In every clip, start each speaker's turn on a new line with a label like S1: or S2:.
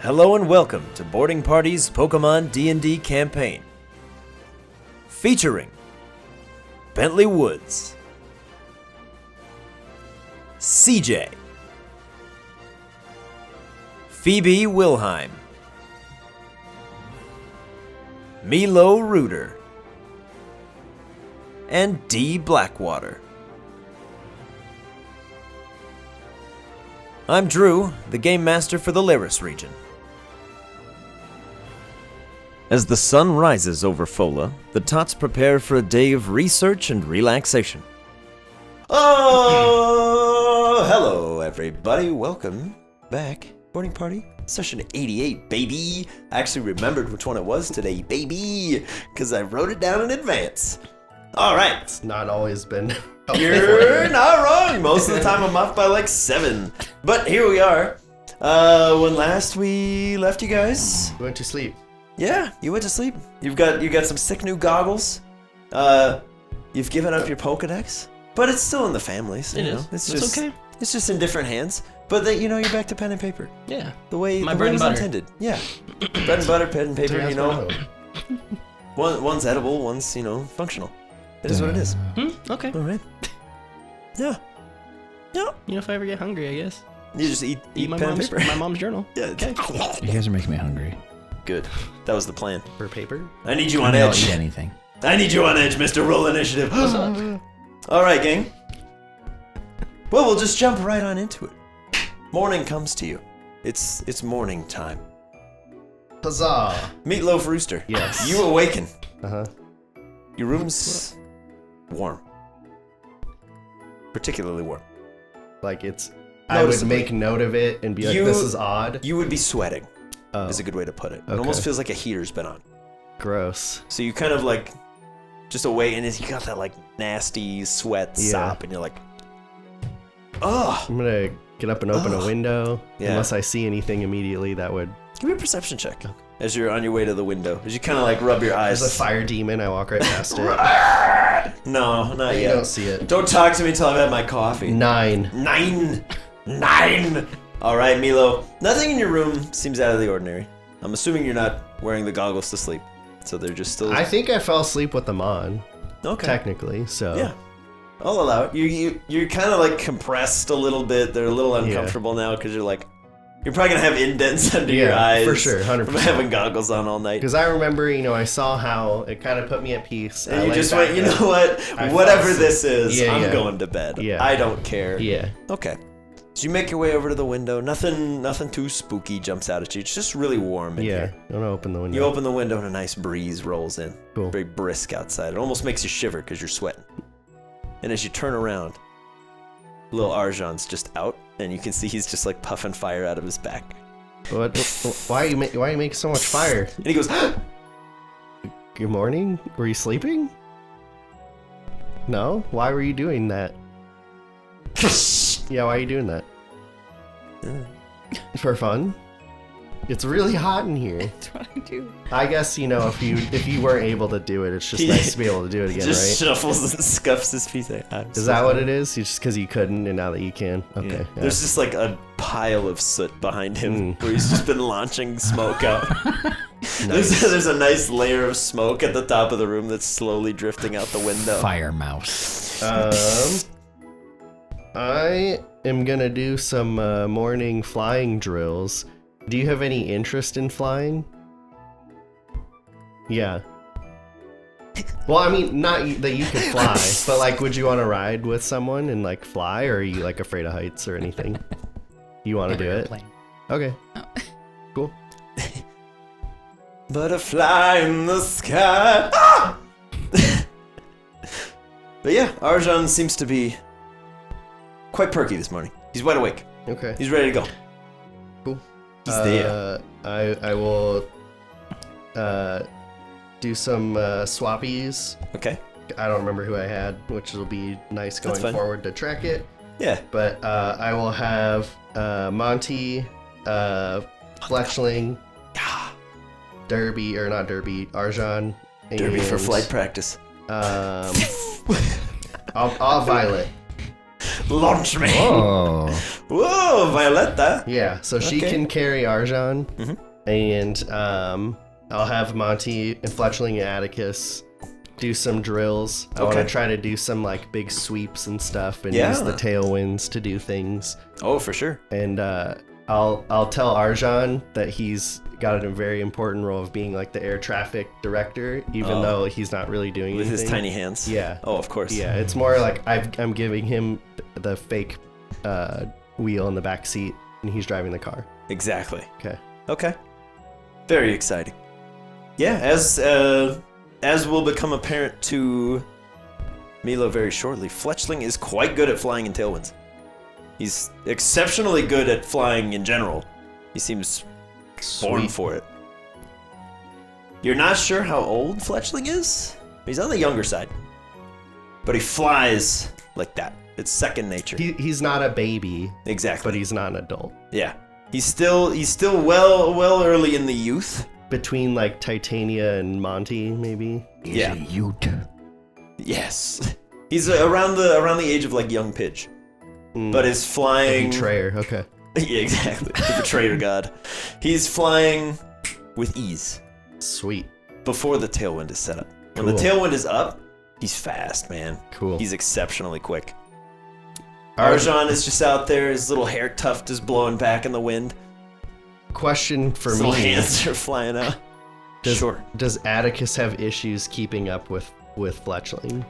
S1: Hello and welcome to Boarding Party's Pokemon DnD campaign. Featuring Bentley Woods, CJ, Phoebe Wilheim, Milo Reuter, and D. Blackwater. I'm Drew, the Game Master for the Lyris region. As the sun rises over Fola, the Tots prepare for a day of research and relaxation. Oh, hello everybody. Welcome back. Boarding Party, session 88, baby. I actually remembered which one it was today, baby, because I wrote it down in advance. All right.
S2: It's not always been...
S1: You're not wrong. Most of the time I'm off by like 7. But here we are. When last we left you guys...
S2: We went to sleep.
S1: Yeah, you went to sleep. You got some sick new goggles. You've given up your Pokedex, but it's still in the family. So, it's
S3: okay.
S1: It's just in different hands. But you're back to pen and paper.
S3: Yeah.
S1: The way
S3: My
S1: it
S3: bread
S1: was
S3: and butter.
S1: intended. Yeah. Bread and butter, pen and paper.
S2: That's
S1: You know,
S2: what I know.
S1: one's edible, one's functional. It is what it is.
S3: Okay.
S1: All right. Yeah. Yeah.
S3: If I ever get hungry, I guess.
S1: You just eat
S3: my
S1: pen and
S3: mom's
S1: paper.
S3: my mom's journal.
S1: Yeah.
S3: Okay.
S4: You guys are making me hungry.
S1: Good. That was the plan.
S2: For paper?
S1: I need you
S4: I
S1: on
S4: mean, I'll
S1: edge.
S4: eat anything.
S1: I need you on edge, Mr. Roll Initiative.
S3: What's up?
S1: All right, gang. Well, we'll just jump right on into it. Morning comes to you. It's morning time.
S2: Huzzah!
S1: Meatloaf Rooster.
S2: Yes.
S1: You awaken.
S2: Uh-huh.
S1: Your room's warm. Particularly warm.
S2: Like I would
S1: Noticeably.
S2: make note of it and be like,
S1: You-
S2: this is odd.
S1: You would be sweating,
S2: Oh,
S1: is a good way to put it. It
S2: Okay.
S1: almost feels like a heater's been on.
S2: gross.
S1: So you kind of like just awake, and you got that like nasty sweat
S2: Yeah.
S1: sop, and you're like, ugh.
S2: I'm gonna get up and open a window.
S1: Yeah.
S2: Unless I see anything immediately that would...
S1: Give me a perception check as you're on your way to the window. As you kind of like rub your eyes.
S2: There's a fire demon, I walk right past it.
S1: No, not
S2: You
S1: yet.
S2: don't see it.
S1: Don't talk to me until I've had my coffee.
S2: 9.
S1: 9. All right, Milo. Nothing in your room seems out of the ordinary. I'm assuming you're not wearing the goggles to sleep, so they're just still.
S2: I think I fell asleep with them on,
S1: Okay.
S2: technically, so...
S1: Yeah. I'll allow it. You're kind of like compressed a little bit. They're a little uncomfortable now because you're probably gonna have indents under your
S2: Yeah,
S1: eyes
S2: for sure, 100%.
S1: from having goggles on all night.
S2: Because I remember, I saw how it kind of put me at peace.
S1: And
S2: I
S1: you
S2: laid
S1: just
S2: back
S1: went, you
S2: there.
S1: know what?
S2: I
S1: Whatever
S2: fell
S1: this is,
S2: Yeah,
S1: I'm
S2: yeah.
S1: going to bed.
S2: Yeah.
S1: I don't care.
S2: Yeah.
S1: Okay. So you make your way over to the window. Nothing too spooky jumps out at you. It's just really warm in
S2: Yeah.
S1: here.
S2: I'm gonna open the window.
S1: You open the window and a nice breeze rolls in.
S2: Cool.
S1: Very brisk outside. It almost makes you shiver because you're sweating. And as you turn around, little Arjan's just out, and you can see he's just like puffing fire out of his back.
S2: What? Why you make so much fire?
S1: And he goes,
S2: Good morning. Were you sleeping? No. Why were you doing that? Yeah. Why are you doing that? For fun? It's really hot in here.
S3: That's what I do.
S2: I guess if you weren't able to do it, it's just nice to be able to do it again,
S1: just
S2: right?
S1: shuffles and scuffs his feet.
S2: Is that what it is? You just because you couldn't, and now that you can. Okay.
S1: Yeah.
S2: Yeah.
S1: There's just like a pile of soot behind him where he's just been launching smoke out.
S2: Nice.
S1: There's a nice layer of smoke at the top of the room that's slowly drifting out the window.
S4: Fire mouse.
S2: I am gonna do some morning flying drills. Do you have any interest in flying? Yeah. Well, I mean, not that you could fly, but like, would you want to ride with someone and like fly, or are you like afraid of heights or anything? You want to do it?
S4: Airplane.
S2: Okay.
S3: Oh.
S2: Cool.
S1: Butterfly in the sky. Ah! But yeah, Arjan seems to be quite perky this morning. He's wide awake.
S2: Okay.
S1: He's ready to go.
S2: Cool.
S1: He's there.
S2: I will do some swappies.
S1: Okay.
S2: I don't remember who I had, which will be nice
S1: That's
S2: going
S1: fine.
S2: forward to track it.
S1: Yeah.
S2: But I will have Monty, Fletchling, Derby, or not Derby, Arjan.
S1: Derby for
S2: and,
S1: flight practice.
S2: I'll Violet.
S1: Launch me.
S4: Oh.
S1: Whoa, Violetta.
S2: Yeah, so she
S1: Okay.
S2: can carry Arjan, and I'll have Monty and Fletchling and Atticus do some drills. I want to
S1: Okay.
S2: try to do some like big sweeps and stuff, and
S1: Yeah.
S2: use the tailwinds to do things.
S1: Oh, for sure.
S2: And I'll tell Arjan that he's got a very important role of being like the air traffic director, even though he's not really doing
S1: With
S2: anything.
S1: his tiny hands.
S2: Yeah.
S1: Oh, of course.
S2: Yeah, it's more like I'm giving him the fake wheel in the back seat, and he's driving the car.
S1: Exactly.
S2: Okay.
S1: Okay. Very exciting. Yeah, as will become apparent to Milo very shortly, Fletchling is quite good at flying in tailwinds. He's exceptionally good at flying in general. He seems born
S2: Sweet.
S1: for it. You're not sure how old Fletchling is? He's on the younger side. But he flies like that. It's second nature.
S2: He's not a baby,
S1: Exactly.
S2: but he's not an adult.
S1: Yeah. He's still well early in the youth.
S2: Between like Titania and Monty, maybe.
S1: Yeah.
S4: A Ute.
S1: Yes. He's around the age of like young Pidge. But is flying.
S2: Betrayer. Okay.
S1: Yeah, exactly. The betrayer god. He's flying with ease
S2: Sweet.
S1: before the tailwind is set up. When the
S2: Cool.
S1: tailwind is up, he's fast, man.
S2: Cool.
S1: He's exceptionally quick. Arjan is just out there, his little hair tuft is blowing back in the wind.
S2: Question for
S1: His little
S2: me.
S1: hands are flying out. Sure.
S2: Does Atticus have issues keeping up with Fletchling?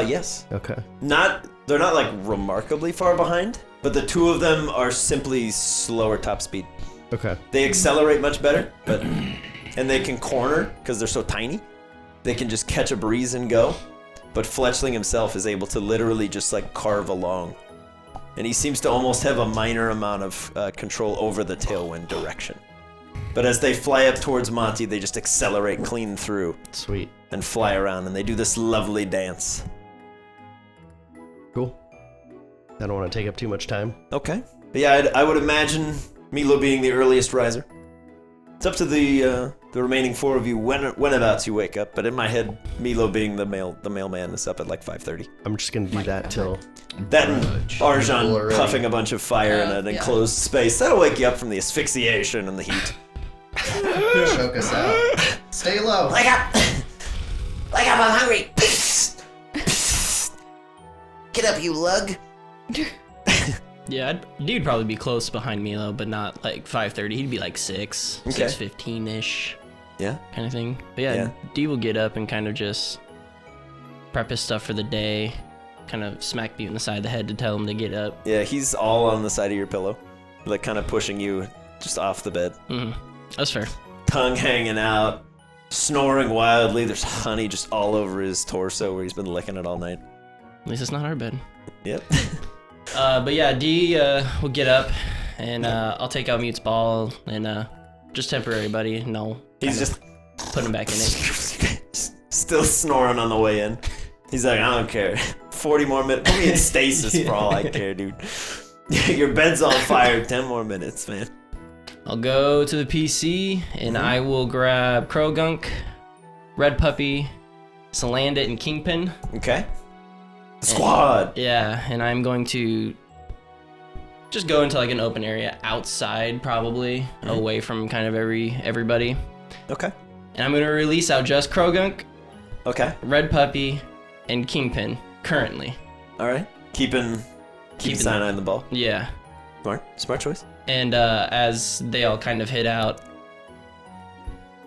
S1: Yes.
S2: Okay.
S1: They're not like remarkably far behind, but the two of them are simply slower top speed.
S2: Okay.
S1: They accelerate much better, and they can corner because they're so tiny. They can just catch a breeze and go. But Fletchling himself is able to literally just like carve along. And he seems to almost have a minor amount of control over the tailwind direction. But as they fly up towards Monty, they just accelerate clean through
S2: Sweet.
S1: and fly around, and they do this lovely dance.
S2: Cool. I don't want to take up too much time.
S1: Okay. But yeah, I would imagine Milo being the earliest riser. It's up to the remaining four of you whenabouts you wake up, but in my head, Milo being the mailman is up at like 5:30.
S2: I'm just gonna do that till.
S1: That and
S2: People
S1: Arjan
S2: already.
S1: puffing a bunch of fire in an
S3: Yeah.
S1: enclosed space. That'll wake you up from the asphyxiation and the heat.
S2: Choke us out. Stay low.
S1: Wake up! Wake up, I'm hungry! Get up, you lug!
S3: Yeah, D'd probably be close behind Milo, but not like 5:30. He'd be like 6,
S1: Okay.
S3: 6:15-ish
S1: Yeah?
S3: kind of thing. But yeah,
S1: Yeah.
S3: D will get up and kind of just prep his stuff for the day, kind of smack you in the side of the head to tell him to get up.
S1: Yeah, he's all on the side of your pillow. Like kind of pushing you just off the bed.
S3: That's fair.
S1: Tongue hanging out, snoring wildly. There's honey just all over his torso where he's been licking it all night.
S3: At least it's not our bed.
S1: Yep.
S3: But yeah, D will get up, and I'll take out Mute's ball, and just temporary, buddy. No,
S1: He's just
S3: put him back in it.
S1: still snoring on the way in. He's like, I don't care. 40 more minutes. Put me in stasis for all I care, dude. Your bed's on fire. 10 more minutes, man.
S3: I'll go to the PC, and I will grab Krogunk, Red Puppy, Salandit, and Kingpin.
S1: Okay. Squad.
S3: Yeah, and I'm going to just go into like an open area outside, probably away from kind of everybody.
S1: Okay.
S3: And I'm gonna release out just Krogunk,
S1: Okay.
S3: Red Puppy, and Kingpin currently.
S1: All right. Keeping Cyanide in the ball.
S3: Yeah.
S1: Smart choice.
S3: And as they all kind of hit out,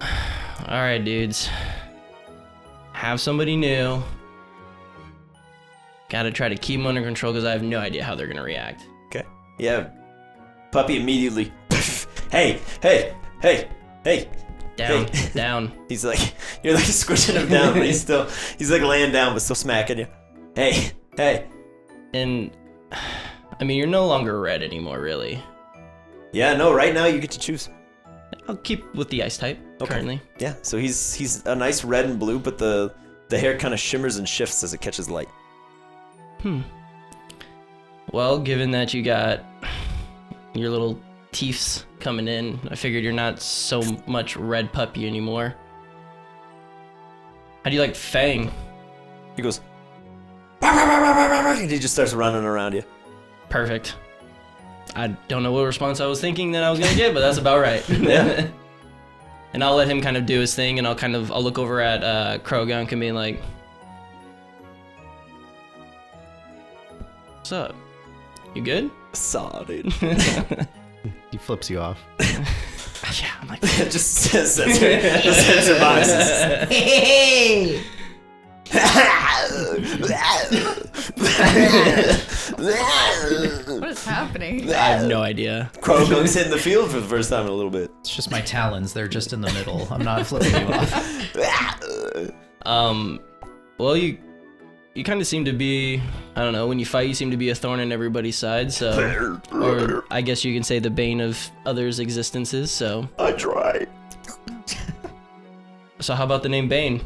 S3: all right, dudes, have somebody new. Gotta try to keep them under control because I have no idea how they're gonna react.
S1: Okay. Yeah. Puppy immediately. Hey.
S3: Down,
S1: Hey.
S3: down.
S1: He's like, you're like squishing him down, but he's like laying down, but still smacking you. Hey.
S3: And I mean, you're no longer red anymore, really.
S1: Yeah, no, right now you get to choose.
S3: I'll keep with the ice type currently.
S1: Yeah, so he's a nice red and blue, but the hair kind of shimmers and shifts as it catches light.
S3: Well, given that you got your little teeths coming in, I figured you're not so much red puppy anymore. How do you like Fang?
S1: He goes, "Bark, bark, bark, bark, bark, bark," and he just starts running around you.
S3: Perfect. I don't know what response I was thinking that I was gonna get, but that's about right.
S1: Yeah.
S3: And I'll let him kind of do his thing, and I'll look over at Krogunk and be like, "What's up? You good?"
S1: Saw, dude.
S2: He flips you off.
S3: Yeah, I'm like,
S1: Just says her boxes.
S5: Hey! What is happening?
S3: I have no idea.
S1: Krogunk's hitting the field for the first time in a little bit.
S4: It's just my talons. They're just in the middle. I'm not flipping you off.
S3: Well, you kind of seem to be, I don't know, when you fight, you seem to be a thorn in everybody's side, so, or I guess you can say the bane of others' existences, so.
S1: I try.
S3: So how about the name Bane?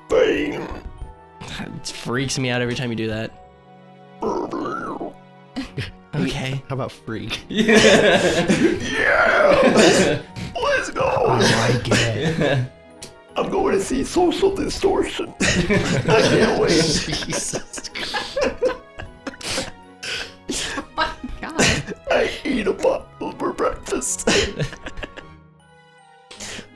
S1: Bane.
S3: It freaks me out every time you do that. Okay.
S2: How about freak?
S1: Yeah. Let's go.
S4: I like it.
S1: I'm going to see Social Distortion. I can't wait.
S2: Jesus.
S5: Oh my god.
S1: I eat a bottle for breakfast.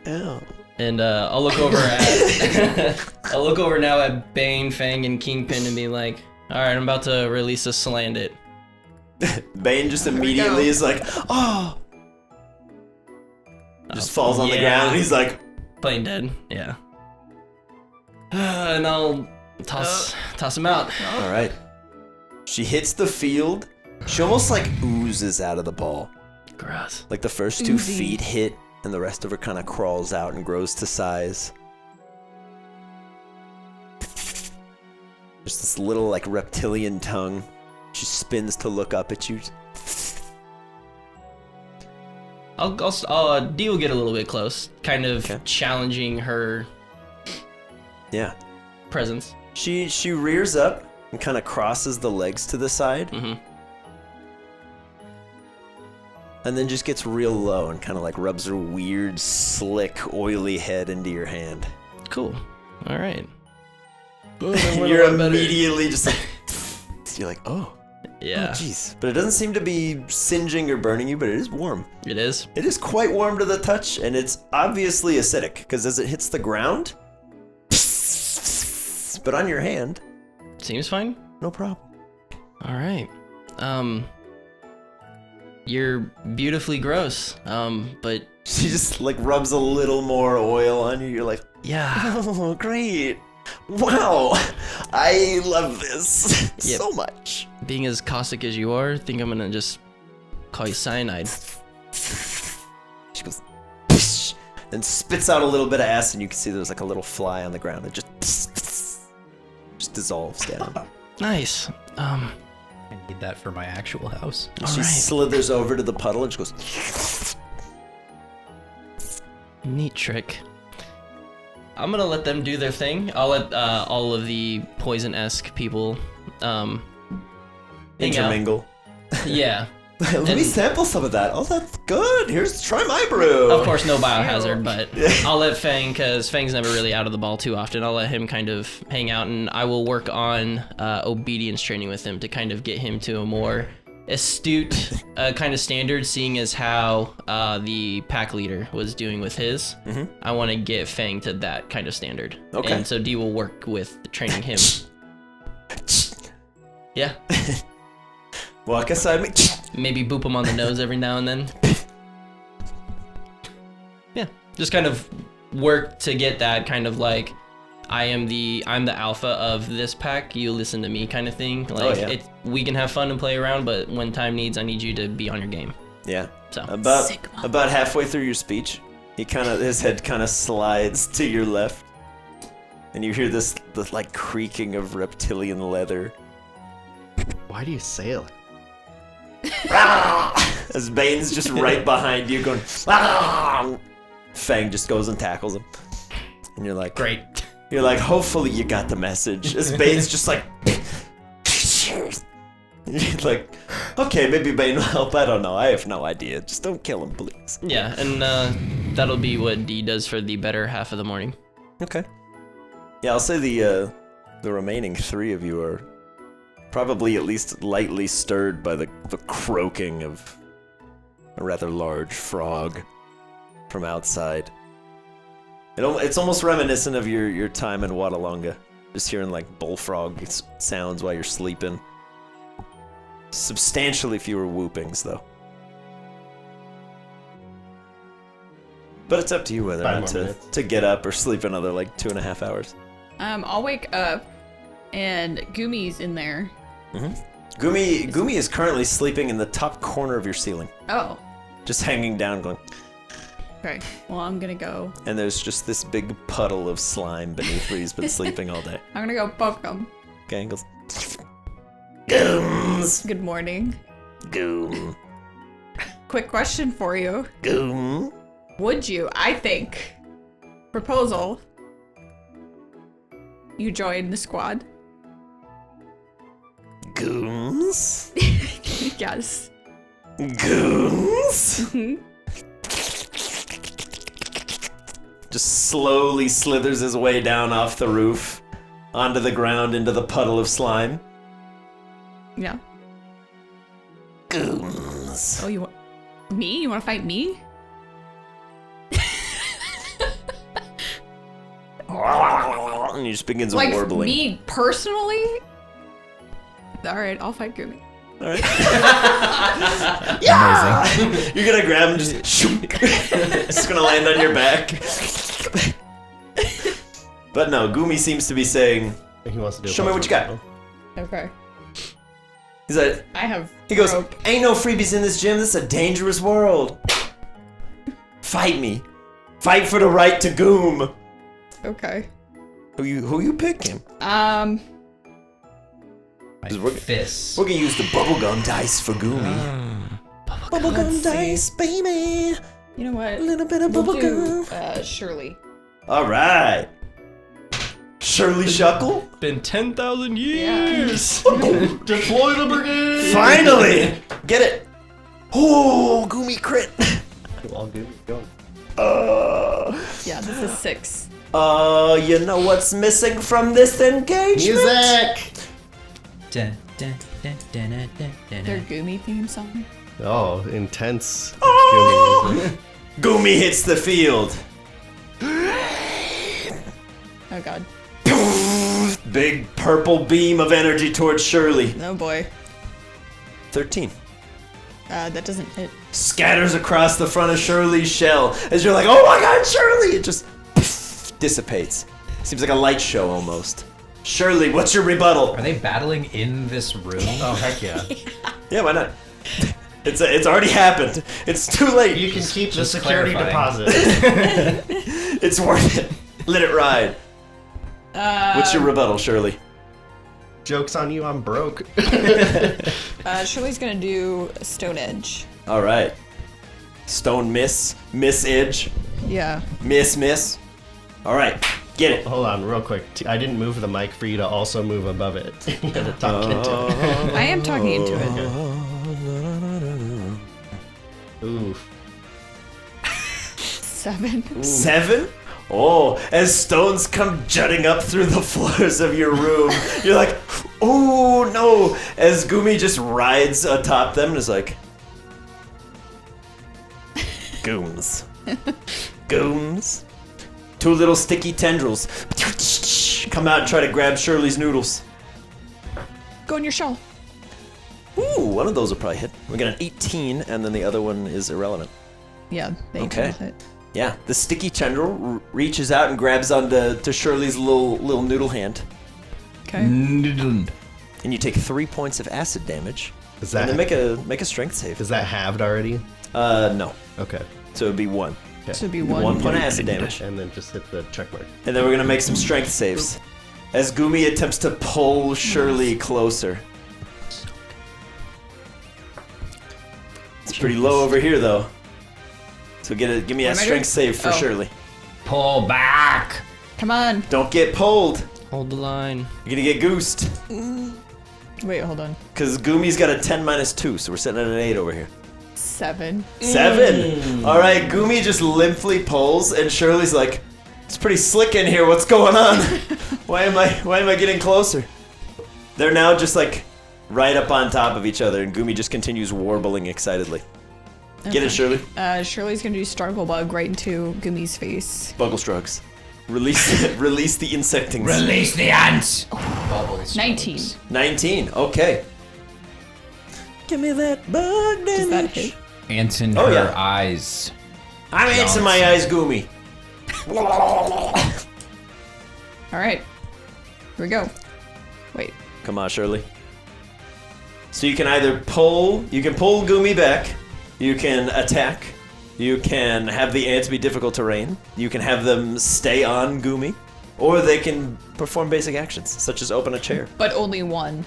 S1: Ew.
S3: And I'll look over at I'll look over now at Bane, Fang, and Kingpin and be like, all right, I'm about to release a Slandit.
S1: Bane just immediately is like, oh. Just falls on the ground and he's like,
S3: Plain dead, yeah. And I'll toss him out.
S1: all right. She hits the field. She almost like oozes out of the ball.
S3: Gross.
S1: Like the first 2
S5: Oozy.
S1: feet hit and the rest of her kind of crawls out and grows to size. There's this little like reptilian tongue. She spins to look up at you.
S3: Dee will get a little bit close, kind of
S1: Okay.
S3: challenging her
S1: Yeah.
S3: presence.
S1: She rears up and kind of crosses the legs to the side
S3: Mm-hmm.
S1: and then just gets real low and kind of like rubs her weird, slick, oily head into your hand.
S3: Cool. All right.
S1: You're immediately just like, you're like, oh.
S3: Yeah,
S1: Oh, jeez. But it doesn't seem to be singeing or burning you, but it is warm.
S3: it is.
S1: It is quite warm to the touch, and it's obviously acidic, because as it hits the ground, but on your hand,
S3: Seems fine.
S1: no problem.
S3: All right. You're beautifully gross. But
S1: She just like rubs a little more oil on you. You're like,
S3: yeah.
S1: oh, great. Wow. I love this
S3: Yep.
S1: so much.
S3: Being as caustic as you are, I think I'm gonna just call you cyanide.
S1: She goes, "Psh," and spits out a little bit of acid, and you can see there's like a little fly on the ground. It just dissolves down.
S3: Nice.
S4: I need that for my actual house.
S1: She
S3: Alright.
S1: slithers over to the puddle and just goes,
S3: Neat trick. I'm gonna let them do their thing. I'll let all of the poison-esque people hang out.
S1: intermingle.
S3: Yeah.
S1: Let me sample some of that. Oh, that's good. Try my brew.
S3: Of course, no biohazard, but I'll let Fang, because Fang's never really out of the ball too often. I'll let him kind of hang out, and I will work on obedience training with him to kind of get him to a more astute kind of standard, seeing as how the pack leader was doing with his.
S1: Mm-hmm.
S3: I want to get Fang to that kind of standard.
S1: Okay.
S3: And so D will work with training him. Yeah.
S1: Walk aside me.
S3: Maybe boop him on the nose every now and then. Yeah. Just kind of work to get that kind of like, I'm the alpha of this pack, you listen to me kind of thing. Like
S1: yeah.
S3: we can have fun and play around, but when time needs, I need you to be on your game.
S1: Yeah.
S3: So
S1: About halfway through your speech, his head kind of slides to your left, and you hear the like creaking of reptilian leather.
S2: Why do you say it like
S1: As Bane's just right behind you going, "Ah!" Fang just goes and tackles him. And you're like,
S3: great.
S1: You're like, hopefully you got the message. As Bane's just like, you're like, okay, maybe Bane will help. I don't know. I have no idea. Just don't kill him, please.
S3: Yeah, and that'll be what D does for the better half of the morning.
S1: Okay. Yeah, I'll say the remaining 3 of you are Probably at least lightly stirred by the croaking of a rather large frog from outside. It's almost reminiscent of your time in Wadalonga. Just hearing like bullfrog sounds while you're sleeping. Substantially fewer whoopings, though. But it's up to you whether or not to get up or sleep another like 2.5 hours.
S5: I'll wake up, and Gumi's in there.
S1: Gumi is currently sleeping in the top corner of your ceiling.
S5: Oh.
S1: Just hanging down going...
S5: Okay. Well, I'm gonna go.
S1: And there's just this big puddle of slime beneath where he's been sleeping all day.
S5: I'm gonna go poke him.
S1: Okay, he goes... Gooms!
S5: Good morning.
S1: Goom.
S5: Quick question for you.
S1: Goom.
S5: Would you, I think, proposal, you join the squad?
S1: Gooms?
S5: Yes.
S1: Gooms? Just slowly slithers his way down off the roof, onto the ground, into the puddle of slime.
S5: Yeah.
S1: Gooms.
S5: Oh, you want me? You want to fight me?
S1: And he just begins
S5: Like
S1: warbling.
S5: me personally? All right, I'll fight Gumi.
S1: All right. Yeah! You're gonna grab him, just shook. It's gonna land on your back. But no, Gumi seems to be saying,
S2: He wants to do.
S1: show me what you got.
S5: Okay.
S1: He's like,
S5: I have.
S1: he goes,
S5: rope.
S1: ain't no freebies in this gym. This is a dangerous world. Fight me. Fight for the right to Goom.
S5: Okay.
S1: Who you picking?
S4: My
S1: We're
S4: fists.
S1: gonna use the bubblegum dice for Goomy. Bubblegum
S5: Let's see.
S1: dice, baby.
S5: You know what?
S1: A little bit of
S5: We'll
S1: bubblegum.
S5: do, Shirley.
S1: All right. Shirley Shuckle.
S3: Been 10,000 years.
S2: Deploy the brigade.
S1: Finally. Get it. Oh, Goomy crit.
S2: I'll give it going.
S5: Yeah, this is 6.
S1: You know what's missing from this engagement?
S2: Music.
S4: Dun, dun, dun, dun, dun, dun, dun,
S5: Their
S4: dun.
S5: Gumi theme song.
S2: Oh, intense.
S1: Oh.
S2: Goomy music.
S1: Goomy hits the field.
S5: Oh god.
S1: Big purple beam of energy towards Shirley.
S5: Oh boy.
S1: 13.
S5: That doesn't hit.
S1: Scatters across the front of Shirley's shell as you're like, oh my god, Shirley! It just dissipates. Seems like a light show almost. Shirley, what's your rebuttal?
S4: Are they battling in this room?
S2: Oh heck yeah!
S1: Yeah, why not? It's already happened. It's too late.
S2: You can keep the
S4: Just
S2: security
S4: clarifying.
S2: deposit.
S1: It's worth it. Let it ride. What's your rebuttal, Shirley?
S2: Joke's on you, I'm broke.
S5: Shirley's gonna do Stone Edge.
S1: All right. Stone miss edge,
S5: Yeah.
S1: miss. All right, get it.
S2: Hold on, real quick. I didn't move the mic for you to also move above it. You gotta talk into it.
S5: I am talking into it.
S2: Oof.
S5: 7.
S1: 7? Oh, as stones come jutting up through the floors of your room, you're like, oh no! As Goomy just rides atop them and is like, Gooms. Gooms. 2 little sticky tendrils come out and try to grab Shirley's noodles.
S5: Go in your shell.
S1: Ooh, one of those will probably hit. We got an 18, and then the other one is irrelevant.
S5: Yeah, they
S1: Okay.
S5: both hit.
S1: Yeah, the sticky tendril reaches out and grabs onto Shirley's little noodle hand.
S5: Okay.
S1: And you take 3 points of acid damage.
S2: Is
S1: And
S2: that
S1: then make a strength save.
S2: is that halved already?
S1: No.
S2: Okay.
S1: So it'd be 1.
S2: Okay.
S5: So it'd be
S1: 1 point of acid damage.
S2: And then just hit the check mark.
S1: And then we're gonna make some strength saves. As Goomy attempts to pull Shirley closer. It's pretty low over here though. So give me a
S5: What am I
S1: strength
S5: doing?
S1: save for
S5: Oh.
S1: Shirley.
S4: Pull back.
S5: Come on.
S1: Don't get pulled.
S3: Hold the line.
S1: You're gonna get goosed.
S5: Wait, hold on.
S1: Because Goomy's got a 10 minus 2, so we're sitting at an 8 over here.
S5: 7.
S1: 7! Alright, Goomy just limply pulls, and Shirley's like, it's pretty slick in here, what's going on? Why am I getting closer? They're now just like right up on top of each other, and Gumi just continues warbling excitedly. Get it, Shirley?
S5: Shirley's gonna do Struggle Bug right into Gumi's face.
S1: Buggle Strugs. Release the insectings.
S4: Release the ants. Bubbles.
S5: 19.
S1: 19. Okay. Give me that bug damage.
S5: Does that hit?
S4: Ants in
S1: Oh,
S4: her
S1: yeah.
S4: eyes.
S1: I'm ants in my eyes, Gumi.
S5: All right. Here we go. Wait.
S1: Come on, Shirley. So you can either pull Gumi back, you can attack, you can have the ants be difficult terrain, you can have them stay on Gumi, or they can perform basic actions, such as open a chair.
S5: But only one.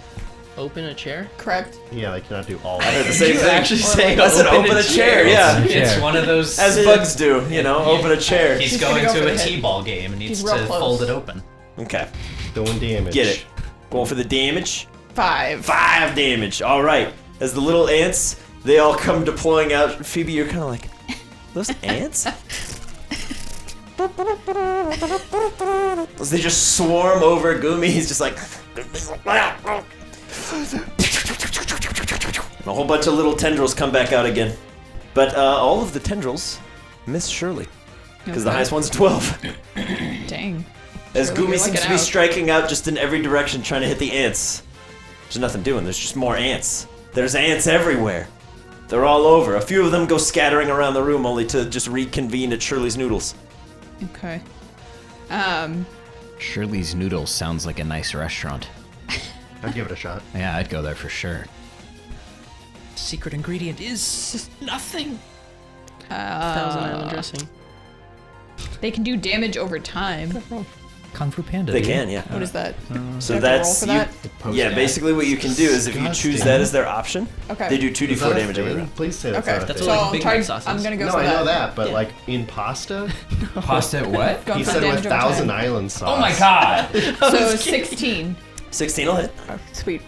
S3: Open a chair?
S5: Correct?
S2: Yeah, they cannot do all.
S1: I heard the same
S3: You
S1: thing.
S3: actually say
S1: I said open a chair, yeah.
S6: It's one of those.
S1: As bugs do, open a chair.
S6: He's
S5: gonna
S6: going
S5: go for
S6: to
S5: the
S6: a
S5: hit.
S6: T-ball game and needs
S5: He's real
S6: to
S5: close.
S6: fold it open.
S1: Okay,
S2: Doing damage.
S1: get it. Going for the damage.
S5: 5.
S1: 5 damage. All right. As the little ants, they all come deploying out. Phoebe, you're kind of like, those ants? As they just swarm over Gumi, he's just like, and a whole bunch of little tendrils come back out again. But all of the tendrils miss Shirley, because the
S5: Okay.
S1: highest one's 12.
S5: Dang.
S1: As
S5: Shirley,
S1: Gumi
S5: you're
S1: seems
S5: looking
S1: to be
S5: out.
S1: striking out just in every direction, trying to hit the ants. There's nothing doing. There's just more ants. There's ants everywhere. They're all over. A few of them go scattering around the room, only to just reconvene at Shirley's Noodles.
S5: Okay.
S6: Shirley's Noodles sounds like a nice restaurant.
S2: I'd give it a shot.
S6: Yeah, I'd go there for sure.
S4: Secret ingredient is nothing.
S3: Thousand Island dressing.
S5: They can do damage over time.
S6: Kung Fu Panda.
S1: They
S6: dude.
S1: can, yeah.
S5: What is that?
S1: So
S5: have to roll
S1: that's
S5: for that?
S1: yeah. Basically, what you can do is if you choose that as their option,
S5: Okay.
S1: they do 2d4
S2: Is that a
S1: damage every
S2: thing?
S1: round.
S2: Please say that's
S5: Okay.
S2: not a
S3: That's
S2: thing.
S3: what,
S5: So
S3: like,
S5: I'll
S3: Big
S5: try.
S3: Mac sauces.
S5: I'm gonna go
S2: No,
S5: for
S2: I
S5: that.
S2: know that, but
S3: Yeah.
S2: like in pasta,
S6: Pasta what?
S5: Going
S2: he
S5: for
S2: said
S5: damage
S2: with
S5: over
S2: Thousand
S5: time.
S2: Island sauce.
S6: Oh my god!
S5: So 16.
S1: 16 will hit.
S5: Oh, sweet.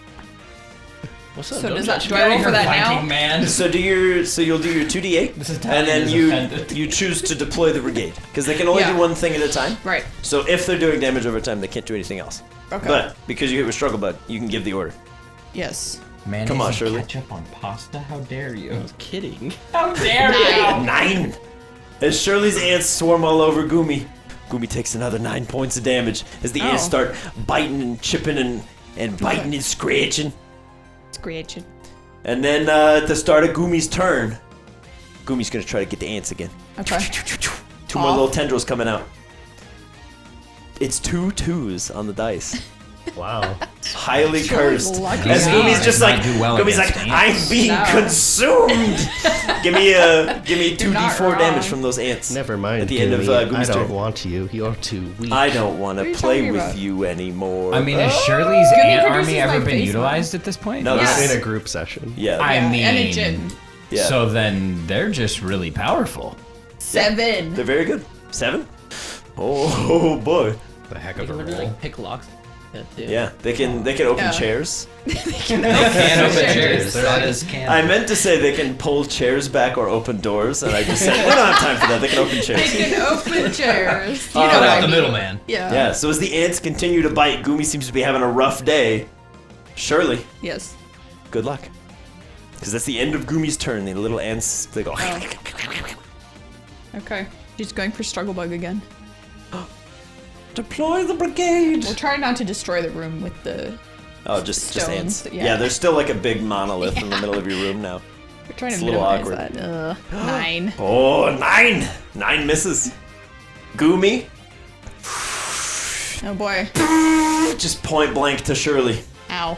S3: What's up?
S5: So
S3: Don't
S5: does that?
S3: judge
S5: Do
S3: me.
S5: I roll for that
S6: Viking
S5: now?
S6: man.
S1: So you'll do your 2d8,
S6: This
S1: and
S6: Italian
S1: then
S6: is
S1: you
S6: offended.
S1: you choose to deploy the brigade because they can only
S5: Yeah.
S1: do one thing at a time.
S5: Right.
S1: So if they're doing damage over time, they can't do anything else.
S5: Okay.
S1: But because you hit with struggle bug, you can give the order.
S5: Yes.
S6: Mayonnaise
S1: Come on,
S6: and
S1: Shirley.
S6: Ketchup on pasta? How dare you?
S3: I was kidding.
S6: How dare you?
S1: 9. As Shirley's ants swarm all over Gumi, Gumi takes another 9 points of damage as the ants
S5: Oh.
S1: start biting and chipping and biting and scratching.
S5: It's creation.
S1: And then at the start of Gumi's turn, Gumi's gonna try to get the ants again.
S5: Okay.
S1: 2 more
S5: Off.
S1: little tendrils coming out. It's 2 2s on the dice.
S2: Wow.
S1: Highly
S5: Shirley's
S1: cursed.
S5: lucky.
S1: As
S6: Yeah.
S1: Gumi's just
S6: Might
S1: like,
S6: do well
S1: Gumi's like,
S6: against
S1: I'm
S6: ants.
S1: being
S5: No.
S1: consumed. give me
S5: You're not
S1: 2d4
S5: wrong.
S1: damage from those ants.
S2: Never mind.
S1: At the end of
S2: Gumi. I
S1: Gumi's
S2: don't
S1: turn.
S2: want you. You're too weak.
S1: I don't want
S5: What are
S1: to
S5: you
S1: play
S5: talking
S1: with
S5: about?
S1: you anymore.
S6: I mean, has Shirley's
S5: Gumi
S6: ant
S5: produces
S6: army
S5: my
S6: ever been
S5: face
S6: utilized at this point?
S1: No,
S2: It's
S1: this
S5: Yes.
S2: in a group session.
S1: yeah,
S6: I
S5: Yeah,
S6: mean,
S5: and a gym.
S1: yeah.
S6: so then they're just really powerful.
S5: 7.
S1: They're very good. 7? Oh boy.
S6: The heck
S3: They
S6: of
S3: can
S6: a
S3: literally
S6: roll.
S3: like pick locks. Yeah, too.
S1: Yeah, they can open
S5: Yeah.
S1: chairs.
S6: Can't open
S5: Chairs.
S6: chairs.
S4: That is canon.
S1: I meant to say they can pull chairs back or open doors, and I just said we don't have time for that. They can open
S5: They
S1: chairs.
S5: can open chairs. You
S1: Cut
S5: know
S6: Cut
S5: what I
S6: out the
S5: mean.
S6: middleman.
S5: Yeah.
S1: Yeah. So as the ants continue to bite, Gumi seems to be having a rough day. Shirley,
S5: Yes.
S1: good luck. Because that's the end of Gumi's turn. The little ants, they go.
S5: Oh. Okay. She's going for struggle bug again.
S1: Deploy the brigade.
S5: We'll try not to destroy the room with the.
S1: Oh, just
S5: Stones,
S1: ants.
S5: yeah.
S1: Yeah, there's still like a big monolith in the middle of your room now.
S5: We're trying
S1: It's
S5: to
S1: a little
S5: minimize
S1: awkward.
S5: that. 9.
S1: Oh, 9! 9 misses. Gumi,
S5: Oh boy.
S1: just point blank to Shirley.
S5: Ow.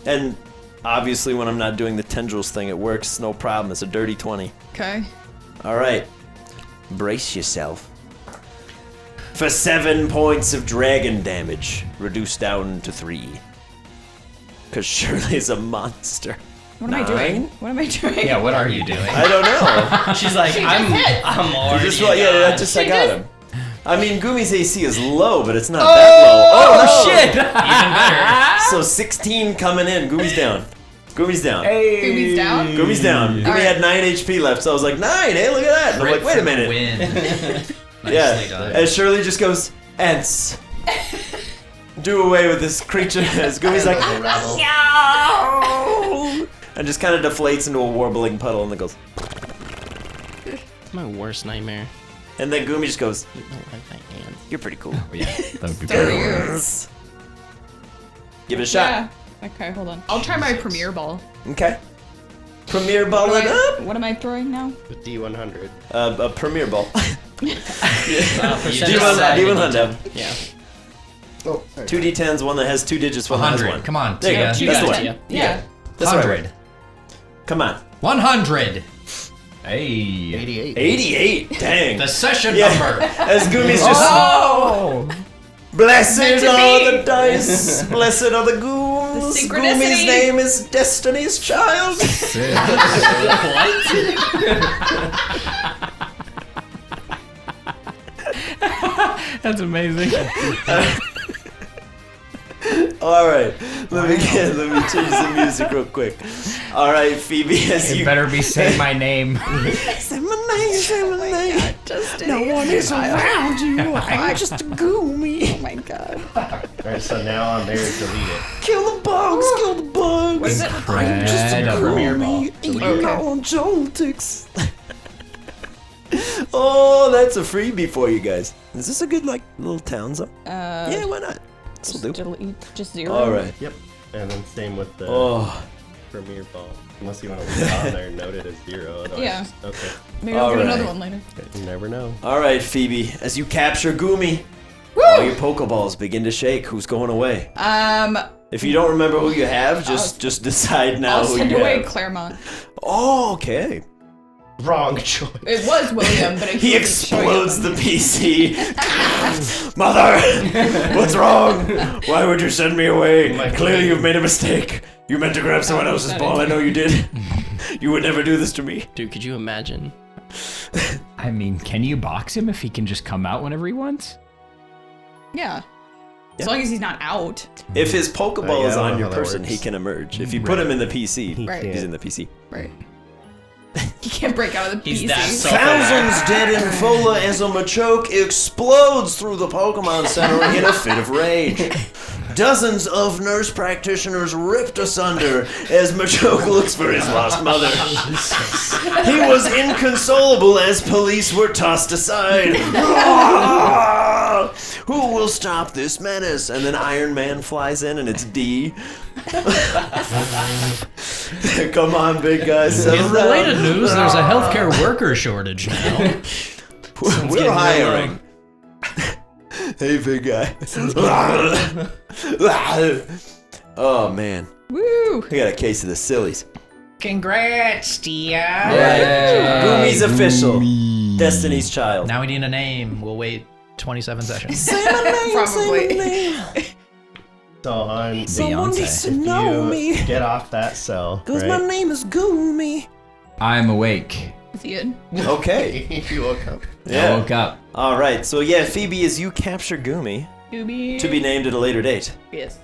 S1: And obviously, when I'm not doing the tendrils thing, it works. No problem. It's a dirty 20.
S5: Okay.
S1: All right. Brace yourself. For 7 points of dragon damage, reduced down to 3. Because Shirley's a monster.
S5: What am I doing? What am I doing?
S6: Yeah, what are you doing?
S1: I don't know.
S3: She's like, I'm already.
S1: Just what? Yeah,
S3: done.
S1: that just I got him. I mean, Gumi's AC is low, but it's not
S5: Oh!
S1: that low. Oh, shit!
S3: Even better.
S1: So 16 coming in. Gumi's down. Gumi's down.
S5: Gumi's down?
S1: Gumi's down. Gumi
S5: Alright.
S1: had 9 HP left, so I was like, 9, hey, look at that. And I'm like, wait a minute.
S4: Win.
S1: Yeah.
S4: Nicely done.
S1: And Shirley just goes, ants. do away with this creature as Goomy's like,
S2: Rattle.
S1: no! And just kind of deflates into a warbling puddle and then goes.
S3: It's my worst nightmare.
S1: And then Goomy just goes,
S3: You don't like my hands.
S1: you're pretty cool.
S6: Oh, yeah, that would be
S5: So
S6: pretty
S5: weird.
S1: Give it a shot.
S5: Yeah. Okay, hold on. I'll try my premier ball.
S1: Okay. Premier ball it up.
S5: What am I throwing now?
S2: The D100.
S1: A premier ball.
S3: Percentage
S1: D100.
S3: side
S1: D100.
S3: of it. Yeah.
S2: Oh, sorry.
S1: 2 D10s, one that has 2 digits, one that has
S4: 100.
S1: 1.
S4: Come on.
S1: There you go.
S4: Tia.
S1: That's the
S3: got
S1: one.
S3: it.
S5: Yeah.
S1: That's what I
S4: 100.
S1: Come on.
S4: 100.
S6: Hey.
S2: 88.
S1: 88. Dang.
S4: The session
S1: Yeah.
S4: number.
S1: As Goomy's just.
S4: Oh!
S1: Blessed
S5: Meant to
S1: are
S5: be.
S1: the dice, blessed are the ghouls.
S5: The synchronicity.
S1: Goomy's name is Destiny's Child.
S6: That's amazing.
S1: All right, let me change the music real quick. All right, Phoebe, as
S6: You
S1: you
S6: better be saying my name.
S1: say my name, say my name.
S5: Just
S1: No one is around you. I'm just a Goomy.
S5: Oh my god.
S2: Alright, so now I'm there to delete it.
S1: Kill the bugs, kill the bugs.
S5: What is it?
S1: I'm just a
S6: Incredible.
S1: Goomy eating
S5: Okay.
S1: on Joltix. Oh, that's a freebie for you guys. Is this a good like little town zone? Yeah, why not? This'll
S5: Just
S1: do.
S5: delete, just zero.
S1: All right.
S2: Yep. And then same with the
S1: Oh,
S2: premier ball. Unless you want to leave it on there and note it as 0. Otherwise,
S5: Yeah.
S2: Okay.
S5: Maybe I'll
S1: All
S5: get another
S1: right.
S5: one later.
S2: You never know.
S1: all right, Phoebe. As you capture Goomy, all your Pokeballs begin to shake. Who's going away?
S5: If
S1: If you don't remember who you have, just decide now
S5: I'll
S1: who
S5: send
S1: you
S5: away
S1: have.
S5: Claremont.
S1: Oh, okay.
S2: Wrong choice.
S5: It was William, but
S1: He explodes the PC. Mother, what's wrong? Why would you send me away?
S2: My
S1: Clearly,
S2: brain.
S1: you've made a mistake. You meant to grab someone else's ball. I know you did. You would never do this to me.
S3: Dude, could you imagine?
S6: I mean, can you box him if he can just come out whenever he wants?
S5: Yeah.
S1: Yeah.
S5: As long as he's not out.
S1: If his Pokeball
S2: yeah,
S1: is
S2: I don't
S1: on
S2: know
S1: your
S2: how that
S1: person,
S2: works.
S1: he can emerge. If you put him in the PC,
S5: Right.
S1: he's in the PC.
S5: Right. He can't break out of the
S3: He's
S5: PC.
S3: that so-
S1: Thousands dead in Fola as a Machoke explodes through the Pokemon Center in a fit of rage. Dozens of nurse practitioners ripped asunder as Machoke looks for his lost mother. He was inconsolable as police were tossed aside. Who will stop this menace? And then Iron Man flies in and it's D. Come on, big guy. settle
S4: In related
S1: down.
S4: news, there's a healthcare worker shortage now.
S1: We're hiring. Hey, big guy. Oh, man.
S5: Woo!
S1: I got a case of the sillies.
S4: Congrats, Tia.
S1: Goomy's official. Destiny's Child.
S4: Now we need a name. We'll wait 27 sessions.
S5: Probably.
S2: So on
S1: Someone
S6: Beyonce.
S1: needs to know me.
S2: get off that cell,
S1: Cause my
S2: right?
S1: name is Goomy.
S6: I'm awake.
S5: Is he in?
S1: Okay.
S2: You woke up.
S6: I
S1: Yeah.
S6: woke up.
S1: All right. So yeah, Phoebe, as you capture Goomy
S5: Gooby.
S1: to be named at a later date.
S5: Yes.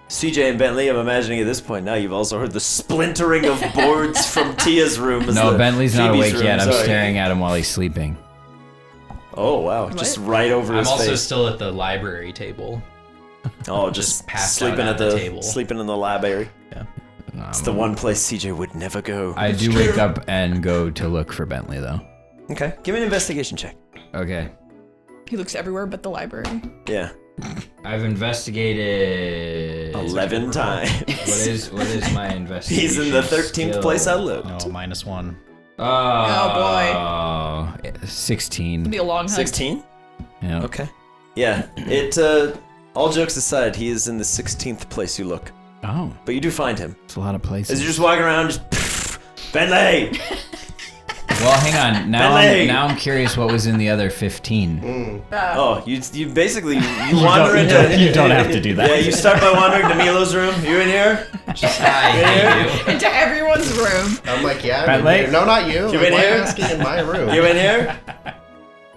S1: CJ and Bentley, I'm imagining at this point now you've also heard the splintering of boards from Tia's room. as
S6: No,
S1: the
S6: Bentley's not
S1: Phoebe's
S6: awake
S1: room,
S6: yet. I'm
S1: sorry.
S6: staring at him while he's sleeping.
S1: Oh wow, just right over
S4: I'm
S1: his
S4: also
S1: face.
S4: still at the library table.
S1: Oh, just
S4: passed
S1: sleeping
S4: out
S1: at
S4: on the
S1: the
S4: table.
S1: sleeping in the library.
S4: Yeah.
S1: It's the one place CJ would never go.
S6: I do wake up and go to look for Bentley, though.
S1: Okay, give me an investigation check.
S6: Okay.
S5: He looks everywhere but the library.
S1: Yeah,
S6: I've investigated
S1: 11 times.
S6: What is my investigation?
S1: He's in the 13th place I looked.
S4: Oh, -1.
S6: Oh, 16.
S5: It'll be a long hunt.
S1: 16?
S6: Yeah.
S1: Okay. Yeah, all jokes aside, he is in the 16th place you look.
S6: Oh,
S1: But you do find him.
S6: it's a lot of places.
S1: As you're just walking around, just Bentley!
S6: Well, hang on.
S1: Bentley!
S6: Now I'm curious what was in the other 15.
S1: Oh, you basically, you wander into...
S6: You don't have to do that.
S1: Yeah, you start by wandering to Milo's room. You in here?
S5: Into everyone's room.
S2: I'm like, yeah. I'm
S6: Bentley?
S2: in here. No, not you.
S1: You
S2: Like,
S1: in
S2: why are you
S1: here?
S2: asking in my room?
S1: You in here?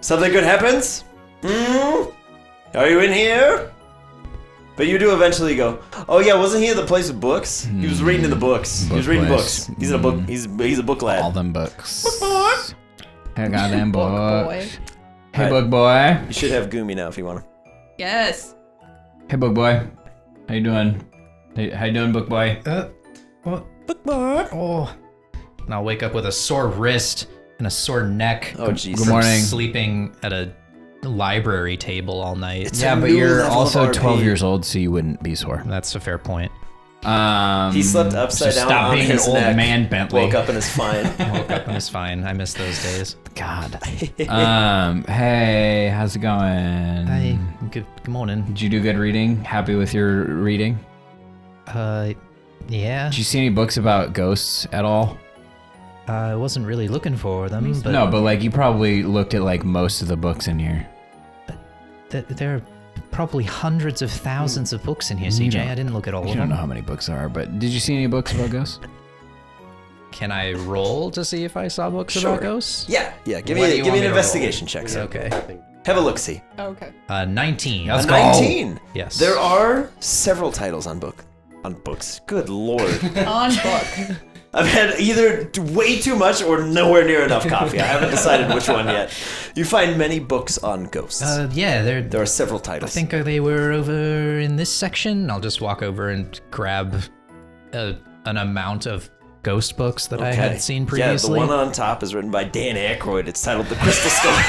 S1: Something good happens? Are you in here? But you do eventually go, oh yeah, wasn't he at the place with books? He was reading in the books. He was
S6: Book
S1: reading
S6: place.
S1: books. He's in a book. He's a book lad.
S6: All them books. I got them
S5: Boy.
S6: books. Hey,
S1: Alright.
S6: book boy.
S1: You should have Goomy now if you want him.
S5: Yes.
S6: Hey, book boy. How you doing? Hey, how you doing, book boy?
S4: What? Oh. And I'll wake up with a sore wrist and a sore neck.
S1: Oh, jeez.
S6: Good morning.
S4: Sleeping at a library table all night.
S1: It's
S6: Yeah,
S1: a
S6: but
S1: new
S6: you're
S1: level of
S6: also
S1: RP.
S6: 12 years old, so you wouldn't be sore.
S4: That's a fair point.
S1: He slept upside
S6: so
S1: down
S6: stop
S1: on
S6: being
S1: his
S6: an old
S1: neck,
S6: man, Bentley.
S1: woke up and is fine.
S4: I woke up and it's fine. I miss those days.
S6: God. Hey, how's it going?
S4: Hey, good morning.
S6: Did you do good reading? Happy with your reading?
S4: Yeah.
S6: Did you see any books about ghosts at all?
S4: I wasn't really looking for them, but
S6: No, but like you probably looked at like most of the books in here.
S4: there are probably hundreds of thousands of books in here, CJ. I didn't look at all
S6: You
S4: of
S6: don't know
S4: them.
S6: how many books there are, but did you see any books about ghosts?
S4: Can I roll to see if I saw books
S1: Sure.
S4: about ghosts?
S1: Yeah. Give
S4: What do
S1: me
S4: you
S1: an
S4: want me to
S1: investigation check. Sir.
S4: Okay.
S1: Have a look. See.
S5: Okay.
S4: 19.
S6: Let's
S1: A
S6: go.
S1: 19.
S4: Yes.
S1: There are several titles on books. Good lord.
S5: On book.
S1: I've had either way too much or nowhere near enough coffee. I haven't decided which one yet. You find many books on ghosts.
S4: Yeah,
S1: There are several
S4: I
S1: titles.
S4: think they were over in this section. I'll just walk over and grab an amount of ghost books that I had seen previously.
S1: Yeah, the one on top is written by Dan Aykroyd. It's titled The Crystal Skulls.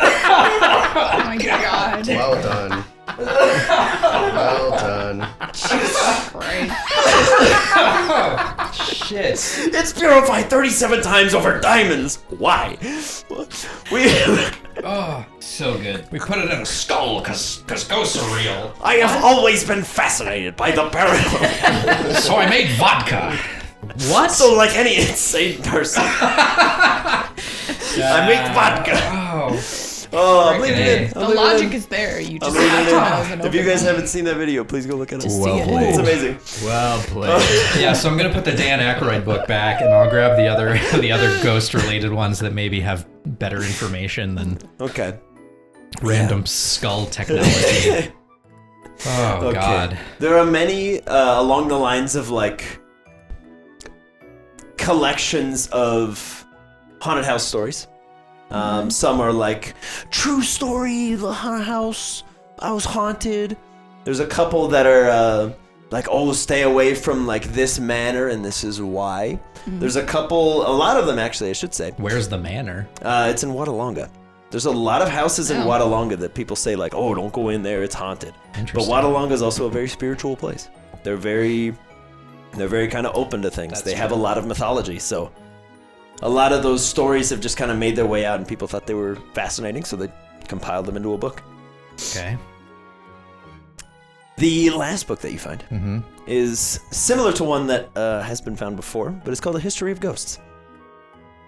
S5: Oh my god.
S2: Well done. Well done.
S5: Right.
S4: Shit.
S1: It's purified 37 times over diamonds. Why?
S6: So good.
S7: We put it in a skull because ghosts are real.
S1: I have always been fascinated by the paranormal.
S7: So I made vodka.
S4: What?
S1: So, like any insane person, I make vodka. Oh, I'm leaving it in.
S5: The logic is there. You just have to have an
S1: If you
S5: open
S1: guys
S5: mind.
S1: haven't seen that video, please go look at it.
S5: Just see it.
S1: It's amazing.
S6: Well played.
S4: Yeah, so I'm gonna put the Dan Aykroyd book back, and I'll grab the other ghost-related ones that maybe have better information than
S1: Okay.
S4: random skull technology. Oh
S1: Okay.
S4: God.
S1: There are many along the lines of like collections of haunted house stories. Some are like true story, the haunted house, I was haunted. There's a couple that are like, oh, stay away from like this manor and this is why. There's a lot of them actually, I should say.
S4: Where's the manor?
S1: It's in Wadalonga. There's a lot of houses in
S5: Oh.
S1: Wadalonga that people say like, oh, don't go in there, it's haunted. But
S4: Interesting.
S1: Wadalonga is also a very spiritual place. They're very kind of open to things. They have a lot of mythology, so a lot of those stories have just kind of made their way out, and people thought they were fascinating, so they compiled them into a book.
S4: Okay.
S1: The last book that you find is similar to one that has been found before, but it's called A History of Ghosts.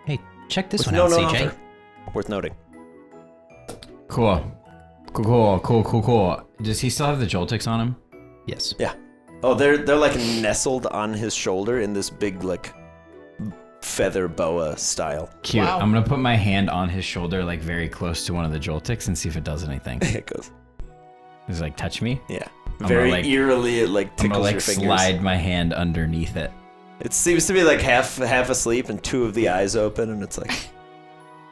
S4: Hey, check this
S1: With
S4: one out,
S1: no known
S4: CJ.
S1: author. Worth noting.
S6: Cool. Does he still have the Joltix on him?
S4: Yes.
S1: Yeah. Oh, they're like nestled on his shoulder in this big like feather boa style.
S6: Cute.
S5: Wow.
S6: I'm gonna put my hand on his shoulder, like very close to one of the Joltix, and see if it does anything.
S1: It goes.
S6: He's like, touch me.
S1: Yeah.
S6: I'm
S1: Very
S6: gonna, like-
S1: eerily, it like
S6: I'm
S1: tickles
S6: gonna like
S1: your fingers.
S6: slide my hand underneath it.
S1: It seems to be like half asleep and two of the eyes open, and it's like,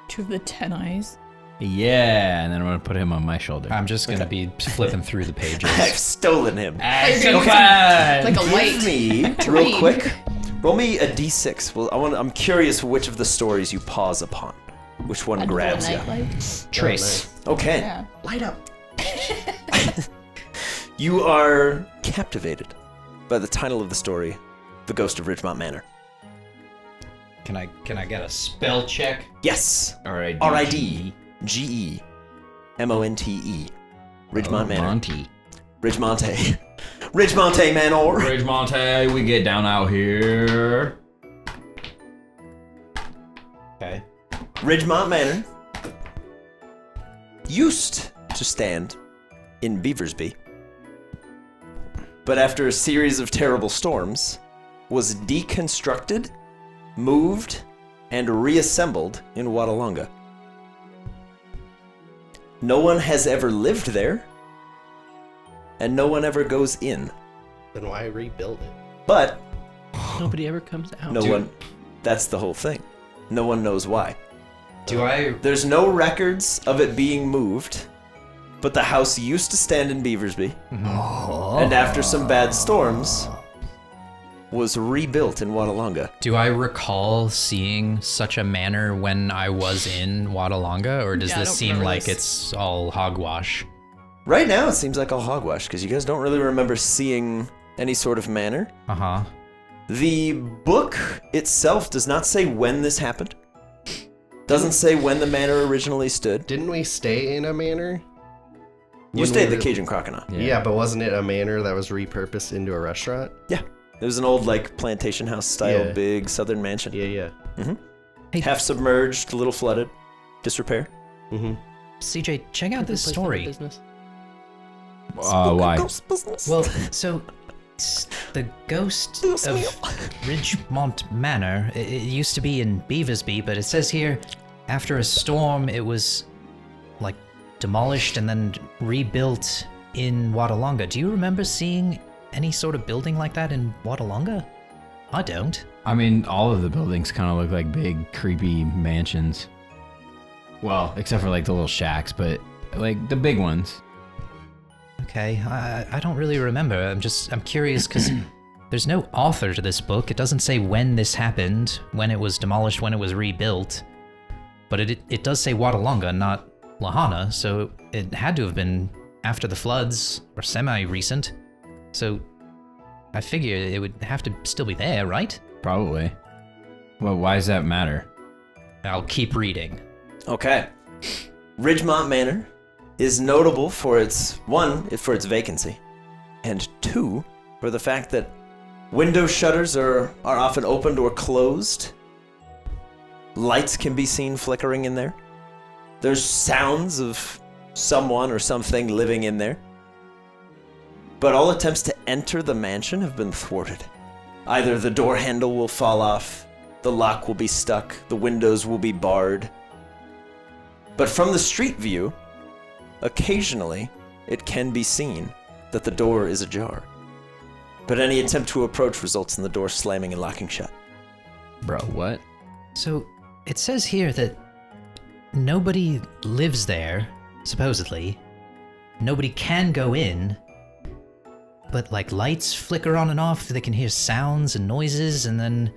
S5: Two of the 10 eyes.
S6: Yeah, and then I'm gonna put him on my shoulder.
S4: I'm just gonna be flipping through the pages.
S1: I've stolen him.
S5: You're gonna
S6: Fine.
S5: like a
S1: Give
S5: light.
S1: me
S5: to
S1: real
S5: read.
S1: quick. Roll me a d6. Well, I'm curious which of the stories you pause upon. Which one
S5: Under the
S1: grabs you?
S5: nightlight.
S4: Trace.
S1: Okay.
S5: Yeah.
S1: Light up. You are captivated by the title of the story, The Ghost of Ridgemont Manor.
S4: Can I get a spell check?
S1: Yes.
S6: R-I-D.
S1: R-I-D-G-E-M-O-N-T-E. Ridgemont Manor.
S6: Monty.
S1: Ridgemonte. Ridgemonte Manor.
S6: Ridgemonte, we get down out here.
S4: Okay.
S1: Ridgemont Manor used to stand in Beaversby, but after a series of terrible storms, was deconstructed, moved, and reassembled in Wadalonga. No one has ever lived there, and no one ever goes in.
S2: Then why rebuild it?
S1: But
S3: Nobody ever comes out.
S1: no one, that's the whole thing. No one knows why.
S4: Do I?
S1: There's no records of it being moved. but the house used to stand in Beaversby, and after some bad storms, was rebuilt in Wadalonga.
S4: Do I recall seeing such a manor when I was in Wadalonga, or does
S5: Yeah, I
S4: this
S5: don't
S4: seem
S5: remember
S4: like
S5: this.
S4: it's all hogwash?
S1: Right now, it seems like all hogwash, because you guys don't really remember seeing any sort of manor.
S4: Uh-huh.
S1: The book itself does not say when this happened. Doesn't say when the manor originally stood.
S2: Didn't we stay in a manor?
S1: You
S2: When
S1: stayed
S2: we
S1: at the Cajun Crocodile.
S2: Yeah, but wasn't it a manor that was repurposed into a restaurant?
S1: Yeah. It was an old, like, plantation house style,
S2: Yeah.
S1: big southern mansion.
S2: Yeah.
S4: Hey.
S1: Half submerged, a little flooded, disrepair.
S2: Mm-hmm.
S4: CJ, check out this story.
S6: Why?
S1: Ghost business.
S4: Well, so it's the ghost of Ridgemont Manor. It used to be in Beaversby, but it says here, after a storm, it was like demolished and then rebuilt in Wadalonga. Do you remember seeing any sort of building like that in Wadalonga? I don't.
S6: I mean, all of the buildings kind of look like big, creepy mansions. Well, except for like the little shacks, but like the big ones.
S4: Okay, I don't really remember. I'm curious because there's no author to this book. It doesn't say when this happened, when it was demolished, when it was rebuilt. But it does say Wadalonga, not Lahana, so it had to have been after the floods or semi-recent. So I figure it would have to still be there, right?
S6: Probably. Well, why does that matter?
S4: I'll keep reading.
S1: Okay. Ridgemont Manor is notable for its vacancy, and 2, for the fact that window shutters are often opened or closed. Lights can be seen flickering in there. There's sounds of someone or something living in there. But all attempts to enter the mansion have been thwarted. Either the door handle will fall off, the lock will be stuck, the windows will be barred. But from the street view, occasionally it can be seen that the door is ajar. But any attempt to approach results in the door slamming and locking shut.
S6: Bro, what?
S4: So it says here that nobody lives there, supposedly. Nobody can go in. But like lights flicker on and off, they can hear sounds and noises, and then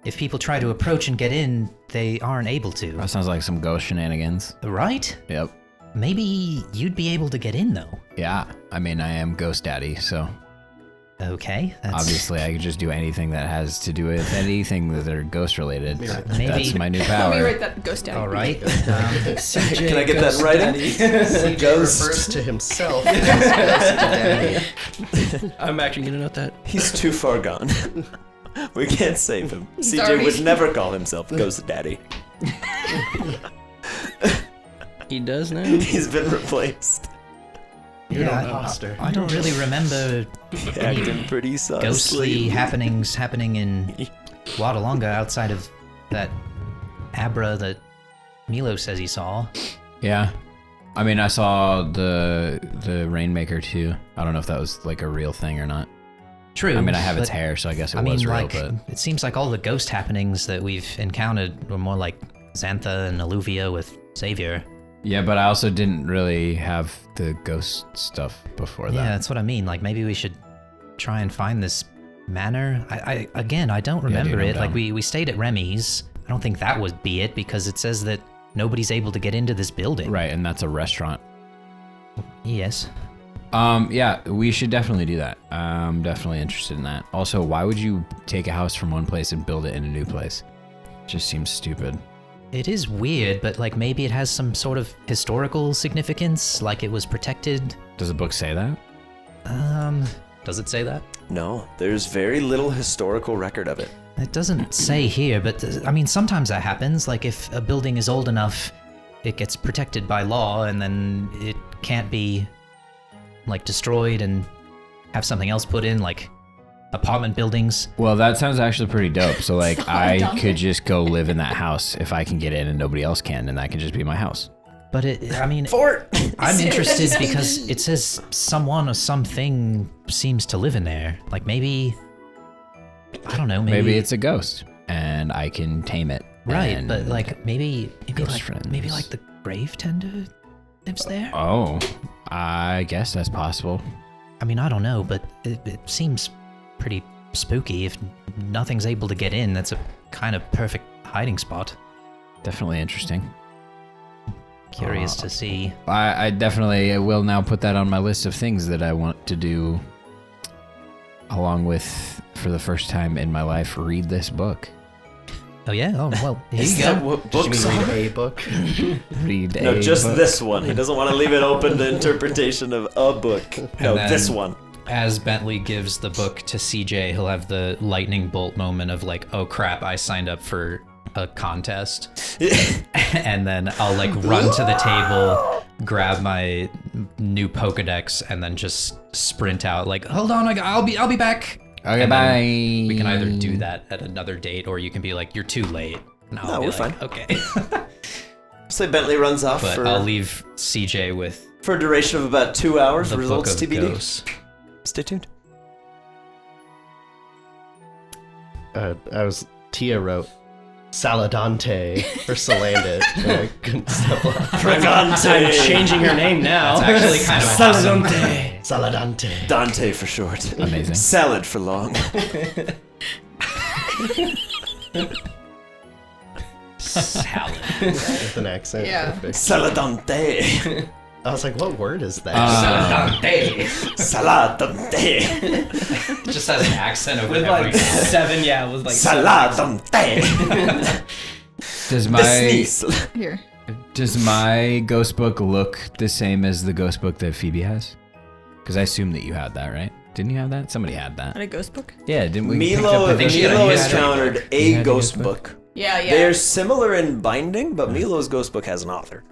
S4: if people try to approach and get in, they aren't able to.
S6: That sounds like some ghost shenanigans.
S4: Right?
S6: Yep.
S4: Maybe you'd be able to get in though.
S6: Yeah, I mean, I am Ghost Daddy, so
S4: Okay, that's
S6: obviously I could just do anything that has to do with anything that are ghost related.
S4: Maybe-
S6: That's my new
S5: Let me
S6: power.
S5: write that ghost down.
S4: all right.
S1: Can I get that in writing?
S2: CJ refers to himself as Ghost Daddy.
S3: I'm actually gonna note that.
S1: He's too far gone. We can't save him. CJ
S5: Sorry.
S1: would never call himself Ghost Daddy.
S3: He does now.
S1: He's been replaced.
S2: You're
S4: Yeah,
S2: an imposter.
S4: I don't really remember
S1: Acting pretty sus.
S4: ghostly happenings happening in Wadalonga outside of that Abra that Milo says he saw.
S6: Yeah. I mean, I saw the Rainmaker too. I don't know if that was like a real thing or not.
S4: True.
S6: I mean, I have its
S4: but,
S6: hair, so I guess it
S4: I mean,
S6: was real,
S4: like,
S6: but
S4: it seems like all the ghost happenings that we've encountered were more like Xantha and Alluvia with Savior.
S6: yeah, but I also didn't really have the ghost stuff before that.
S4: Yeah, that's what I mean. Like, maybe we should try and find this manor. I don't remember
S6: dude, I'm
S4: it. Like,
S6: down.
S4: we stayed at Remy's. I don't think that would be it because it says that nobody's able to get into this building.
S6: Right, and that's a restaurant.
S4: Yes.
S6: Yeah, we should definitely do that. I'm definitely interested in that. Also, why would you take a house from one place and build it in a new place? Just seems stupid.
S4: It is weird, but like maybe it has some sort of historical significance, like it was protected.
S6: Does the book say that?
S4: Does it say that?
S1: No, there's very little historical record of it.
S4: It doesn't say here, but I mean, sometimes that happens. Like if a building is old enough, it gets protected by law, and then it can't be like destroyed and have something else put in, like apartment buildings.
S6: Well, that sounds actually pretty dope. So, like, I
S5: dumb.
S6: could just go live in that house if I can get in and nobody else can, and that can just be my house.
S4: But I mean,
S1: Fort!
S4: I'm interested because it says someone or something seems to live in there. Like maybe, I don't know,
S6: Maybe it's a ghost, and I can tame it.
S4: right,
S6: and-
S4: but like maybe
S6: Ghost
S4: like
S6: friends.
S4: maybe like the grave tender lives there.
S6: Oh, I guess that's possible.
S4: I mean, I don't know, but it seems pretty spooky. If nothing's able to get in, that's a kind of perfect hiding spot.
S6: Definitely interesting.
S4: Curious to see.
S6: I definitely will now put that on my list of things that I want to do, along with, for the first time in my life, read this book.
S4: Oh yeah. Oh well. Here
S1: Is
S4: you
S1: that
S4: go.
S1: what
S2: Did you
S1: books
S2: mean
S1: are?
S2: read a book?
S6: Read
S1: No,
S6: a
S1: just
S6: book.
S1: this one. He doesn't want to leave it open to interpretation of a book. No,
S4: then-
S1: this one.
S4: As Bentley gives the book to CJ, he'll have the lightning bolt moment of like, "Oh crap! I signed up for a contest," and then I'll like run to the table, grab my new Pokedex, and then just sprint out. Like, hold on, I'll be back.
S6: Okay,
S4: And
S6: bye.
S4: then we can either do that at another date, or you can be like, "You're too late." And I'll
S1: No,
S4: be
S1: we're
S4: like,
S1: fine.
S4: Okay.
S1: So Bentley runs off
S4: But
S1: for,
S4: I'll leave CJ with
S1: for a duration of about 2 hours.
S4: the
S1: Results
S4: book of
S1: TBD.
S4: ghosts.
S1: Stay tuned.
S2: Tia wrote Saladante for Salandit. And I couldn't stop laughing.
S3: I'm changing her name now.
S4: That's actually kind of awesome.
S2: Saladante.
S1: Dante for short.
S6: Amazing.
S1: Salad for long.
S4: Salad.
S2: With an accent.
S5: Yeah.
S2: Perfect.
S1: Saladante.
S2: I was like, what word is that?
S1: Saladante.
S4: Just has an accent over
S3: With
S4: every
S3: like 7, yeah, it was like
S1: Saladante.
S6: Does
S1: The
S6: my
S1: sneeze.
S5: Here.
S6: does my ghost book look the same as the ghost book that Phoebe has? Because I assume that you had that, right? Didn't you have that? Somebody had that.
S5: Had a ghost book?
S6: Yeah, didn't we? pick
S1: Milo,
S6: up a
S4: think she had
S1: Milo
S4: a-
S1: has
S4: you had
S1: countered
S6: You
S1: a
S6: had a
S1: ghost
S6: ghost book?
S1: book.
S5: Yeah, yeah.
S1: They're similar in binding, but Milo's ghost book has an author.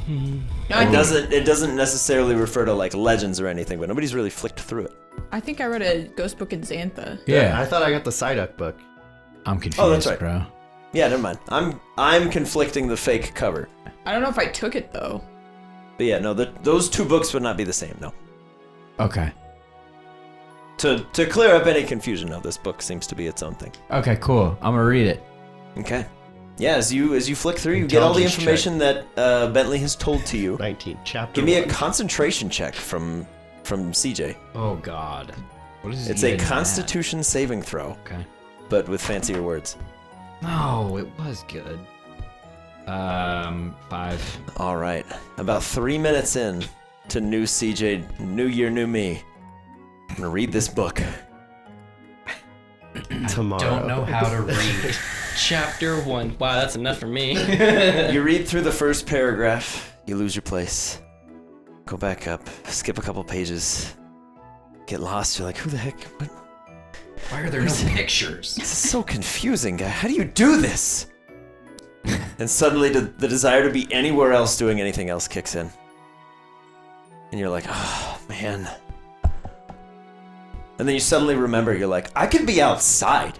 S5: No, I
S1: It doesn't necessarily refer to like legends or anything, but nobody's really flicked through it.
S5: think I read a ghost book in Xantha.
S6: Yeah,
S2: I thought I got the Psyduck book.
S6: I'm confused,
S1: Oh, that's right.
S6: bro.
S1: Yeah, never mind. I'm conflicting the fake cover.
S5: I don't know if I took it though.
S1: But yeah, no, those two books would not be the same. No.
S6: Okay.
S1: To clear up any confusion, no, this book seems to be its own thing.
S6: Okay, cool. I'm gonna read it.
S1: Okay. Yeah, as you flick through, you get all the
S2: Intelligence
S1: information that Bentley has told to you.
S2: 19, chapter
S1: Give me a
S2: 1.
S1: concentration check from CJ.
S6: Oh God. What is
S1: It's a Constitution saving throw,
S6: Okay.
S1: but with fancier words.
S6: No, it was good. 5.
S1: All right. About 3 minutes in to new CJ, new year, new me. I'm gonna read this book.
S2: Tomorrow.
S4: Don't know how to read.
S3: Chapter 1. Wow, that's enough for me.
S1: You read through the first paragraph, you lose your place. Go back up, skip a couple pages, get lost. You're like, who the heck? What?
S4: Why are there no pictures?
S1: This is so confusing, guy. How do you do this? And suddenly the desire to be anywhere else doing anything else kicks in. And you're like, oh, man. And then you suddenly remember, you're like, I could be outside.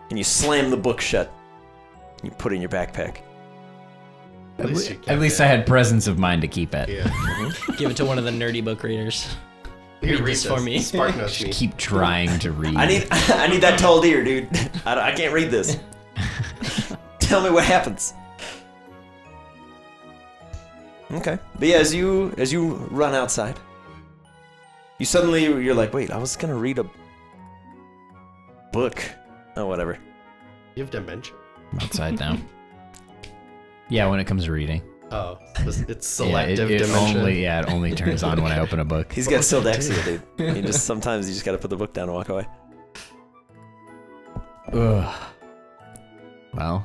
S1: And you slam the book shut. And you put it in your backpack.
S2: At least, you
S6: At least I had presence of mind to keep it.
S2: Yeah.
S3: Give it to one of the nerdy book readers.
S2: Here,
S3: Read this for me.
S2: Spark notes me.
S6: Keep trying to read.
S1: I need that tall deer, dude. I can't read this. Tell me what happens. Okay. But yeah, as you run outside, you're like, wait, I was gonna read a book. Oh, whatever.
S2: You have dementia.
S6: I'm outside now. Yeah, when it comes to reading.
S2: Oh, it's selective
S6: it
S2: dementia.
S6: only turns on when I open a book.
S1: He's got Sildexia, dude. Sometimes you just gotta put the book down and walk away.
S6: Ugh. Well,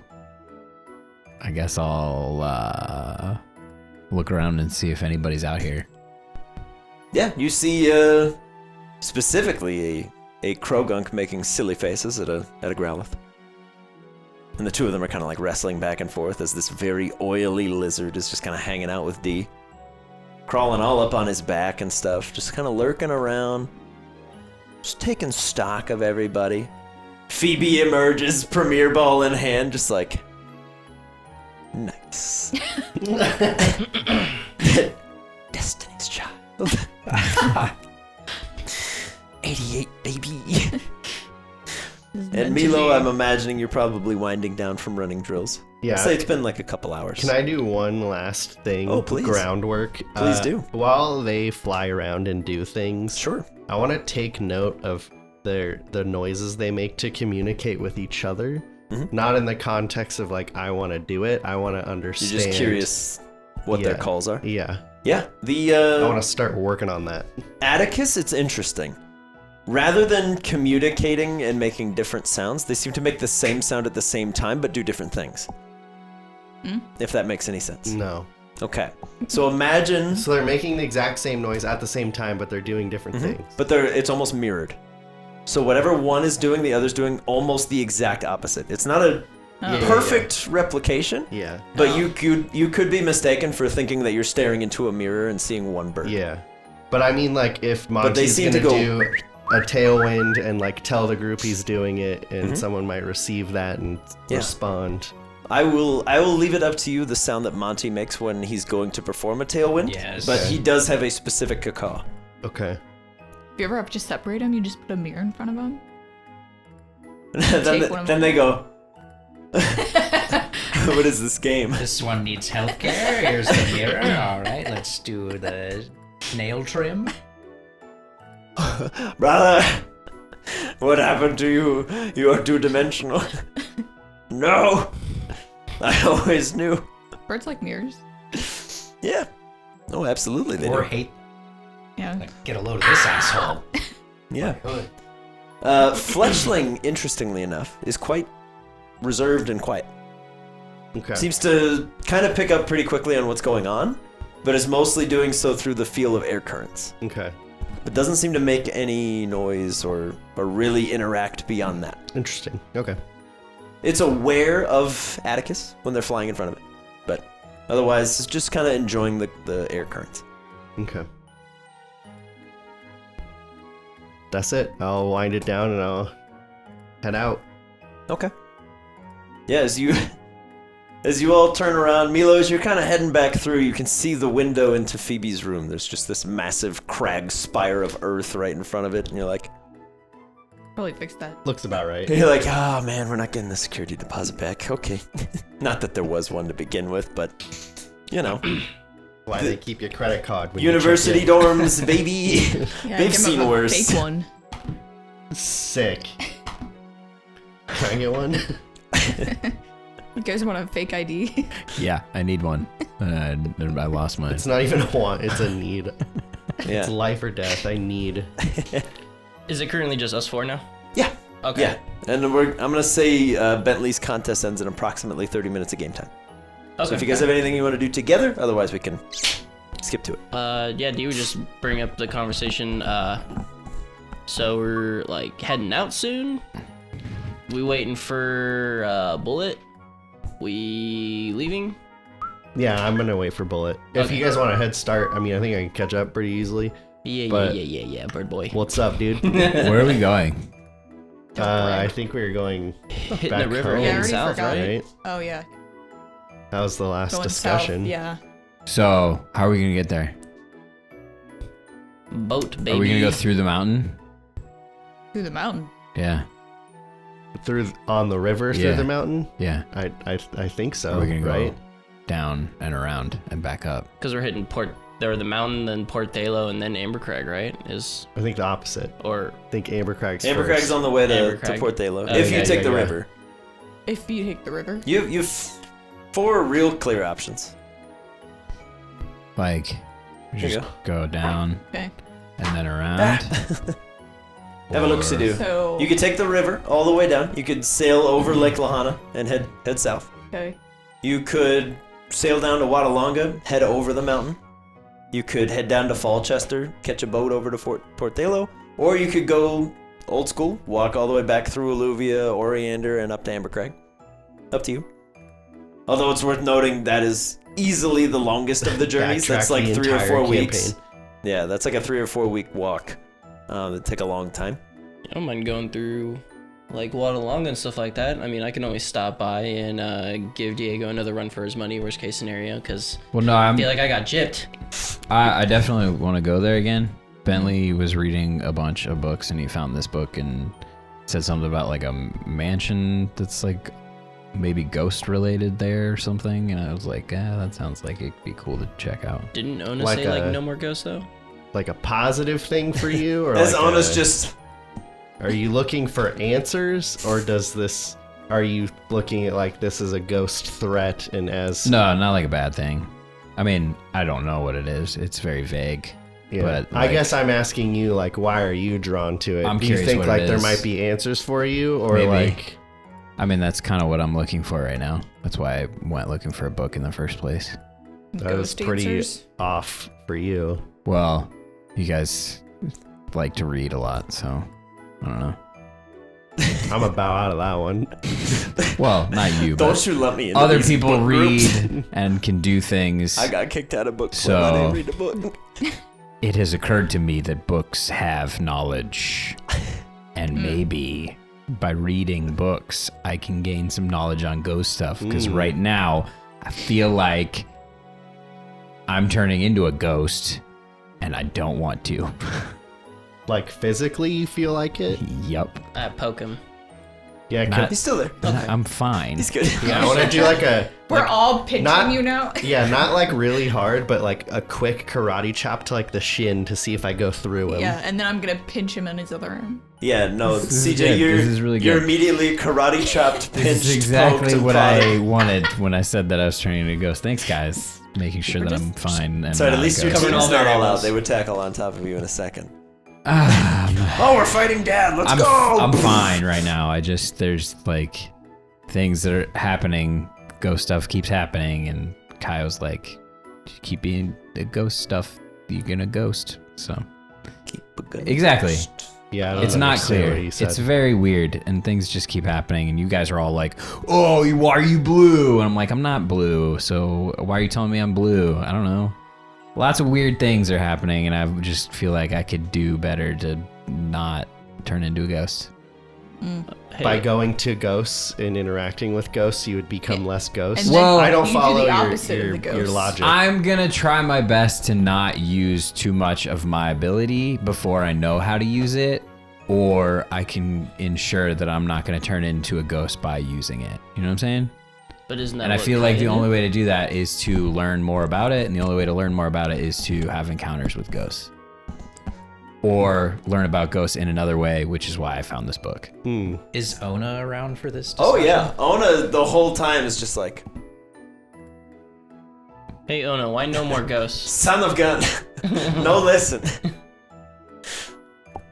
S6: I guess I'll look around and see if anybody's out here.
S1: Yeah, you see specifically a Krogunk making silly faces at a Growlithe. And the two of them are kind of like wrestling back and forth as this very oily lizard is just kind of hanging out with D. Crawling all up on his back and stuff, just kind of lurking around. Just taking stock of everybody. Phoebe emerges, Premier Ball in hand, just like... Nice. Destiny's Child. 88, baby. And Milo, I'm imagining you're probably winding down from running drills.
S2: Yeah.
S1: I'd say it's been like a couple hours.
S2: Can I do one last thing?
S1: Oh, please.
S2: Groundwork.
S1: Please do.
S2: While they fly around and do things,
S1: Sure.
S2: I want to take note of the noises they make to communicate with each other.
S1: Mhm.
S2: Not in the context of like I want to do it. I want to
S1: You're
S2: understand.
S1: just curious what their calls are.
S2: Yeah.
S1: Yeah. The
S2: I want to start working on that.
S1: Atticus, it's interesting. Rather than communicating and making different sounds, they seem to make the same sound at the same time, but do different things. If that makes any sense.
S2: No.
S1: Okay. So imagine,
S2: So they're making the exact same noise at the same time, but they're doing different things.
S1: but it's almost mirrored. So whatever one is doing, the other's doing almost the exact opposite. It's not a perfect replication,
S2: Yeah.
S1: but you could be mistaken for thinking that you're staring into a mirror and seeing one bird.
S2: Yeah. But I mean, like, if
S1: they
S2: Monty's
S1: seem
S2: gonna
S1: to go-
S2: do a tailwind and like tell the group he's doing it, and someone might receive that and
S1: Yeah.
S2: respond.
S1: I will leave it up to you the sound that Monty makes when he's going to perform a tailwind.
S4: Yes.
S1: But he does have a specific cacaw.
S2: Okay.
S5: If you ever have to separate them, you just put a mirror in front of them.
S1: then
S5: one of
S1: then
S5: them.
S1: they go. What is this game?
S4: This one needs healthcare. Here's the mirror. All right, let's do the nail trim.
S1: Brother, what happened to you? You are two-dimensional. No, I always knew.
S5: Birds like mirrors.
S1: Yeah. No, absolutely they
S4: Or
S1: do.
S4: hate.
S5: Yeah.
S4: Like, get a load of this asshole.
S1: Yeah.
S4: Good.
S1: Fletchling, interestingly enough, is quite reserved and quiet.
S2: Okay.
S1: Seems to kind of pick up pretty quickly on what's going on, but is mostly doing so through the feel of air currents.
S2: Okay.
S1: But doesn't seem to make any noise or really interact beyond that.
S2: Interesting. Okay.
S1: It's aware of Atticus when they're flying in front of it, but otherwise it's just kind of enjoying the air currents.
S2: Okay. That's it. I'll wind it down and I'll head out.
S1: Okay. Yeah, as you all turn around, Milo, as you're kind of heading back through, you can see the window into Phoebe's room. There's just this massive crag spire of earth right in front of it, and you're like,
S5: Probably fix that.
S2: Looks about right.
S1: oh man, we're not getting the security deposit back. Okay. Not that there was one to begin with, but you know,
S2: Why they keep your credit card when you
S1: university
S2: check in.
S1: dorms, baby.
S5: Yeah,
S1: They've
S5: give 'em
S1: seen
S5: a
S1: worse.
S5: Fake one.
S2: Sick. Can I get one?
S5: You guys want a fake ID?
S6: Yeah, I need one. I lost mine.
S2: It's not even a want, it's a need.
S1: Yeah.
S2: It's life or death. I need.
S3: Is it currently just us four now?
S1: Yeah.
S3: Okay.
S1: Yeah. And I'm gonna say Bentley's contest ends in approximately 30 minutes of game time.
S3: Okay.
S1: So if you guys have anything you want to do together, otherwise we can skip to it.
S3: Yeah, do you just bring up the conversation? So we're like heading out soon. We waiting for Bullet. We leaving.
S2: Yeah, I'm gonna wait for Bullet. If
S3: Okay.
S2: you guys want a head start, I mean, I think I can catch up pretty easily. But-
S3: Yeah, bird boy.
S2: What's up, dude?
S6: Where are we going?
S2: I think we were going
S3: Hitting
S2: back
S3: the river,
S2: home.
S5: Yeah, I
S3: heading
S5: already
S3: south,
S5: forgot.
S3: right?
S2: right?
S5: Oh yeah.
S2: That was the last
S5: Going
S2: discussion.
S5: south. Yeah.
S6: So, how are we gonna get there?
S3: Boat, baby.
S6: Are we gonna go through the mountain?
S5: Through the mountain.
S6: Yeah,
S2: On the river through
S6: Yeah.
S2: the mountain?
S6: yeah.
S2: I think so.
S6: Or are we gonna
S2: right?
S6: go down and around and back up?
S3: Because we're hitting the mountain, then Port Thalo, and then Ambercrag, right?
S2: I think the opposite.
S3: Or
S2: I think Ambercrag's
S1: Ambercrag's
S2: first.
S1: on the way to
S3: Ambercrag.
S1: Port Thalo.
S3: Okay,
S1: If you take
S3: yeah,
S1: the
S3: yeah.
S1: river.
S5: If you take the river.
S1: You've 4 real clear options.
S6: Like, we
S1: There you
S6: just go down
S5: Okay.
S6: and then around.
S1: Have a look-see do.
S5: So.
S1: You could take the river all the way down. You could sail over Lake Lahana and head south.
S5: Okay.
S1: You could sail down to Wadalonga, head over the mountain. You could head down to Falchester, catch a boat over to Port Thalo, or you could go old school, walk all the way back through Alluvia, Oriander, and up to Ambercrag. Up to you. Although it's worth noting that is easily the longest of the journeys. That's
S2: Backtrack
S1: like
S2: the
S1: 3 or 4
S2: entire
S1: weeks.
S2: campaign.
S1: Yeah, that's like a 3 or 4 week walk. That take a long time.
S3: I don't mind going through like Wadalonga and stuff like that. I mean, I can always stop by and give Diego another run for his money, worst case scenario, because
S6: Well, no,
S3: I feel like I got gypped.
S6: I definitely want to go there again. Bentley was reading a bunch of books and he found this book and said something about like a mansion that's like maybe ghost related there or something. And I was like, that sounds like it'd be cool to check out.
S3: Didn't Ona
S2: Like
S3: say like
S2: a-
S3: no more ghosts though?
S2: Like a positive thing for you, or
S1: As
S2: like
S1: Ona's just.
S2: Are you looking for answers, or are you looking at like this is a ghost threat and as
S6: No, not like a bad thing. I mean, I don't know what it is. It's very vague.
S2: Yeah.
S6: But,
S2: I
S6: like-
S2: guess I'm asking you, like, why are you drawn to it?
S6: I'm
S2: Do you
S6: curious
S2: think
S6: what
S2: like
S6: it
S2: there
S6: is.
S2: might be answers for you, or
S6: Maybe.
S2: like
S6: I mean, that's kind of what I'm looking for right now. That's why I went looking for a book in the first place.
S2: that was
S5: Ghost
S2: pretty
S5: answers?
S2: off for you?
S6: Well, you guys like to read a lot, so I don't know.
S2: I'm a bow out of that one.
S6: Well, not you,
S1: Don't
S6: but
S1: you let me into
S6: other
S1: these
S6: people
S1: book groups.
S6: read and can do things.
S1: I got kicked out of book club.
S6: So-
S1: I didn't read a book.
S6: It has occurred to me that books have knowledge, and maybe by reading books, I can gain some knowledge on ghost stuff. Because right now, I feel like I'm turning into a ghost, and I don't want to.
S2: Like physically, you feel like it?
S6: Yup.
S3: Poke him.
S2: Yeah.
S6: Not-
S1: He's still there.
S6: I'm fine.
S1: He's good.
S2: Yeah. I want to do like a.
S5: We're all pinching
S2: not-
S5: you now.
S2: Yeah, not like really hard, but like a quick karate chop to like the shin to see if I go through him.
S5: Yeah, and then I'm gonna pinch him on his other arm.
S1: Yeah, no,
S6: This is
S1: CJ,
S6: good.
S1: you're
S6: This is really
S1: you're
S6: good.
S1: immediately karate chopped, pinched,
S6: This is exactly
S1: poked, and
S6: what
S1: prodded.
S6: I wanted when I said that I was turning into a ghost. Thanks, guys. Making sure that I'm fine. And
S1: So at
S6: not a
S1: least your
S6: ghost.
S1: team
S3: Covering
S1: is
S3: all
S1: not all out.
S3: variables.
S1: They would tackle on top of you in a second.
S6: Ah,
S1: Oh, we're fighting Dad. Let's
S6: I'm,
S1: go.
S6: I'm fine right now. There's like things that are happening. Ghost stuff keeps happening, and Kyle's like, keep being the ghost stuff. You're gonna ghost. So
S1: Keep a good
S6: exactly.
S2: Yeah. I don't
S6: It's not
S2: understand
S6: clear.
S2: what he said.
S6: It's very weird, and things just keep happening. And you guys are all like, "Oh, why are you blue?" And I'm like, "I'm not blue. So why are you telling me I'm blue?" I don't know. Lots of weird things are happening, and I just feel like I could do better to not turn into a ghost.
S3: Hey,
S2: By going to ghosts and interacting with ghosts, you would become less ghosts.
S5: And then
S6: Well,
S2: I don't
S5: you do
S2: follow
S5: the
S2: your,
S5: opposite of
S2: your,
S5: the
S2: your
S5: ghosts.
S2: logic.
S6: I'm gonna try my best to not use too much of my ability before I know how to use it, or I can ensure that I'm not gonna turn into a ghost by using it. You know what I'm saying?
S3: but isn't that
S6: And I
S3: what
S6: feel like
S3: Kaya
S6: the
S3: did?
S6: only way to do that is to learn more about it, and the only way to learn more about it is to have encounters with ghosts. Or learn about ghosts in another way, which is why I found this book.
S4: Is Ona around for this?
S1: Oh
S4: discussion?
S1: yeah, Ona the whole time is just like
S3: Hey Ona, why no more ghosts?
S1: son of gun. No, listen.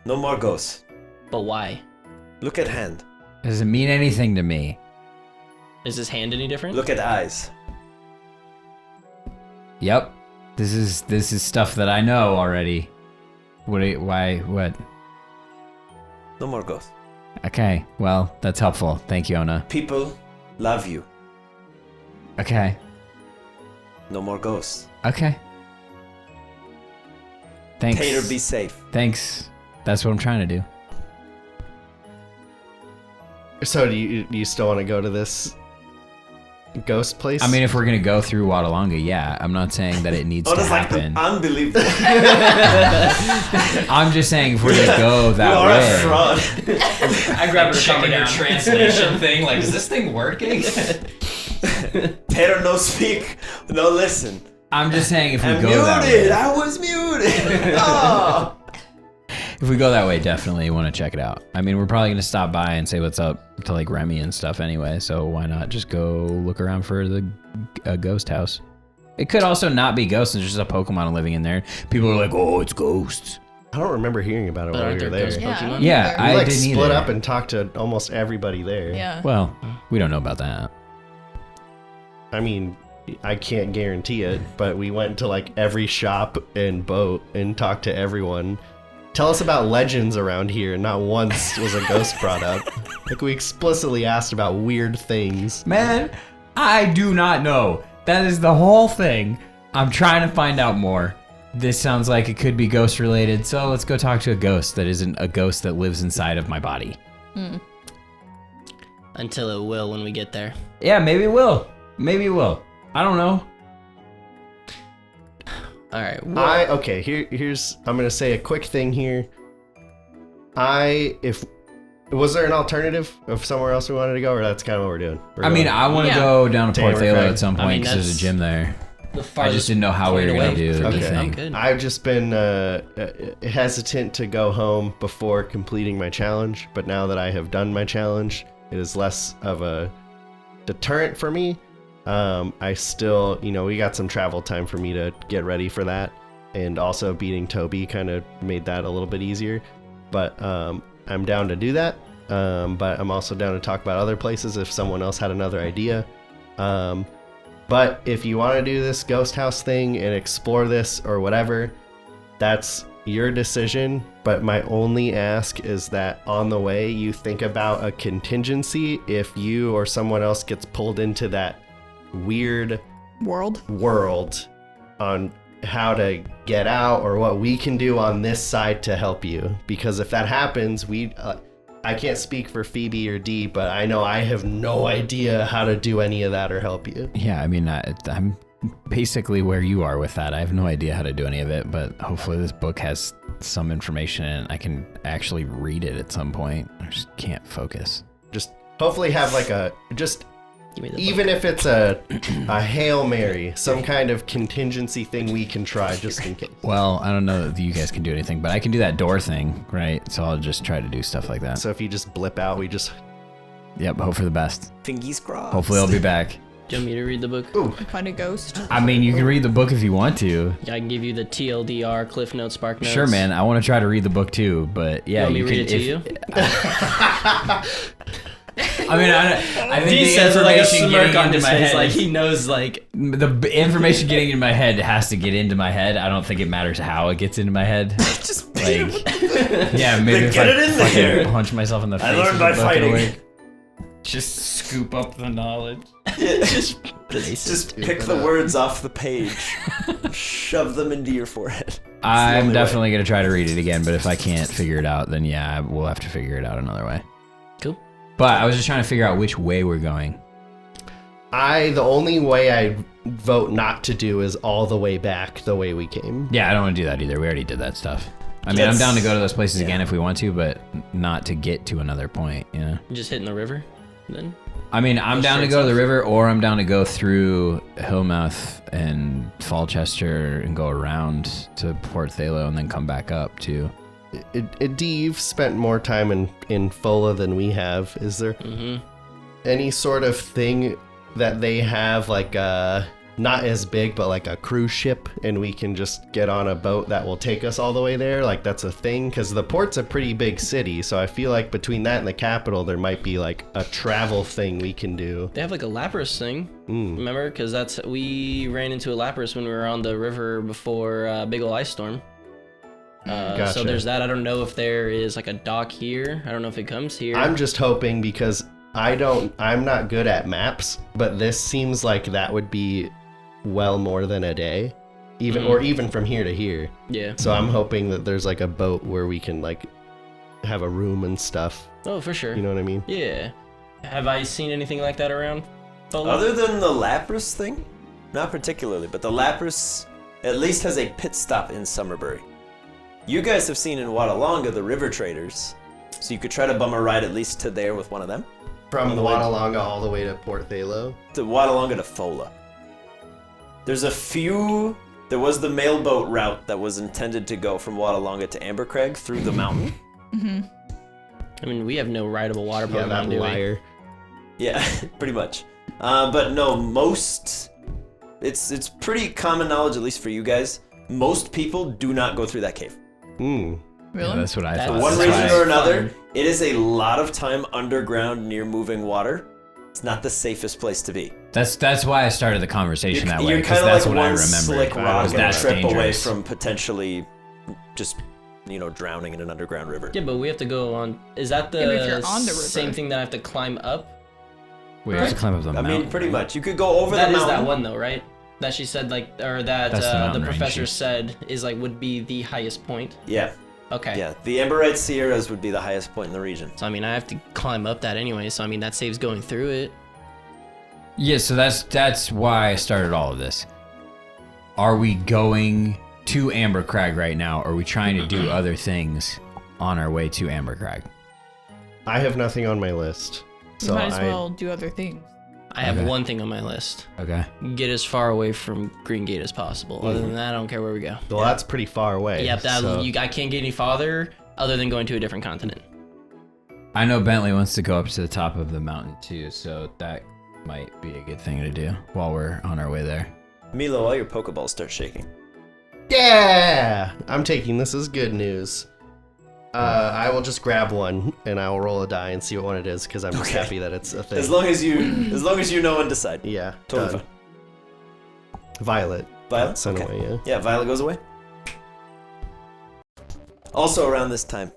S1: No more ghosts.
S3: But why?
S1: Look at hand.
S6: Doesn't mean anything to me.
S3: Is his hand any different?
S1: Look at eyes.
S6: Yep. This is stuff that I know already. What?
S1: No more ghosts.
S6: Okay, well, that's helpful. Thank you, Ona.
S1: People love you.
S6: Okay.
S1: No more ghosts.
S6: Okay. Thanks.
S1: Tater, be safe.
S6: Thanks. That's what I'm trying to do.
S2: So do you still want to go to this ghost place?
S6: I mean, if we're gonna go through Wadalonga, yeah. I'm not saying that it needs to
S1: Ona's like
S6: happen.
S1: unbelievable.
S6: I'm just saying if we're gonna go
S1: You
S6: that
S1: are a
S6: way.
S1: fraud.
S3: I grabbed her
S7: Checking your
S3: down.
S7: translation thing. Like, is this thing working?
S1: Tater, no speak. No listen.
S6: I'm just saying if we
S1: I'm
S6: go that
S1: muted.
S6: way.
S1: I was muted. Oh.
S6: If we go that way, definitely want to check it out. I mean, we're probably gonna stop by and say what's up to like Remy and stuff anyway. So why not just go look around for a ghost house? It could also not be ghosts; it's just a Pokemon living in there. People are like, "Oh, it's ghosts."
S2: I don't remember hearing about it
S3: But
S2: while
S3: aren't
S2: we were
S3: there
S2: there.
S3: ghost
S5: Yeah, I
S3: Pokemon?
S5: don't
S6: Yeah,
S5: either.
S6: I
S2: We like
S6: didn't
S2: split
S6: either.
S2: up and talked to almost everybody there.
S5: Yeah.
S6: Well, we don't know about that.
S2: I mean, I can't guarantee it, but we went to like every shop and boat and talked to everyone. Tell us about legends around here. Not once was a ghost brought up. Like we explicitly asked about weird things.
S6: Man, I do not know. That is the whole thing. I'm trying to find out more. This sounds like it could be ghost related, so let's go talk to a ghost that isn't a ghost that lives inside of my body.
S3: Until it will when we get there.
S6: Yeah, maybe it will. Maybe it will. I don't know.
S3: All right.
S2: Here's I'm gonna say a quick thing here. If Was there an alternative of somewhere else we wanted to go, or that's kind of what we're doing?
S6: I mean, I want to go down to Port
S2: Taylor
S6: Thalo
S2: Craig.
S6: at some
S3: I
S6: point
S3: mean,
S6: because there's a
S3: that's
S6: gym there.
S3: The
S6: I
S3: farthest
S6: just didn't know how we were
S3: point
S6: going to
S3: away
S6: do
S3: for
S6: the
S3: me. I'm
S6: thing.
S3: good.
S2: I've just been hesitant to go home before completing my challenge, but now that I have done my challenge, it is less of a deterrent for me. I still, we got some travel time for me to get ready for that, and also beating Toby kind of made that a little bit easier. But I'm down to do that. But I'm also down to talk about other places if someone else had another idea. But if you want to do this ghost house thing and explore this or whatever, that's your decision. But my only ask is that on the way you think about a contingency if you or someone else gets pulled into that weird world on how to get out or what we can do on this side to help you. Because if that happens, I can't speak for Phoebe or Dee, but I know I have no idea how to do any of that or help you.
S6: Yeah, I mean, I'm basically where you are with that. I have no idea how to do any of it, but hopefully this book has some information and I can actually read it at some point. I just can't focus.
S2: Just hopefully have
S3: Give me the
S2: even if it's a Hail Mary, some kind of contingency thing we can try just in case.
S6: Well, I don't know if you guys can do anything, but I can do that door thing, right? So I'll just try to do stuff like that.
S2: So if you just blip out, we just...
S6: Yep, hope for the best.
S1: Fingies crossed.
S6: Hopefully I'll be back.
S3: Do you want me to read the book?
S5: Find a ghost.
S6: I mean, you can read the book if you want to.
S3: I can give you the TLDR, Cliff Notes, Spark Notes.
S6: Sure, man. I want to try to read the book too, but yeah,
S3: You want me to read it to you?
S6: I mean, I think
S3: He
S6: the
S3: says with like a
S6: information
S3: smirk
S6: getting
S3: on
S6: into
S3: his
S6: my
S3: face,
S6: head,
S3: like he knows, like
S6: the information getting into my head has to get into my head. I don't think it matters how it gets into my head.
S1: Just
S6: Like, yeah, maybe if
S1: get
S6: I
S1: it in
S6: fucking
S1: there.
S6: punch myself in the face.
S1: I learned
S6: with
S1: by
S6: a bucket
S1: fighting.
S6: away. Just scoop up the knowledge.
S3: just
S1: pick the words off the page, shove them into your forehead.
S6: I'm
S1: only
S6: definitely gonna try to read it again, but if I can't figure it out, then yeah, we'll have to figure it out another way.
S3: Cool.
S6: But I was just trying to figure out which way we're going.
S2: The only way I vote not to do is all the way back the way we came.
S6: Yeah, I don't want to do that either. We already did that stuff. I mean, I'm down to go to those places again if we want to, but not to get to another point, you know?
S3: Just hitting the river, then.
S6: I mean, I'm down to go to the river, or I'm down to go through Hillmouth and Falchester and go around to Port Thalo and then come back up too.
S2: Dee, you've spent more time in Fola than we have. Is there any sort of thing that they have, like not as big, but like a cruise ship, and we can just get on a boat that will take us all the way there? Like, that's a thing? Because the port's a pretty big city, so I feel like between that and the capital, there might be like a travel thing we can do.
S3: They have like a Lapras thing, remember? Because we ran into a Lapras when we were on the river before Big Ol' Ice Storm.
S2: Gotcha.
S3: So there's that. I don't know if there is like a dock here. I don't know if it comes here.
S2: I'm just hoping, because I'm not good at maps, but this seems like that would be well more than a day, even from here to here.
S3: Yeah.
S2: So I'm hoping that there's like a boat where we can like have a room and stuff.
S3: Oh, for sure.
S2: You know what I mean?
S3: Yeah. Have I seen anything like that around? Fola?
S1: Other than the Lapras thing, not particularly, but the Lapras at least has a pit stop in Summerbury. You guys have seen in Wadalonga the river traders, so you could try to bum a ride at least to there with one of them.
S2: From
S1: the way-
S2: Wadalonga all the way to Port Thalo.
S1: To Wadalonga to Fola. There was the mailboat route that was intended to go from Wadalonga to Ambercrag through the mountain.
S3: I mean, we have no rideable water
S2: Yeah,
S3: Pokemon,
S2: that
S3: do we?
S2: liar.
S1: Yeah, pretty much. But no, it's pretty common knowledge, at least for you guys. Most people do not go through that cave.
S5: Really?
S6: Yeah, that's what I
S3: That's
S6: thought.
S1: For one
S3: That's
S1: reason
S3: right.
S1: or another,
S3: Fun.
S1: it is a lot of time underground near moving water. It's not the safest place to be.
S6: That's why I started the conversation that way,
S1: You're
S6: because
S1: kind of
S6: that's
S1: like
S6: what I
S1: one
S6: remember.
S1: slick rock
S6: was
S1: and a
S6: that's
S1: trip away
S6: dangerous.
S1: from potentially just, drowning in an underground river.
S3: Yeah, but we have to go on. Is that the,
S5: Yeah, but if you're on the river.
S3: same thing that I have to climb up?
S6: We have to climb up the
S1: I
S6: mountain.
S1: mean, pretty much. You could go over
S3: That
S1: the
S3: is
S1: mountain.
S3: that one though, right? That she said that
S6: That's the
S3: the
S6: mountain
S3: professor
S6: range.
S3: said is like would be the highest point.
S1: Yeah,
S3: Okay.
S1: yeah. The Amberite Sierras would be the highest point in the region.
S3: So I mean, I have to climb up that anyway. So I mean, that saves going through it.
S6: Yeah, so that's why I started all of this. Are we going to Ambercrag right now, or are we trying to do other things on our way to Ambercrag?
S2: I have nothing on my list. So
S5: You might as well do other things.
S3: I have
S6: Okay.
S3: one thing on my list.
S6: Okay.
S3: Get as far away from Green Gate as possible. Other than that, I don't care where we go.
S2: Well, that's pretty far away.
S3: Yep,
S2: so-
S3: I can't get any farther other than going to a different continent.
S6: I know Bentley wants to go up to the top of the mountain too, so that might be a good thing to do while we're on our way there.
S1: Milo, all your Pokeballs start shaking.
S2: Yeah! I'm taking this as good news. I will just grab one and I will roll a die and see what one it is because I'm just
S1: Okay.
S2: happy that it's a thing.
S1: As long as you know and decide.
S2: Yeah,
S1: Totally
S2: done.
S1: fine.
S2: Violet.
S1: Violet?
S2: Sent
S1: Okay.
S2: away, yeah.
S1: Yeah, Violet goes away. Also around this time,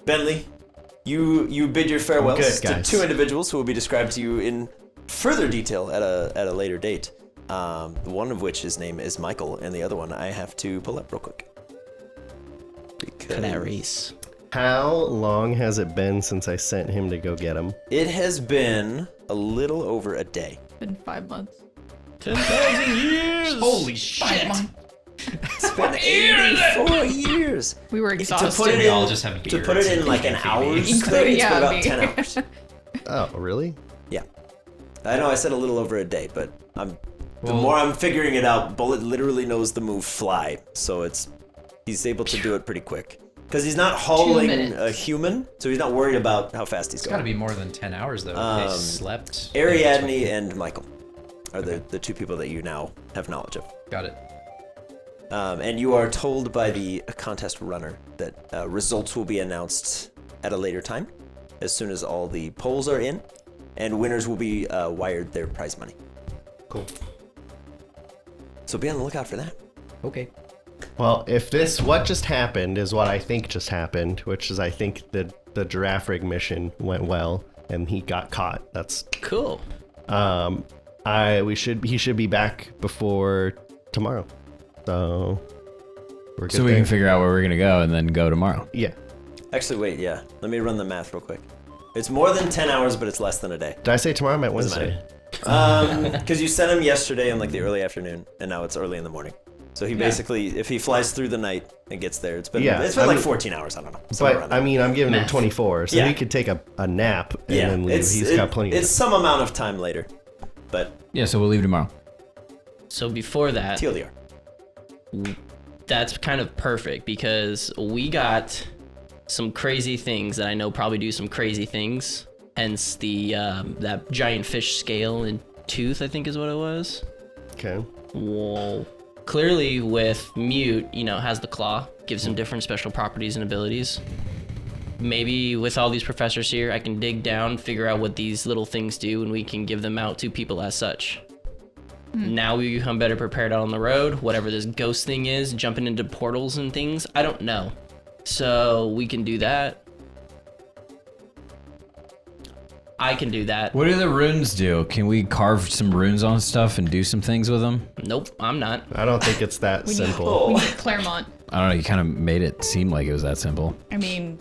S1: Bentley, you bid your farewells
S2: Good,
S1: to
S2: guys.
S1: 2 individuals who will be described to you in further detail at a later date. One of which his name is Michael, and the other one I have to pull up real quick.
S3: Clarice.
S2: How long has it been since I sent him to go get him?
S1: It has been a little over a day.
S5: Been 5 months.
S3: 10,000 years!
S7: Holy shit!
S1: It's been 84 years.
S5: We were
S1: To
S5: exhausted.
S1: put it
S7: We all
S1: in,
S7: just have
S1: to
S7: beards
S1: put it in
S7: and
S1: like an
S7: feet.
S1: hour's thing,
S5: Including-
S1: it's been
S5: yeah,
S1: about
S5: me.
S1: 10 hours.
S2: Oh, really?
S1: Yeah. I know I said a little over a day, but the more I'm figuring it out, Bullet literally knows the move fly, so he's able to do it pretty quick. Because he's not hauling
S5: minutes.
S1: a human, so he's not worried about how fast he's
S7: It's got to
S1: going.
S7: be more than 10 hours though. They slept.
S1: Ariadne and Michael are the 2 people that you now have knowledge of.
S7: Got it.
S1: And you are told by the contest runner that results will be announced at a later time, as soon as all the polls are in, and winners will be wired their prize money.
S2: Cool.
S1: So be on the lookout for that.
S7: Okay.
S2: Well, if what just happened is what I think just happened, which is I think the giraffe rig mission went well and he got caught. That's
S3: Cool.
S2: he should be back before tomorrow. So we're good
S6: So we
S2: there.
S6: can figure out where we're gonna go and then go tomorrow.
S2: Yeah.
S1: Actually, wait, yeah. Let me run the math real quick. It's more than 10 hours, but it's less than a day.
S2: Did I say tomorrow? I meant
S1: Doesn't
S2: Wednesday.
S1: Because you sent him yesterday in like the early afternoon, and now it's early in the morning. So he basically, if he flies through the night and gets there, it's been
S2: Yeah,
S1: like
S2: I mean-
S1: 14 hours. I don't know. somewhere around
S2: But I mean, I'm giving him
S3: Math.
S2: 24, so
S1: Yeah.
S2: he could take a nap and
S1: yeah,
S2: then leave. He's got plenty of
S1: It's some amount of time later, but
S6: Yeah, so we'll leave tomorrow.
S3: So before that,
S1: TLDR.
S3: that's kind of perfect because we got some crazy things that I know probably do some crazy things. Hence the that giant fish scale and tooth, I think is what it was.
S2: Okay.
S3: Well, clearly with Mute, has the claw, gives him different special properties and abilities. Maybe with all these professors here, I can dig down, figure out what these little things do, and we can give them out to people as such. Now we become better prepared out on the road. Whatever this ghost thing is, jumping into portals and things, I don't know. So we can do that. I can do that.
S6: What do the runes do? Can we carve some runes on stuff and do some things with them?
S3: Nope, I'm not.
S2: I don't think it's that
S5: We need,
S2: simple.
S5: we need Claremont.
S6: I don't know. You kind of made it seem like it was that simple.
S5: I mean,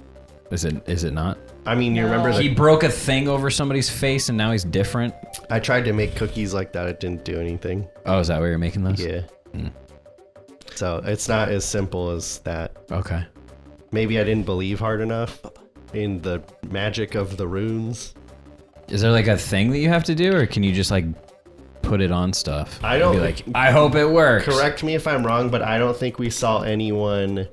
S6: Is it not?
S2: I mean, you remember
S5: No.
S2: that
S6: He broke a thing over somebody's face and now he's different.
S2: I tried to make cookies like that. It didn't do anything.
S6: Oh, is that where you're making those?
S2: Yeah. So it's not as simple as that.
S6: Okay.
S2: Maybe I didn't believe hard enough in the magic of the runes.
S6: Is there like a thing that you have to do, or can you just like put it on stuff?
S2: I don't-
S6: Be like, I hope it works.
S2: Correct me if I'm wrong, but I don't think we saw anyone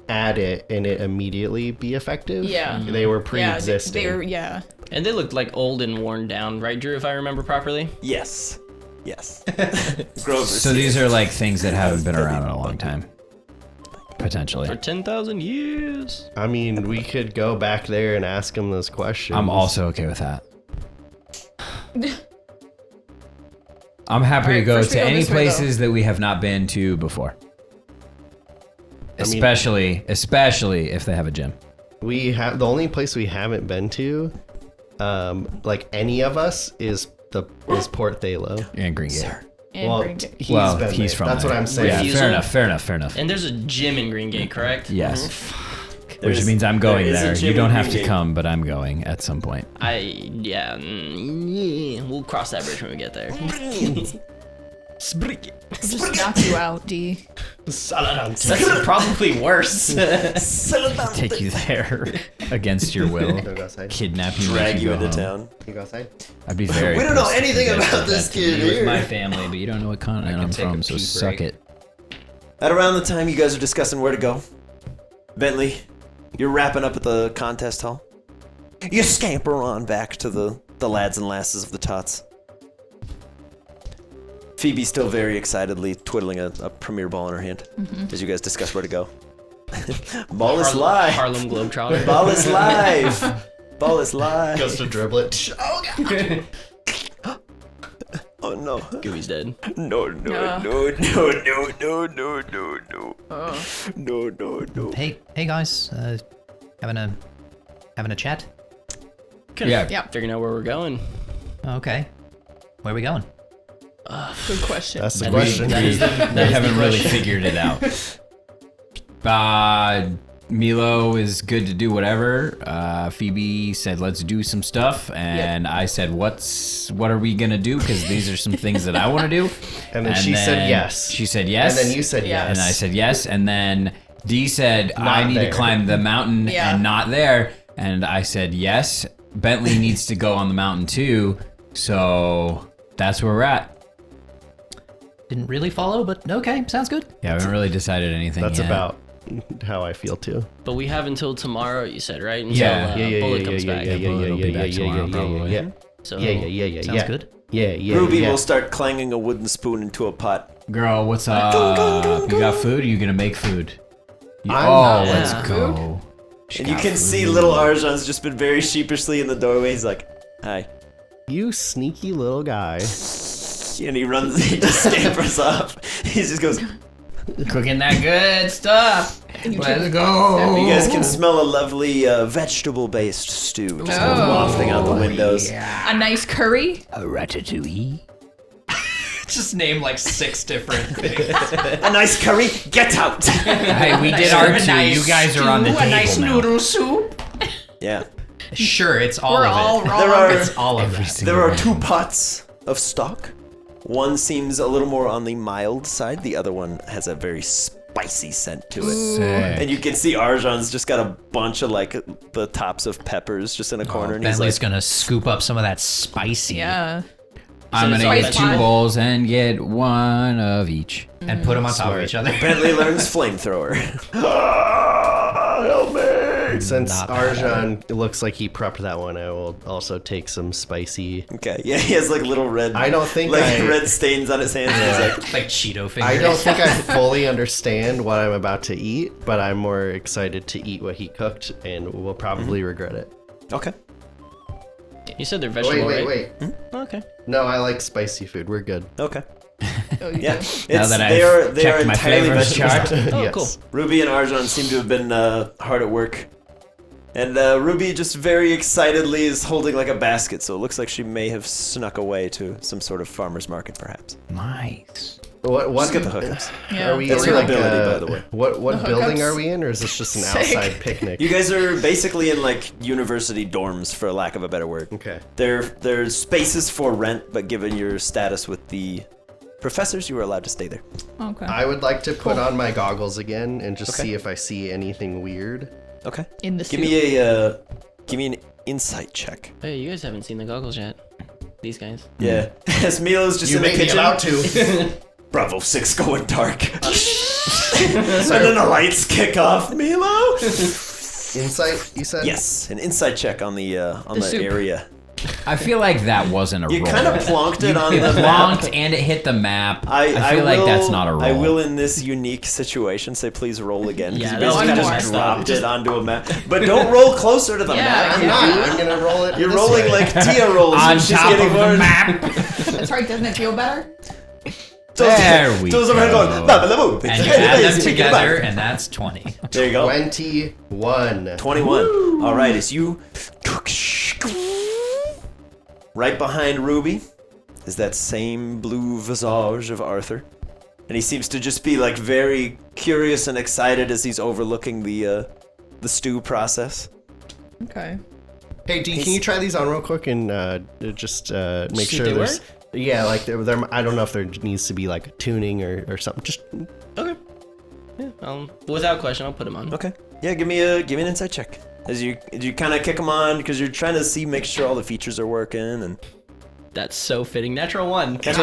S2: add it and it immediately be effective.
S5: Yeah.
S2: They were
S5: yeah,
S2: pre-existing.
S5: they were, yeah.
S3: And they looked like old and worn down, right, Drew, if I remember properly?
S1: Yes. Yes. Grover.
S6: So these are like things that haven't been around in a long time. Potentially.
S3: For 10,000 years.
S2: I mean, we could go back there and ask them those questions.
S6: I'm also okay with that. I'm happy to
S5: Alright,
S6: go
S5: first we
S6: to
S5: go
S6: any
S5: this way,
S6: places that we have not been to before.
S2: I mean-
S6: Especially if they have a gym.
S2: We have the only place we haven't been to, like any of us, is Port Thalo.
S6: And Green Gate.
S5: And
S2: Well,
S5: Green Gate.
S2: he's
S6: Well,
S2: been
S6: he's
S2: there.
S6: from
S2: That's
S6: there.
S2: what I'm saying.
S6: Yeah,
S3: Refusal?
S6: fair enough.
S3: And there's a gym in Green Gate, correct?
S6: Yes.
S3: Fuck.
S6: Which means I'm going
S1: there is a
S6: there.
S1: gym
S6: You
S1: in
S6: don't have
S1: Green
S6: to
S1: Gate.
S6: come, but I'm going at some point.
S3: Yeah, we'll cross that bridge when we get there.
S5: Just knock you out, D.
S3: That's probably worse.
S6: Take you there against your will.
S2: Go outside.
S6: Kidnap you.
S1: Drag
S6: make
S1: you
S6: go
S1: into
S6: home.
S1: town.
S2: You go outside.
S6: I'd be very.
S1: We don't know
S6: pissed if
S1: anything
S6: you guys
S1: about
S6: did
S1: this
S6: that to
S1: kid
S6: me. It
S1: here.
S6: was my family, but you don't know what continent I'm
S4: take a
S6: from, so
S4: pee
S6: suck
S4: break.
S6: it.
S1: At around the time you guys are discussing where to go, Bentley, you're wrapping up at the contest hall. You scamper on back to the lads and lasses of the tots. Phoebe's still very excitedly twiddling a premier ball in her hand as you guys discuss where to go. Ball is live.
S3: Harlem Globetrotter.
S1: Ball is live. Ball is live.
S2: Goes to dribble it.
S1: Oh no.
S3: Gooey's dead.
S1: No, no,
S5: Yeah.
S1: no, no, no, no, no, no, no.
S5: Oh.
S1: No, no, no.
S4: Hey guys, having a chat?
S6: Yeah.
S5: Yeah.
S3: Figuring out where we're going.
S4: Okay, where are we going?
S5: Good question.
S2: That's the
S6: We,
S2: question.
S6: we haven't really figured it out. Milo is good to do whatever. Phoebe said, "Let's do some stuff," and I said, "What are we gonna do? Because these are some things that I want to do."
S2: And then she said yes.
S6: She said yes.
S2: And then you said
S5: Yeah.
S2: yes.
S6: And I said yes. And then Dee said, "I
S2: Not
S6: need
S2: there.
S6: to climb the mountain
S5: Yeah.
S6: and not there." And I said yes. Bentley needs to go on the mountain too. So that's where we're at.
S4: Didn't really follow, but okay, sounds good.
S6: Yeah, we haven't really decided anything
S2: That's
S6: yet.
S2: about how I feel too.
S3: But we have until tomorrow, you said, right? Until,
S6: Yeah.
S3: Bullet comes back.
S6: Bullet will be back tomorrow, probably.
S3: So
S4: Sounds good.
S2: Yeah.
S1: Ruby will start clanging a wooden spoon into a pot.
S6: Girl, what's up? You got food? Or you gonna make food?
S2: I'm
S6: Let's
S3: not.
S6: go.
S1: And you can see little Arjan's just been very sheepishly in the doorway. He's like, hi.
S2: You sneaky little guy.
S1: And he runs, he just scampers off. He just goes,
S6: Cooking that good stuff. Let's go.
S1: you guys can smell a lovely vegetable-based stew just kind of
S5: Oh.
S1: wafting out the windows.
S5: A nice curry.
S6: A ratatouille.
S7: Just name like 6 different things.
S1: A nice curry, get out!
S6: Hey, we did our two. You guys are on the table
S7: A nice
S6: now.
S7: noodle soup.
S1: Yeah.
S4: Sure, it's all
S5: We're
S4: of
S5: all
S4: it.
S5: wrong.
S1: There are,
S4: It's all of that.
S1: there are 2 pots of stock. One seems a little more on the mild side. The other one has a very spicy scent to it. And you can see Arjan's just got a bunch of like the tops of peppers just in a corner. And he's
S4: Bentley's
S1: like,
S4: gonna scoop up some of that spicy
S5: Yeah.
S6: I'm gonna
S5: Spice
S6: get 2
S5: pot.
S6: bowls and get 1 of each.
S4: and put them on top of each other.
S1: Bentley learns flamethrower. Help me!
S2: Since
S4: Not bad.
S2: Arjan looks like he prepped that one, I will also take some spicy.
S1: Okay, yeah, he has like little red.
S2: I don't think
S1: like
S2: I-
S1: red stains on his hands. And he's like,
S4: Like Cheeto fingers.
S2: I don't think I fully understand what I'm about to eat, but I'm more excited to eat what he cooked, and will probably regret it.
S1: okay.
S3: You said they're vegetable, right? Okay.
S2: No, I like spicy food. We're good.
S1: Okay.
S5: Oh, you
S1: Yeah.
S5: do.
S1: It's,
S6: Now that
S1: they
S6: I've
S1: are
S6: checked my
S1: entirely
S6: flavors
S1: vegetable.
S6: chart.
S3: Oh,
S2: Yes.
S3: cool.
S1: Ruby and Arjan seem to have been hard at work. And Ruby just very excitedly is holding like a basket, so it looks like she may have snuck away to some sort of farmer's market, perhaps.
S6: Nice.
S2: What?
S1: Let's get the hookups.
S5: Yeah.
S2: Are we?
S1: That's
S2: are we
S1: her
S2: like,
S1: ability, by the way.
S2: What
S5: The
S2: building
S5: hookups?
S2: are we in, or is this just an
S5: Sick.
S2: outside picnic?
S1: You guys are basically in like university dorms, for lack of a better word.
S2: Okay.
S1: There's spaces for rent, but given your status with the professors, you are allowed to stay there.
S5: Okay.
S2: I would like to put on my goggles again and just
S1: Okay.
S2: see if I see anything weird.
S1: Okay.
S5: In the
S1: Give
S5: soup.
S1: give me an insight check.
S3: Hey, you guys haven't seen the goggles yet. These guys.
S1: Yeah. As Milo's just
S2: You
S1: in the
S2: may be
S1: kitchen.
S2: allowed to.
S1: Bravo 6 going dark. and then the lights kick off. Milo.
S2: Insight, you said?
S1: Yes, an insight check on the
S5: soup.
S1: area.
S6: I feel like that wasn't a
S1: You
S6: roll.
S1: kind of plonked it on
S6: It
S1: the map.
S6: plonked and it hit the map.
S1: I
S6: feel like
S1: will-
S6: that's not a roll.
S1: I will, in this unique situation, say please roll again. 'Cause
S3: Yeah,
S1: you
S3: that's
S1: basically
S5: kinda
S1: just
S5: messed up.
S1: dropped it onto a map. But don't roll closer to the
S5: Yeah,
S1: map.
S5: I'm
S1: you
S5: not.
S1: dude.
S2: I'm gonna roll it.
S1: You're
S2: this
S1: rolling
S2: way.
S1: like Tia rolls
S6: On
S1: when she's
S6: top
S1: getting
S6: of
S1: more.
S6: the map.
S5: That's right. Doesn't it feel better?
S6: There we
S1: Toes over here
S6: go.
S1: going, "Ba, ba, ba, boo."
S4: And you add them
S1: Pick it
S4: together,
S1: back.
S4: and that's 20.
S1: There you go.
S2: 21.
S1: 21. All right, as you. Right behind Ruby is that same blue visage of Arthur. And he seems to just be like very curious and excited as he's overlooking the stew process.
S5: Okay.
S2: Hey, D, can you try these on real quick and just make
S3: See
S2: sure
S3: if they
S2: there's. Yeah, like I don't know if there needs to be like tuning or something. Just
S3: Okay. Yeah. Without question, I'll put him on.
S1: Okay. Yeah, give me an insight check. As you kind of kick them on because you're trying to make sure all the features are working and.
S3: That's so fitting. Natural 1.
S1: They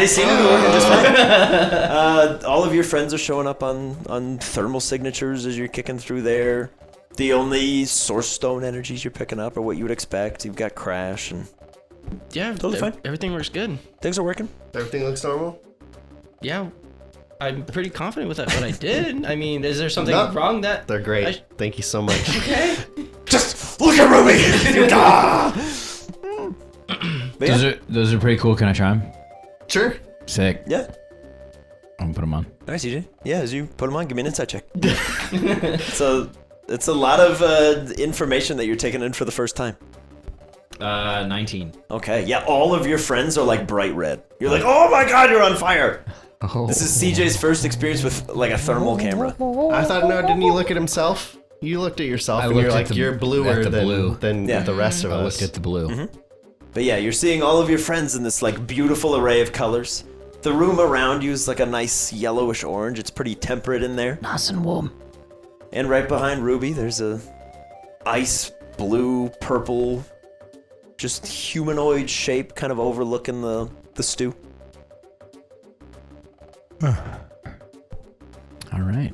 S1: seem to be working just fine. All of your friends are showing up on thermal signatures as you're kicking through there. The only source stone energies you're picking up are what you would expect. You've got crash and
S3: Yeah,
S1: Totally fine.
S3: Everything works good.
S1: things are working.
S2: everything looks normal.
S3: Yeah, I'm pretty confident with what I did. I mean, is there something
S2: No.
S3: wrong that?
S2: They're great. Thank you so much.
S3: Okay.
S1: Just look at Ruby! But yeah.
S6: Those are pretty cool. Can I try them?
S2: Sure.
S6: Sick.
S1: Yeah.
S6: I'm gonna put them on.
S1: Nice, CJ. Yeah, as you put them on, give me an insight check. So it's a lot of information that you're taking in for the first time.
S6: 19.
S1: Okay, yeah, all of your friends are like bright red. You're like, oh my god, you're on fire!
S6: Oh.
S1: This is CJ's first experience with like a thermal camera.
S2: I thought, no, didn't he look at himself? You looked at yourself
S6: I
S2: and you're
S6: looked at
S2: like,
S6: the-
S2: you're bluer
S6: at the
S2: than,
S6: blue.
S2: than
S1: Yeah.
S2: the rest of
S6: I
S2: us.
S6: looked at the blue.
S1: But yeah, you're seeing all of your friends in this like beautiful array of colors. The room around you is like a nice yellowish orange. It's pretty temperate in there.
S6: Nice and warm.
S1: And right behind Ruby, there's a ice blue, purple, just humanoid shape kind of overlooking the stew.
S6: All right.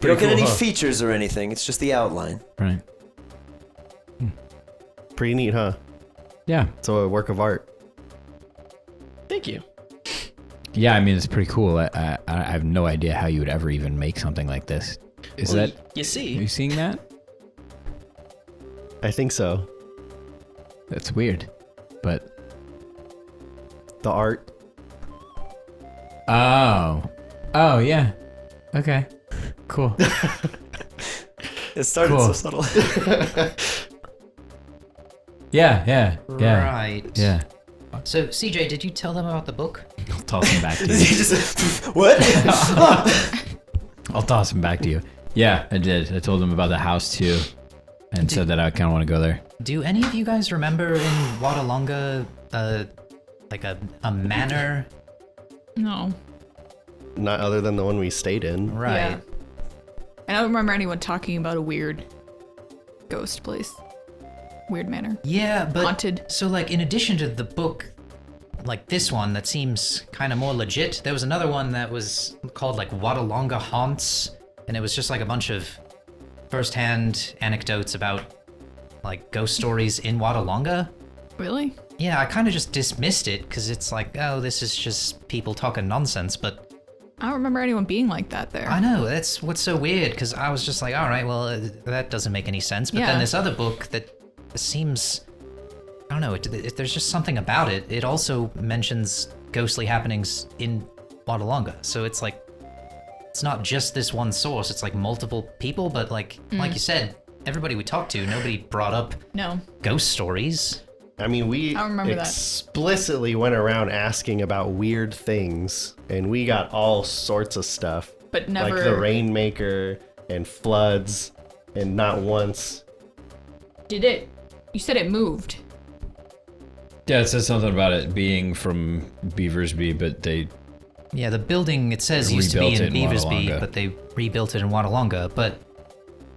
S1: You don't get
S2: cool,
S1: any
S2: huh?
S1: features or anything. It's just the outline.
S6: Right.
S2: Pretty neat, huh?
S6: Yeah.
S2: It's a work of art.
S3: Thank you.
S6: Yeah. I mean, it's pretty cool. I have no idea how you would ever even make something like this. Is
S3: Well,
S6: that?
S3: you
S6: Are
S3: see?
S6: you seeing that?
S2: I think so.
S6: That's weird. But
S2: The art.
S6: oh, yeah. Okay. Cool.
S1: It started
S6: Cool.
S1: so subtle.
S6: Yeah.
S4: Right.
S6: Yeah.
S4: So, CJ, did you tell them about the book?
S6: I'll toss him back to
S1: He
S6: you.
S1: just, what?
S6: I'll toss him back to you. Yeah, I did. I told him about the house too, and said that I kind of want to go there.
S4: Do any of you guys remember in Wadalonga, like a manor?
S5: No.
S2: Not other than the one we stayed in.
S4: Right.
S5: Yeah. I don't remember anyone talking about a weird ghost place. Weird manor.
S4: Yeah, but
S5: Haunted.
S4: so like in addition to the book, like this one that seems kind of more legit, there was another one that was called like Wadalonga Haunts, and it was just like a bunch of first-hand anecdotes about like ghost stories in Wadalonga.
S5: Really?
S4: Yeah, I kind of just dismissed it because it's like, oh, this is just people talking nonsense, but
S5: I don't remember anyone being like that there.
S4: I know, that's what's so weird, because I was just like, all right, well, that doesn't make any sense. But
S5: Yeah.
S4: then this other book that seems, I don't know, there's just something about it. It also mentions ghostly happenings in Wadalonga. So it's like, it's not just this one source, it's like multiple people, but like you said, everybody we talked to, nobody brought up
S5: No.
S4: ghost stories.
S2: I mean, we
S5: I remember that.
S2: explicitly went around asking about weird things, and we got all sorts of stuff.
S5: But never.
S2: Like the Rainmaker and floods, and not once.
S5: Did it? You said it moved.
S6: Yeah, it says something about it being from Beaversby, but they
S4: Yeah, the building, it says, used to be
S6: Rebuilt
S4: in
S6: it in
S4: Beaversby,
S6: Wadalonga.
S4: but they rebuilt it in Wadalonga. But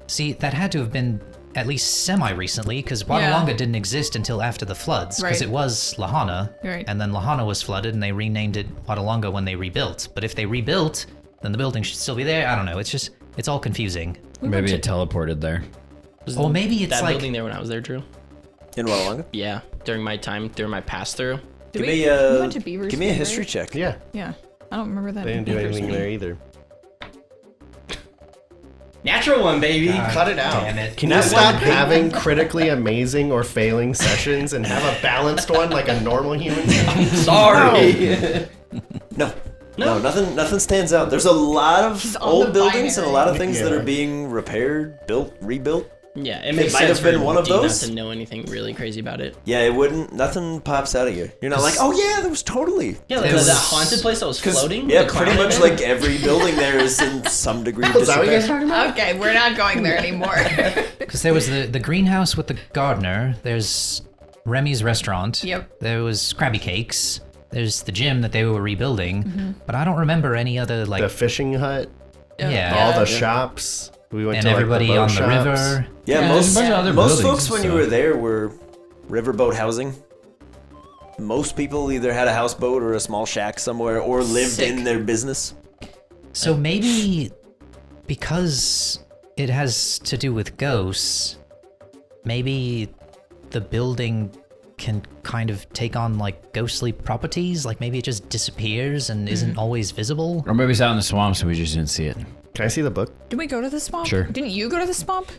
S4: see, that had to have been at least semi-recently, because Wadalonga didn't exist until after the floods, because
S5: Right.
S4: it was Lahana,
S5: Right.
S4: and then Lahana was flooded, and they renamed it Wadalonga when they rebuilt. But if they rebuilt, then the building should still be there. I don't know. It's all confusing.
S6: maybe it teleported there.
S3: Was
S4: Or maybe it's
S3: that
S4: like
S3: building there when I was there, Drew.
S1: In Wadalonga?
S3: Yeah, during my pass through.
S5: Did
S1: Give
S5: we,
S1: me
S5: we went to Beaver's
S1: give me a
S5: Bay,
S1: history
S5: right?
S1: check.
S2: Yeah,
S5: Yeah. I don't remember that.
S2: they didn't do anything there either.
S3: Natural 1, baby.
S2: Cut it out.
S4: damn it.
S2: Can you stop having critically amazing or failing sessions and have a balanced one like a normal human?
S3: Sorry.
S1: No, nothing stands out. There's a lot of
S5: He's on
S1: old
S5: the
S1: buildings and a lot of things that
S2: Yeah.
S1: are being repaired, built, rebuilt.
S3: Yeah, it makes
S1: might
S3: sense
S1: have been
S3: for
S1: one of
S3: D not
S1: those.
S3: to know anything really crazy about it.
S1: Yeah, it wouldn't. Nothing pops out of you. You're not like, oh yeah, that was totally.
S3: Yeah, like
S4: It was-
S3: that haunted place that was
S1: 'Cause,
S3: floating.
S1: yeah,
S3: the
S1: pretty
S3: clown
S1: much
S3: in it.
S1: like every building there is in some degree of
S2: Is that what you guys
S1: disrepair.
S2: talking about?
S5: Okay, we're not going there anymore.
S4: Because there was the greenhouse with the gardener. There's Remy's restaurant.
S5: Yep.
S4: There was Krabby Cakes. There's the gym that they were rebuilding. But I don't remember any other, like...
S2: The fishing hut,
S4: yeah.
S2: all the shops. We went
S4: And
S2: to like,
S4: everybody
S2: the boat
S4: on the
S2: shops.
S4: river.
S1: Yeah,
S7: Yeah, there's a bunch of other
S1: most
S7: buildings,
S1: folks when
S7: so-
S1: you were there were riverboat housing. Most people either had a houseboat or a small shack somewhere or lived
S5: Sick.
S1: in their business.
S4: So maybe because it has to do with ghosts, maybe the building can kind of take on like ghostly properties. Like maybe it just disappears and isn't always visible.
S6: Or maybe it's out in the swamp, so we just didn't see it.
S2: Can I see the book?
S5: Did we go to the swamp?
S6: Sure.
S5: Didn't you go to the swamp?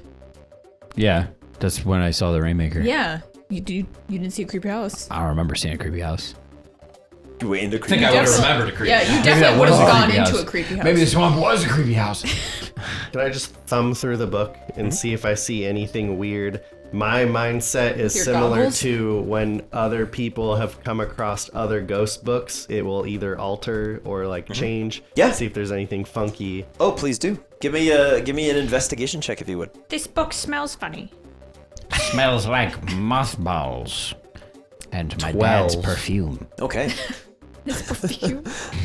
S6: Yeah, that's when I saw the Rainmaker.
S5: Yeah. You didn't see a creepy house.
S6: I don't remember seeing a creepy house.
S1: You went into
S7: I think I would have
S5: definitely-
S7: remembered a creepy
S5: Yeah,
S7: house.
S5: you
S6: Maybe
S5: definitely
S6: that
S5: would
S6: was
S5: have
S6: a
S5: gone
S6: creepy
S5: into
S6: house.
S5: a creepy house.
S6: Maybe the swamp was a creepy house.
S2: Can I just thumb through the book and see if I see anything weird? My mindset is
S5: Your
S2: similar
S5: goggles?
S2: to when other people have come across other ghost books. It will either alter or like change.
S1: Yeah.
S2: See if there's anything funky.
S1: Oh, please do. Give me an investigation check if you would.
S5: This book smells funny.
S6: Smells like mothballs. And my
S2: 12.
S6: dad's perfume.
S1: Okay.
S5: Perfume.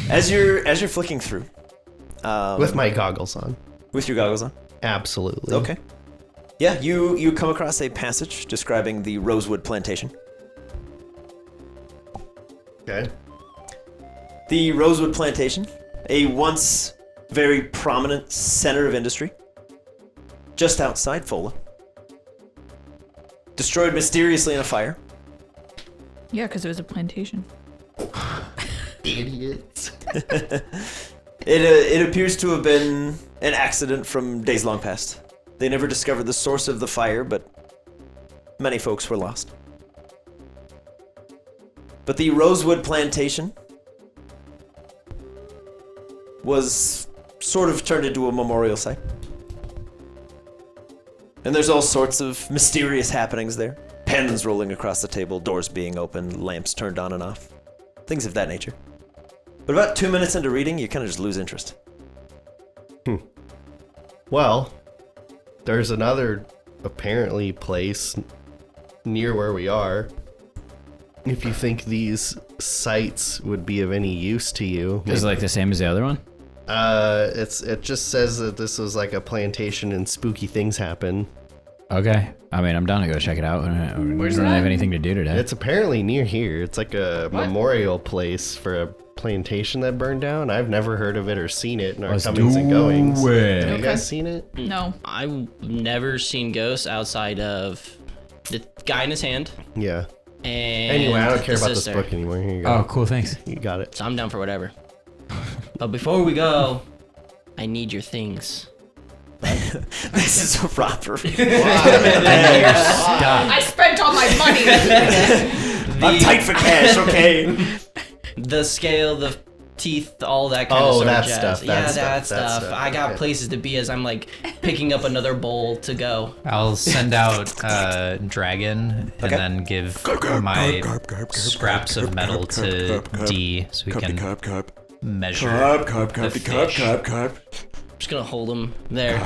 S1: As you're flicking through,
S2: With my goggles on.
S1: with your goggles on.
S2: Absolutely.
S1: Okay. Yeah, you come across a passage describing the Rosewood Plantation.
S2: Okay.
S1: The Rosewood Plantation, a once very prominent center of industry, just outside Fola. Destroyed mysteriously in a fire.
S5: Yeah, because it was a plantation.
S2: Idiots.
S1: It appears to have been an accident from days long past. They never discovered the source of the fire, but many folks were lost. But the Rosewood Plantation was sort of turned into a memorial site. And there's all sorts of mysterious happenings there. Pens rolling across the table, doors being opened, lamps turned on and off. Things of that nature. But about 2 minutes into reading, you kind of just lose interest.
S2: Well, there's another apparently place near where we are. If you think these sites would be of any use to you,
S6: Is it like the same as the other one?
S2: it just says that this was like a plantation and spooky things happen.
S6: Okay. I mean, I'm down to go check it out. We don't have anything to do today.
S2: It's apparently near here. It's like a memorial place for a plantation that burned down. I've never heard of it or seen it in our
S6: Let's
S2: comings and goings.
S6: do it.
S2: Have you guys seen it?
S5: No.
S3: I've never seen ghosts outside of the guy in his hand.
S2: Yeah.
S3: And
S2: Anyway, I don't care
S3: the
S2: about
S3: sister.
S2: this book anymore. Here you go.
S6: Oh, cool. Thanks.
S2: You got it.
S3: So I'm down for whatever. But before we go, I need your things.
S1: This is a robbery.
S5: I spent all my money.
S1: I'm tight for cash, okay?
S3: The scale, the teeth, all that kind of
S2: Oh,
S3: sort
S2: that
S3: of jazz.
S2: stuff,
S3: Yeah,
S2: that
S3: that
S2: stuff, that
S3: stuff.
S2: stuff,
S3: I got
S2: okay.
S3: places to be as I'm like picking up another bowl to go.
S4: I'll send out Dragon and then give my scraps of metal to D so we can measure. the fish.
S3: I'm just gonna hold them there.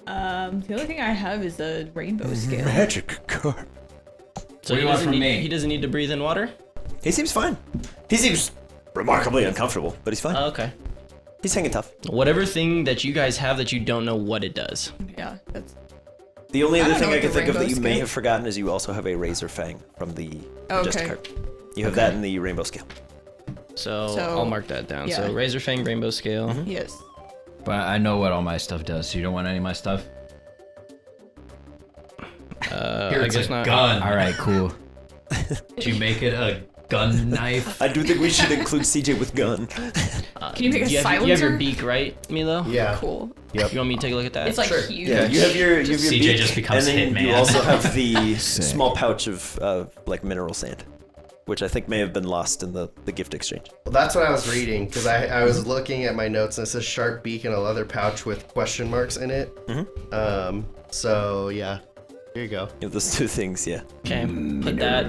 S5: The only thing I have is a rainbow scale.
S1: Magic carp.
S3: So
S7: What do you want from me?
S3: He doesn't need to breathe in water?
S1: He seems fine. He seems remarkably uncomfortable, but he's fine.
S3: Oh, okay.
S1: He's hanging tough.
S3: Whatever thing that you guys have that you don't know what it does.
S5: Yeah, that's
S1: The only
S5: I
S1: other
S5: don't
S1: thing
S5: know
S1: I
S5: what
S1: can
S5: the
S1: think of that
S5: rainbow
S1: you may
S5: scale-
S1: have forgotten is you also have a razor fang from the Majestic
S5: Okay.
S1: Carp. You have that in the rainbow scale.
S3: So,
S5: So,
S3: I'll mark that down. So
S5: yeah.
S3: razor fang, rainbow scale.
S5: yes.
S6: But I know what all my stuff does, so you don't want any of my stuff?
S7: Here,
S3: I
S7: it's
S3: guess
S7: a
S3: not.
S7: gun.
S6: All right, cool.
S7: Do you make it a gun knife?
S1: I do think we should include CJ with gun.
S5: Can you make a
S3: You have
S5: silencer?
S3: your beak, right, Milo?
S2: Yeah.
S5: Cool.
S3: You want me to take a look at that?
S5: It's like huge.
S1: Yeah, you have your
S7: CJ
S1: beak,
S7: just becomes
S1: and then you
S7: Hitman.
S1: also have the
S6: Sick.
S1: small pouch of like mineral sand, which I think may have been lost in the gift exchange.
S2: Well, that's what I was reading because I was looking at my notes and it says sharp beak and a leather pouch with question marks in it. So yeah, here you go.
S1: You have those two things, yeah.
S3: Okay, put that.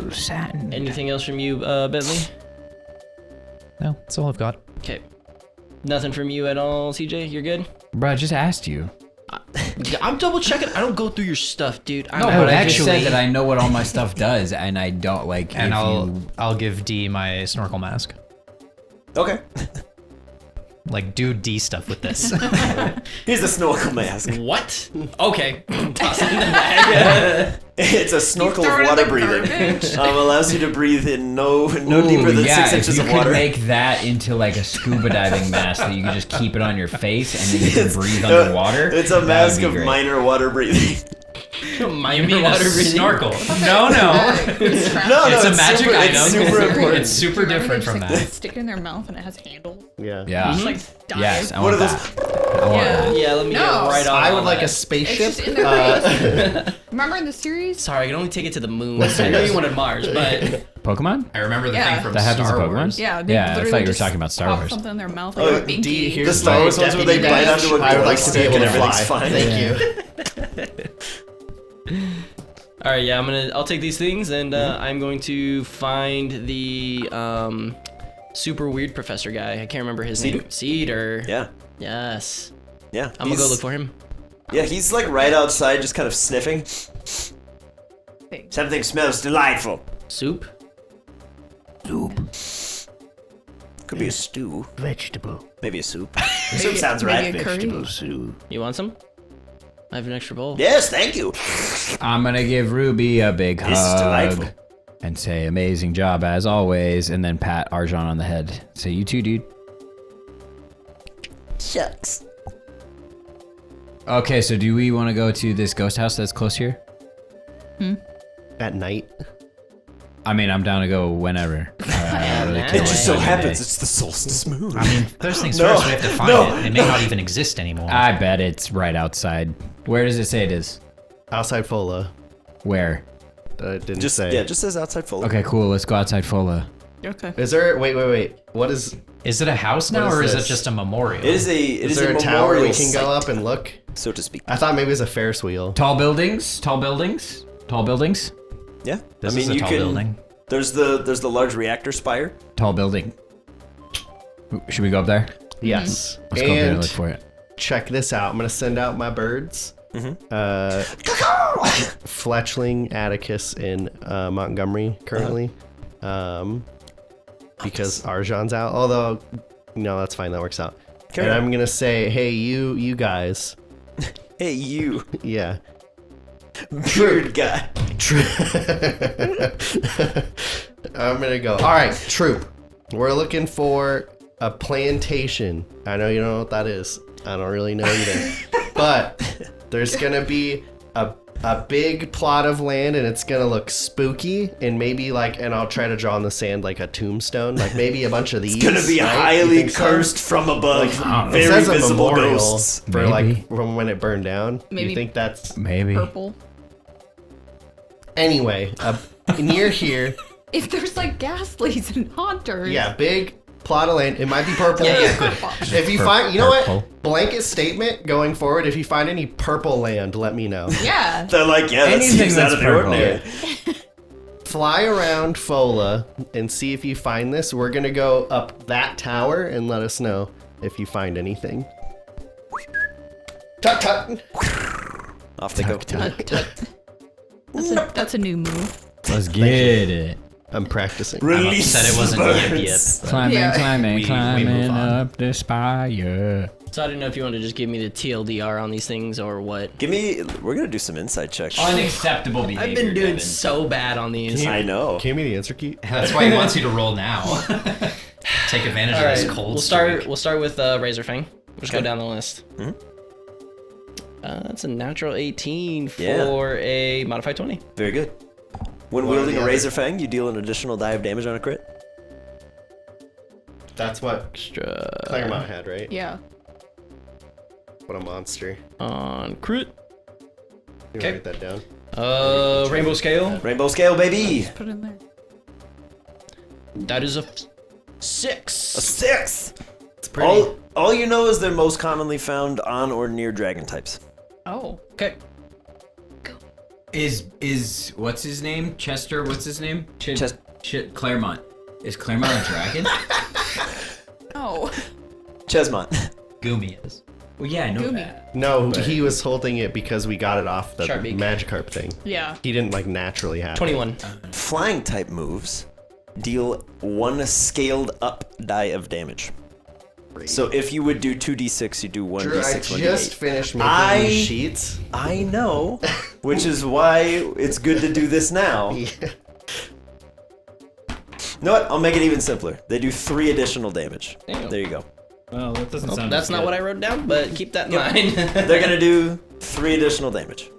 S3: Anything else from you, Bentley?
S4: No, that's all I've got.
S3: Okay. Nothing from you at all, CJ? You're good?
S6: Bro, I just asked you.
S3: I'm double checking. I don't go through your stuff, dude.
S6: No, but I just said that I know what all my stuff does, and I don't like.
S4: And I'll give D my snorkel mask.
S1: Okay.
S4: Like, do D stuff with this.
S1: Here's the snorkel mask.
S3: What? Okay. Toss it in the bag.
S1: It's a snorkel
S5: throw
S1: of
S5: it in
S1: water
S5: the
S1: breathing.
S5: garbage.
S1: Allows you to breathe in no deeper than 6 inches
S6: if
S1: of
S6: you
S1: water.
S6: could make that into like a scuba diving mask that you can just keep it on your face and then you can breathe underwater.
S1: It's a
S6: that would
S1: mask
S6: be
S1: of
S6: great.
S1: minor water breathing.
S3: Minor water breathing.
S7: Snorkel. No.
S1: No,
S7: It's a
S1: it's
S7: magic
S1: super,
S7: item.
S1: It's super important.
S7: It's super different from that.
S5: Stick it in their mouth and it has handles.
S2: Yeah.
S6: Yeah.
S5: Just like dive.
S6: Yes, I
S1: What
S6: want
S1: are
S6: that.
S1: those?
S6: I want
S5: Yeah.
S6: that.
S3: Yeah, let me
S5: No.
S3: get right on.
S2: I would
S3: all
S2: like a
S3: that.
S5: It's
S2: spaceship.
S5: just in their face. Remember in the series?
S3: Sorry, I can only take it to the moon.
S6: What
S3: I know
S6: series?
S3: you wanted Mars, but
S6: Pokemon?
S7: I remember the
S5: Yeah.
S7: thing from
S6: That happens
S7: Star
S6: in Pokemon?
S7: Wars.
S5: Yeah, they
S6: Yeah, I thought
S5: literally
S6: you were
S5: just
S6: talking about Star
S5: pop
S6: Wars.
S5: something in their mouth like a binky.
S2: D, here's
S1: The Star Wars ones where they
S2: deputy
S1: bite
S2: badge.
S1: onto a
S2: I would like to be
S1: stick
S2: able
S1: and
S2: to
S1: everything's
S2: fly.
S1: fine.
S2: Thank you.
S3: all right, yeah, I'll take these things and I'm going to find the super weird professor guy. I can't remember his name. Cedar.
S1: Yeah.
S3: Yes.
S1: Yeah.
S3: I'm gonna go look for him.
S1: Yeah, he's like right outside, just kind of sniffing. Something smells delightful.
S3: Soup.
S1: Could be a stew.
S2: Vegetable.
S1: Maybe a soup. Soup sounds right.
S5: Maybe a curry.
S2: Soup.
S3: You want some? I have an extra bowl.
S1: Yes, thank you.
S6: I'm gonna give Ruby a big
S1: This is
S6: hug
S1: delightful.
S6: and say amazing job as always, and then pat Arjan on the head. Say you too, dude.
S1: Shucks.
S6: Okay, so do we want to go to this ghost house that's close here?
S2: At night.
S6: I mean, I'm down to go whenever. I don't really
S3: It
S6: care
S1: It
S6: what
S1: just so
S6: time of
S1: happens
S6: day.
S1: it's the solstice moon.
S4: I mean, first things
S1: No,
S4: first, we have to find
S1: no,
S4: it. It may not even exist anymore.
S6: I bet it's right outside. Where does it say it is?
S2: Outside Fola.
S6: Where?
S2: It didn't
S1: just
S2: say.
S1: yeah, just says outside full.
S6: Okay, cool. Let's go outside Fola.
S5: Okay.
S2: Is there? Wait. What is?
S4: Is it a house
S2: What
S4: now,
S2: is
S4: or is
S2: this?
S4: it just a memorial?
S1: It is a
S2: Is there a tower we can go up and look?
S1: so to speak.
S2: I thought maybe it was a Ferris wheel.
S6: Tall buildings. Tall buildings. Tall buildings.
S1: Yeah,
S4: This
S1: I mean
S4: is a
S1: you
S4: tall
S1: can.
S4: building.
S1: There's the large reactor spire.
S6: Tall building. Should we go up there?
S2: Yes.
S6: Let's go up there and
S2: And
S6: look for it.
S2: check this out. I'm gonna send out my birds. Fletchling, Atticus, and Montgomery currently, because Arjan's out. Although, no, that's fine. That works out.
S1: Carry
S2: and
S1: on.
S2: I'm gonna say, hey, you guys,
S1: Hey you,
S2: yeah.
S1: weird guy.
S2: I'm gonna go. All right, troop. We're looking for a plantation. I know you don't know what that is. I don't really know either. But there's gonna be a big plot of land, and it's gonna look spooky, and maybe like, and I'll try to draw on the sand like a tombstone, like maybe a bunch of these.
S1: It's gonna be
S2: right? You
S1: highly
S2: think so?
S1: cursed from above.
S2: It
S1: Very
S2: says a
S1: visible
S2: memorial
S1: ghosts.
S2: for
S6: Maybe.
S2: like from when it burned down.
S5: Maybe.
S2: You think that's
S6: Maybe.
S5: Purple.
S2: anyway? Near here,
S5: If there's like ghastlies and haunters.
S2: yeah, big plot of land. It might be purple.
S5: Yeah, good.
S2: If you find, you know
S6: Purple.
S2: what? Blanket statement going forward. If you find any purple land, let me know.
S5: Yeah.
S1: They're like, yeah, that
S6: Anything
S1: seems out
S6: that's
S1: of the
S6: purple.
S1: ordinary.
S2: Fly around Fola and see if you find this. We're gonna go up that tower and let us know if you find anything. Tut tut.
S1: Off they go.
S5: That's a new move.
S6: Let's get it.
S2: I'm practicing.
S1: Release
S4: upset it wasn't
S1: the
S4: yip
S1: birds.
S4: yip.
S6: Climbing,
S5: Yeah.
S6: climbing,
S4: We move
S6: climbing
S4: on.
S6: up the spire.
S3: So I didn't know if you wanted to just give me the TLDR on these things or what.
S1: Give me. We're gonna do some inside checks.
S7: Unacceptable behavior.
S3: I've been doing
S7: Kevin.
S3: so bad on these.
S1: I know.
S2: Can you give me the answer key?
S7: That's why he wants you to roll now.
S4: Take advantage
S3: All
S4: of this
S3: right,
S4: cold
S3: we'll start with Razor Fang. We'll just go down the list. That's a natural 18 for
S1: Yeah.
S3: a modified 20.
S1: Very good. When
S2: What are
S1: wielding
S2: the
S1: a
S2: other-
S1: Razor Fang, you deal an additional die of damage on a crit.
S2: That's what
S3: Extra
S2: Claremont had, right?
S5: Yeah.
S2: What a monster.
S3: on crit.
S2: You
S3: Okay.
S2: write that down.
S3: Rainbow Scale.
S1: Rainbow Scale, baby.
S5: Put it in there.
S3: That is a 6.
S1: 6.
S2: It's pretty.
S1: All you know is they're most commonly found on or near dragon types.
S5: Oh.
S3: Okay.
S6: Is what's his name? Chester. What's his name? Claremont. Is Claremont a dragon?
S5: Oh.
S1: Chesmont.
S7: Goomy is.
S6: Well, yeah, I know
S5: Goomy.
S6: that.
S2: No, he was holding it because we got it off the
S3: Sharpbeak.
S2: Magikarp thing.
S5: Yeah.
S2: He didn't like naturally have
S3: 21.
S1: Flying type moves deal 1 scaled up die of damage. So if you would do 2d6, you do 1d6,
S2: Drew, I
S1: 1d8.
S2: just finished making
S1: I-
S2: these sheets.
S1: I know, which is why it's good to do this now. You know what? I'll make it even simpler. They do 3 additional damage.
S3: Damn.
S1: There you go.
S6: Well, that doesn't
S3: Oh,
S6: sound
S3: that's not what I wrote down, but keep that in mind.
S1: They're gonna do 3 additional damage.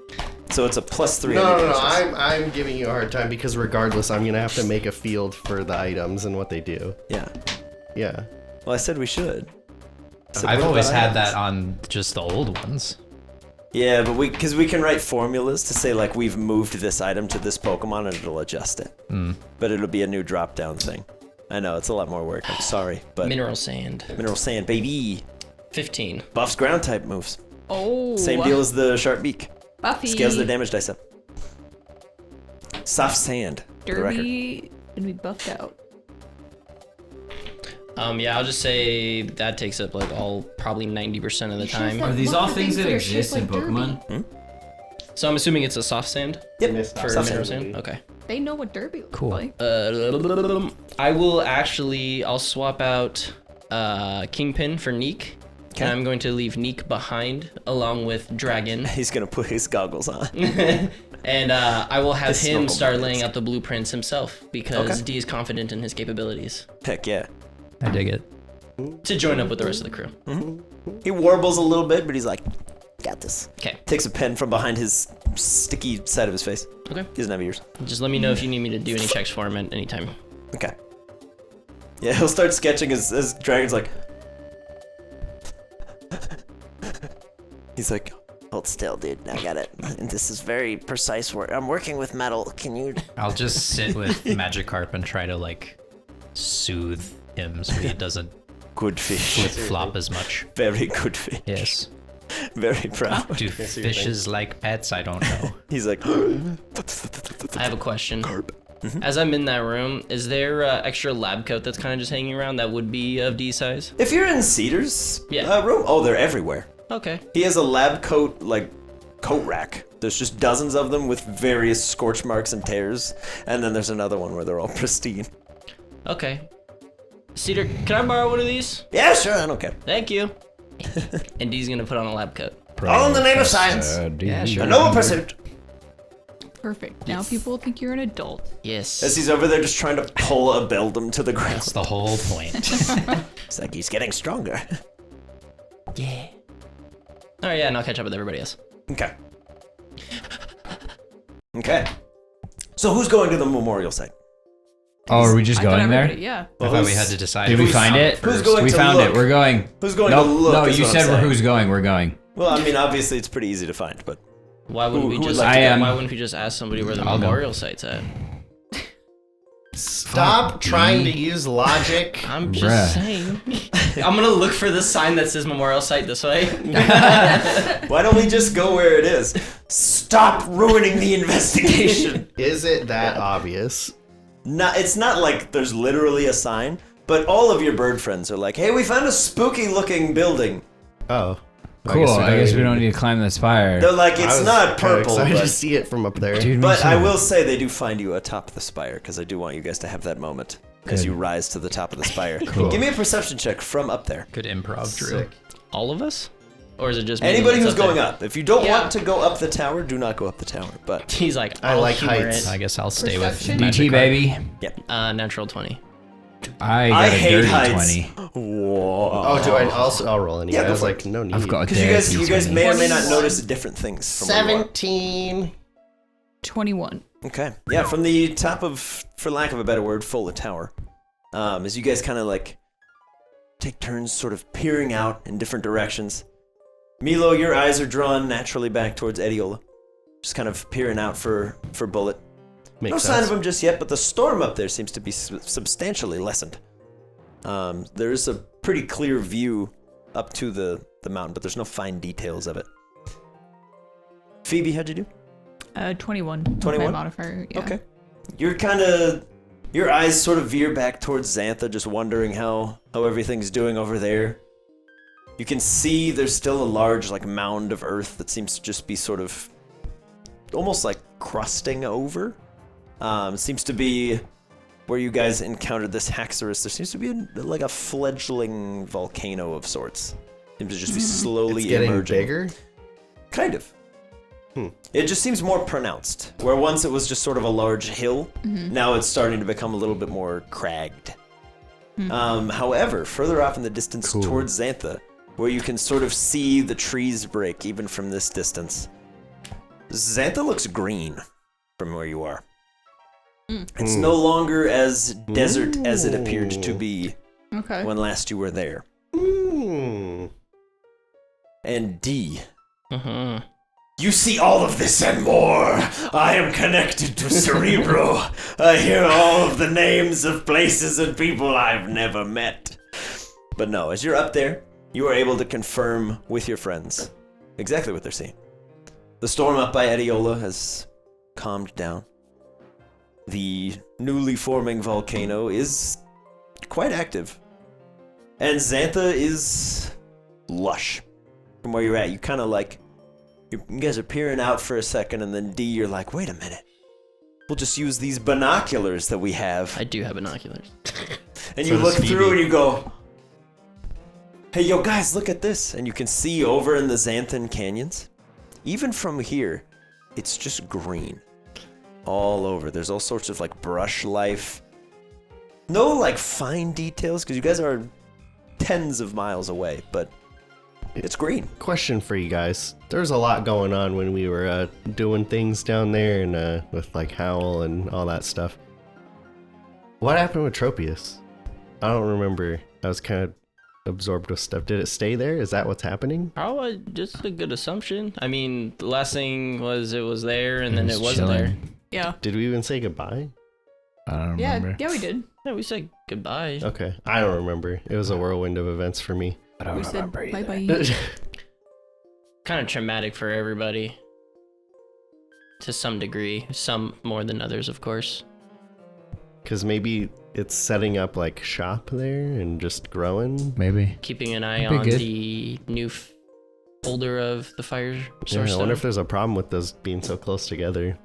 S1: So it's a +3.
S2: No,
S1: on
S2: no,
S1: your
S2: no.
S1: damage.
S2: I'm giving you a hard time because regardless, I'm gonna have to make a field for the items and what they do.
S1: Yeah.
S2: Yeah.
S1: Well, I said we should. I said,
S4: I've
S1: what
S4: always
S1: about
S4: had
S1: items?
S4: that on just the old ones.
S1: Yeah, but because we can write formulas to say like we've moved this item to this Pokemon and it'll adjust it. But it'll be a new drop-down thing. I know it's a lot more work. I'm sorry, but
S3: Mineral Sand.
S1: Mineral Sand, baby,
S3: 15.
S1: buffs ground type moves.
S5: Oh.
S1: Same deal as the Sharp Beak.
S5: Buffy.
S1: Scales their damage dice up. Soft Sand. For the record.
S5: Derby and we buffed out.
S3: Yeah, I'll just say that takes up like probably 90% of the time.
S6: Are these
S5: Look
S6: all
S5: for
S6: things that
S5: are
S6: exist
S5: shaped
S6: in
S5: like
S6: Pokemon?
S5: Derby.
S3: So I'm assuming it's a soft sand
S1: Yep.
S3: for
S1: Soft
S3: mineral
S1: Sand.
S3: sand. Okay.
S5: They know what Derby looks
S4: Cool.
S5: like.
S3: I will actually. I'll swap out Kingpin for Neek.
S1: Okay.
S3: And I'm going to leave Neek behind along with Dragon.
S1: He's gonna put his goggles on.
S3: And I will have
S1: His
S3: him
S1: snorkel
S3: start
S1: buckets.
S3: laying out the blueprints himself because
S1: Okay.
S3: D is confident in his capabilities
S1: Heck yeah.
S4: I dig it.
S3: to join up with the rest of the crew.
S1: He warbles a little bit, but he's like, got this.
S3: Okay.
S1: Takes a pen from behind his sticky side of his face.
S3: Okay.
S1: He doesn't have ears.
S3: Just let me know if you need me to do any checks for him at any time.
S1: Okay. Yeah, he'll start sketching as Dragon's like. He's like, hold still, dude. I got it. And this is very precise work. I'm working with metal. Can you?
S4: I'll just sit with Magikarp and try to like soothe him so he doesn't
S1: Good fish.
S4: flop as much.
S1: Very good fish.
S4: Yes.
S1: Very proud.
S4: Do fishes like pets? I don't know.
S1: He's like.
S3: I have a question. As I'm in that room, is there extra lab coat that's kind of just hanging around that would be of D size?
S1: If you're in Cedar's
S3: Yeah.
S1: room, oh, they're everywhere.
S3: Okay.
S1: He has a lab coat, like, coat rack. There's just dozens of them with various scorch marks and tears. And then there's another one where they're all pristine.
S3: Okay. Cedar, can I borrow one of these?
S1: Yeah, sure, I don't care.
S3: Thank you. And D's gonna put on a lab coat.
S1: All in the name of science.
S4: Yeah, sure.
S1: A noble pursuit.
S5: Perfect. Now people think you're an adult.
S3: Yes.
S1: As he's over there just trying to pull a Beldum to the ground.
S4: That's the whole point.
S1: It's like he's getting stronger.
S3: Yeah. All right, yeah, and I'll catch up with everybody else.
S1: Okay. Okay. So who's going to the memorial site?
S6: Oh, are we just
S5: I thought
S6: going there?
S5: everybody- Yeah.
S4: I thought we had to decide.
S6: Did we find it?
S1: who's going
S6: we
S1: to
S6: found
S1: look?
S6: it. We're going.
S1: Who's going
S6: Nope,
S1: to look?
S6: no,
S1: is
S6: you
S1: what I'm
S6: said
S1: saying.
S6: who's going. We're going.
S1: Well, I mean, obviously it's pretty easy to find, but
S3: Why wouldn't we
S1: who would
S3: just?
S1: like to
S6: go?
S3: Why wouldn't we just ask somebody where the
S6: I'll go.
S3: memorial site's at?
S2: Stop trying to use logic.
S3: I'm just
S6: Bruh.
S3: saying. I'm gonna look for the sign that says memorial site this way.
S1: why don't we just go where it is? Stop ruining the investigation.
S2: Is it that obvious?
S1: It's not like there's literally a sign, but all of your bird friends are like, hey, we found a spooky looking building.
S2: Oh.
S6: Cool. I guess we don't need to climb the spire.
S1: They're like,
S2: I
S1: it's
S2: was
S1: not
S2: kinda
S1: purple,
S2: excited to
S1: but,
S2: see it from up there.
S6: Dude, me
S1: but I
S6: too.
S1: will say they do find you atop the spire, because I do want you guys to have that moment as
S6: Good.
S1: you rise to the top of the spire.
S6: Cool.
S1: Give me a perception check from up there.
S4: Good improv, Drew.
S2: Sick.
S3: All of us? Or is it just me
S1: Anybody
S3: that's
S1: who's going
S3: there?
S1: up. If you don't
S5: Yeah.
S1: want to go up the tower, do not go up the tower. But
S3: He's like,
S2: I
S3: I'll
S2: like
S3: humor
S2: heights.
S4: I guess I'll stay with
S5: Perception.
S6: DT
S4: Magikarp.
S6: baby.
S3: Natural 20.
S6: I got
S1: I
S6: a
S1: hate
S6: dirty
S1: heights.
S6: 20.
S1: Whoa.
S2: Oh, do I also? I'll roll anyway.
S1: Yeah,
S2: I
S1: go
S2: was
S1: for
S2: like, no need.
S6: I've got a
S1: Because
S6: dirty
S1: you guys
S6: 20.
S1: may or may not
S5: 21.
S1: notice different things from where you are.
S2: 17.
S5: 21.
S1: Okay. Yeah, from the top of, for lack of a better word, Fola Tower. As you guys kind of like take turns sort of peering out in different directions. Milo, your eyes are drawn naturally back towards Ediola. Just kind of peering out for Bullet.
S2: Makes
S1: No
S2: sense.
S1: sign of him just yet, but the storm up there seems to be substantially lessened. There is a pretty clear view up to the mountain, but there's no fine details of it. Phoebe, how'd you do?
S5: 21. with
S1: 21?
S5: My modifier. Yeah.
S1: Okay. You're kind of, your eyes sort of veer back towards Xantha, just wondering how everything's doing over there. You can see there's still a large like mound of earth that seems to just be sort of almost like crusting over. Seems to be where you guys encountered this Haxorus. There seems to be like a fledgling volcano of sorts. Seems to just be slowly
S2: It's getting
S1: emerging.
S2: bigger?
S1: Kind of. It just seems more pronounced. Where once it was just sort of a large hill, now it's starting to become a little bit more cragged. However, further off in the distance towards Xantha, where you can sort of see the trees break even from this distance, Xantha looks green from where you are. It's no longer as desert as it appeared to be
S5: Okay.
S1: when last you were there. And D, you see all of this and more. I am connected to Cerebro. I hear all of the names of places and people I've never met. But no, as you're up there, you are able to confirm with your friends exactly what they're seeing. The storm up by Adiola has calmed down. The newly forming volcano is quite active. And Xantha is lush. From where you're at, you kind of like, you guys are peering out for a second, and then D, you're like, wait a minute. We'll just use these binoculars that we have.
S3: I do have binoculars.
S1: And
S2: So
S1: you look
S2: does
S1: through
S2: Phoebe.
S1: and you go, hey, yo, guys, look at this. And you can see over in the Xanthan canyons, even from here, it's just green. All over. There's all sorts of like brush life. No like fine details, because you guys are tens of miles away, but it's green.
S2: Question for you guys. There's a lot going on when we were doing things down there and with like Howl and all that stuff. What happened with Tropius? I don't remember. I was kind of absorbed with stuff. Did it stay there? Is that what's happening?
S3: Probably just a good assumption. I mean, the last thing was it was there and then
S6: was
S3: it wasn't
S6: chilling.
S3: there.
S5: Yeah.
S2: Did we even say goodbye?
S6: I don't
S5: Yeah.
S6: remember.
S5: Yeah, we did.
S3: Yeah, we said goodbye.
S2: Okay. I don't remember. It was a whirlwind of events for me.
S6: I don't
S5: We said
S6: remember either.
S5: bye-bye.
S3: Kind of traumatic for everybody. To some degree. Some more than others, of course.
S2: Because maybe it's setting up like shop there and just growing.
S6: Maybe.
S3: Keeping an eye
S6: That'd
S3: on
S6: be good.
S3: the new folder of the fire
S2: Yeah,
S3: source.
S2: I wonder if
S3: stone.
S2: there's a problem with those being so close together.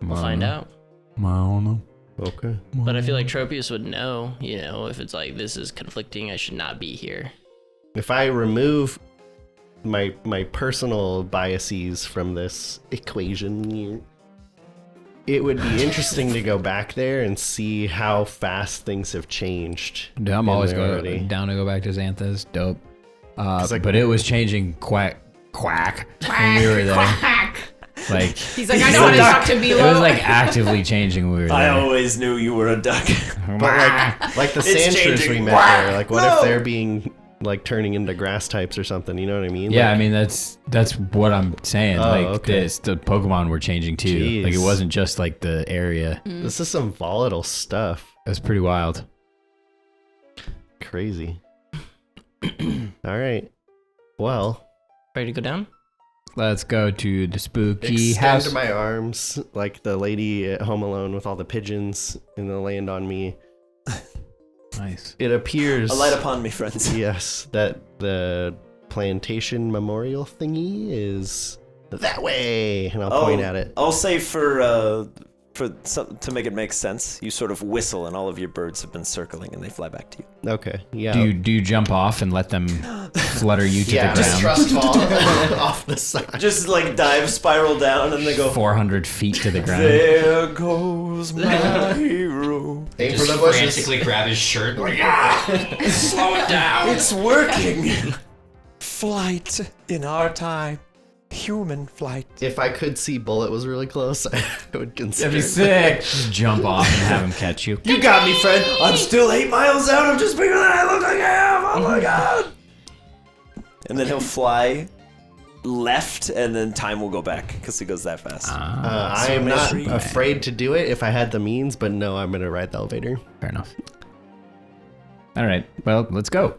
S3: We'll find out.
S6: I don't know.
S2: Okay.
S3: But I feel like Tropius would know, you know, if it's like, this is conflicting, I should not be here.
S2: If I remove my personal biases from this equation, it would be interesting to go back there and see how fast things have changed.
S6: Dude, I'm
S2: in
S6: always
S2: there already.
S6: down to go back to Xantha's. Dope.
S2: like-
S6: But it was changing quack when we were there.
S5: Quack.
S6: Like
S5: He's like, I know how to talk to
S6: it was
S5: Milo.
S6: like actively changing when we were
S1: I
S6: there.
S1: always knew you were a duck.
S2: But like the
S1: It's
S2: sandshrews we
S1: changing.
S2: met there, like what if
S1: No.
S2: they're being like turning into grass types or something? You know what I mean?
S6: Yeah,
S2: Like,
S6: I mean that's what I'm saying.
S2: Oh,
S6: like
S2: okay.
S6: the Pokemon were changing too. Like it
S2: Jeez.
S6: wasn't just like the area.
S2: this is some volatile stuff.
S6: That's pretty wild.
S2: Crazy. All right. Well,
S3: Ready to go down?
S6: Let's go to the spooky
S2: extend
S6: house.
S2: my arms like the lady at Home Alone with all the pigeons and they'll land on me.
S6: Nice.
S2: It appears.
S1: A light upon me, friends.
S2: Yes, that the plantation memorial thingy is that way, and I'll point at it.
S1: I'll say to make it make sense, you sort of whistle and all of your birds have been circling and they fly back to you.
S2: Okay, yeah.
S6: Do you jump off and let them flutter you to the ground?
S2: trust fall off the side.
S1: Just like dive spiral down and they go,
S6: 400 feet to the ground.
S1: there goes my hero.
S2: Aim for the bushes.
S7: frantically grab his shirt. Like,
S3: Slow it down!
S1: It's working. Flight in our time. Human flight.
S2: If I could see Bullet was really close, I would consider.
S6: That'd be sick. Just jump off and have him catch you.
S1: You got me, friend. I'm still 8 miles out. I'm just bigger than I look like I am. Oh my god. And then he'll fly left, and then time will go back because he goes that fast.
S2: I am not
S1: mystery.
S2: afraid to do it if I had the means, but no, I'm gonna ride the elevator.
S6: Fair enough. All right. Well, let's go.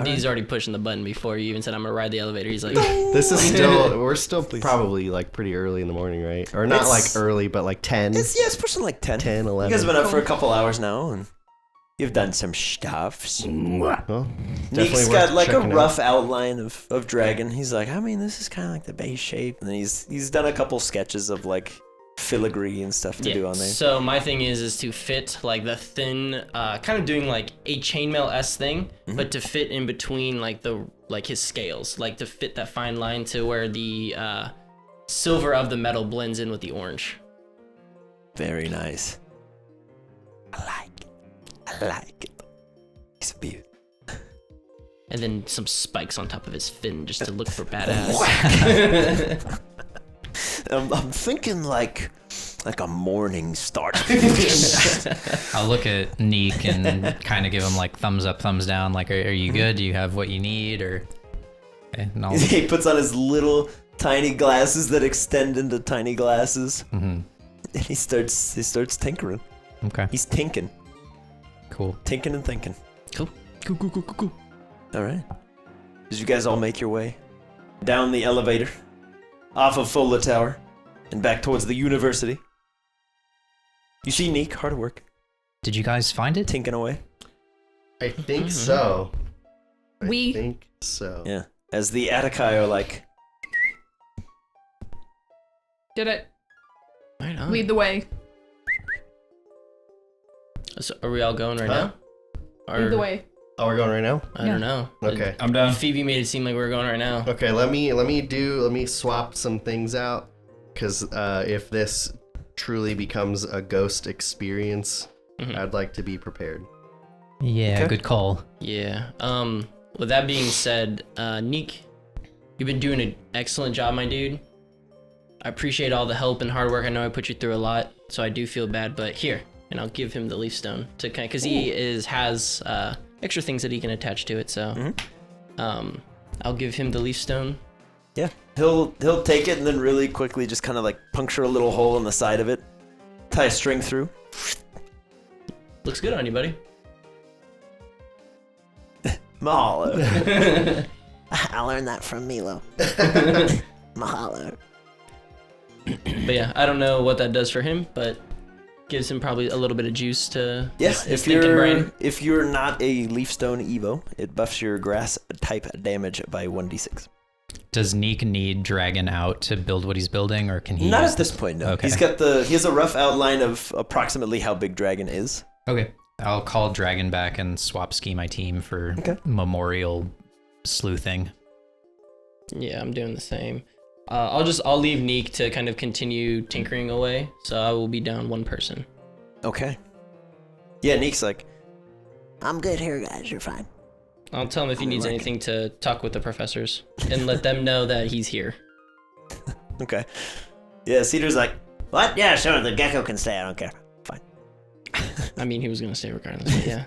S3: He's already pushing the button before you even said I'm gonna ride the elevator. He's like,
S2: This is still, we're still probably like pretty early in the morning, right? Or not
S1: It's-
S2: like early, but like 10.
S1: It's pushing like 10.
S2: 10, 11.
S1: You guys have been up for a couple hours now, and You've done some stuffs.
S2: Well,
S1: Nick's
S2: definitely
S1: got
S2: worth
S1: like a
S2: checking out.
S1: rough outline of dragon. He's like, I mean, this is kind of like the base shape, and then he's done a couple sketches of like filigree and stuff to do on there.
S3: So my thing is to fit like the thin, kind of doing like a chainmail-esque thing, but to fit in between like his scales, like to fit that fine line to where the silver of the metal blends in with the orange.
S1: Very nice. I like it. He's a beaut.
S3: And then some spikes on top of his fin just to look for badass.
S1: I'm thinking like a morning star.
S4: I'll look at Neek and kind of give him like thumbs up, thumbs down. Like, are you good? Do you have what you need? Or okay, and
S1: He puts on his little tiny glasses that extend into tiny glasses, and he starts tinkering.
S4: Okay,
S1: He's tinking
S4: cool.
S1: and thinking.
S3: Cool.
S1: All right. Did you guys all make your way down the elevator, off of Fola Tower, and back towards the university? You see Neek, hard at work,
S4: Did you guys find it?
S1: tinking away.
S2: I think so. I
S5: We-
S2: think so.
S1: Yeah. As the Attikai are like,
S5: Did it.
S3: Right on.
S5: Lead the way.
S3: So are we all going right
S2: Huh?
S3: now? Or,
S5: Lead the way.
S2: Oh, we're going right now?
S3: I don't know.
S2: Okay.
S6: I'm done.
S3: Phoebe made it seem like we were going right now.
S2: Okay, let me swap some things out, because if this truly becomes a ghost experience, I'd like to be prepared.
S4: Yeah,
S1: Okay.
S4: good call.
S3: Yeah. With that being said, Neek, you've been doing an excellent job, my dude. I appreciate all the help and hard work. I know I put you through a lot, so I do feel bad, but here, and I'll give him the leaf stone to kind, because he has extra things that he can attach to it. So, I'll give him the leaf stone.
S1: yeah, he'll take it and then really quickly just kind of like puncture a little hole in the side of it, tie a string through.
S3: Looks good on you, buddy.
S1: Mahalo. I learned that from Milo. Mahalo.
S3: But yeah, I don't know what that does for him, but gives him probably a little bit of juice to
S1: Yeah,
S3: his thinking brain.
S1: if you're not a Leafstone Evo, it buffs your grass type damage by 1d6.
S4: Does Neek need Dragon out to build what he's building, or can he?
S1: Not
S4: use
S1: at this point, no.
S4: Okay.
S1: He has a rough outline of approximately how big Dragon is.
S4: Okay, I'll call Dragon back and swap ski my team for memorial sleuthing.
S3: Yeah, I'm doing the same. I'll leave Neek to kind of continue tinkering away, so I will be down one person.
S1: Okay. Yeah, Neek's like, I'm good here, guys. You're fine.
S3: I'll tell him if he needs anything to talk with the professors and let them know that he's here.
S1: Okay. Yeah, Cedar's like, what? Yeah, sure. The gecko can stay. I don't care. Fine.
S3: I mean, he was gonna stay regardless, but yeah.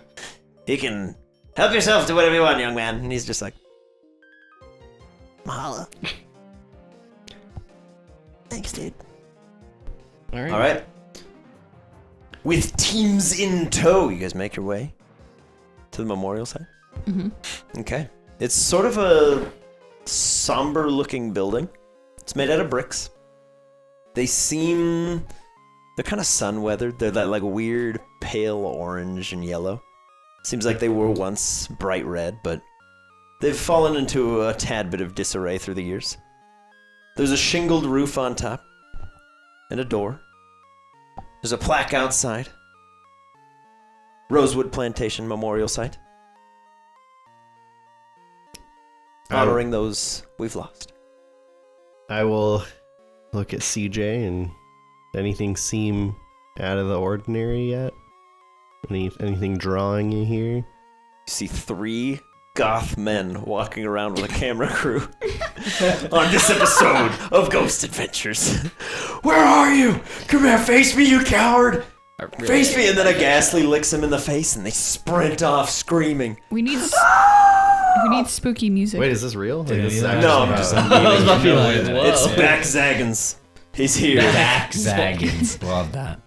S1: He can help yourself to whatever you want, young man. And he's just like, mahalo. Thanks, dude.
S3: All right.
S1: All right. With teams in tow, you guys make your way to the memorial site. Okay. It's sort of a somber-looking building. It's made out of bricks. They're kind of sun-weathered. They're that like weird pale orange and yellow. Seems like they were once bright red, but they've fallen into a tad bit of disarray through the years. There's a shingled roof on top, and a door. There's a plaque outside. Rosewood Plantation Memorial Site. Honoring those we've lost.
S2: I will look at CJ and anything seem out of the ordinary yet? Anything drawing you here?
S1: You see 3 goth men walking around with a camera crew on this episode of Ghost Adventures. Where are you? Come here, face me, you coward! Face me! And then a ghastly licks him in the face and they sprint off screaming.
S5: We need spooky music.
S2: Wait, is this real? Like, this is
S6: yeah.
S2: actually
S1: No, I'm just
S3: I was about to be like, whoa.
S1: It's Back Zaggins. He's here.
S6: Back zaggins. Love that.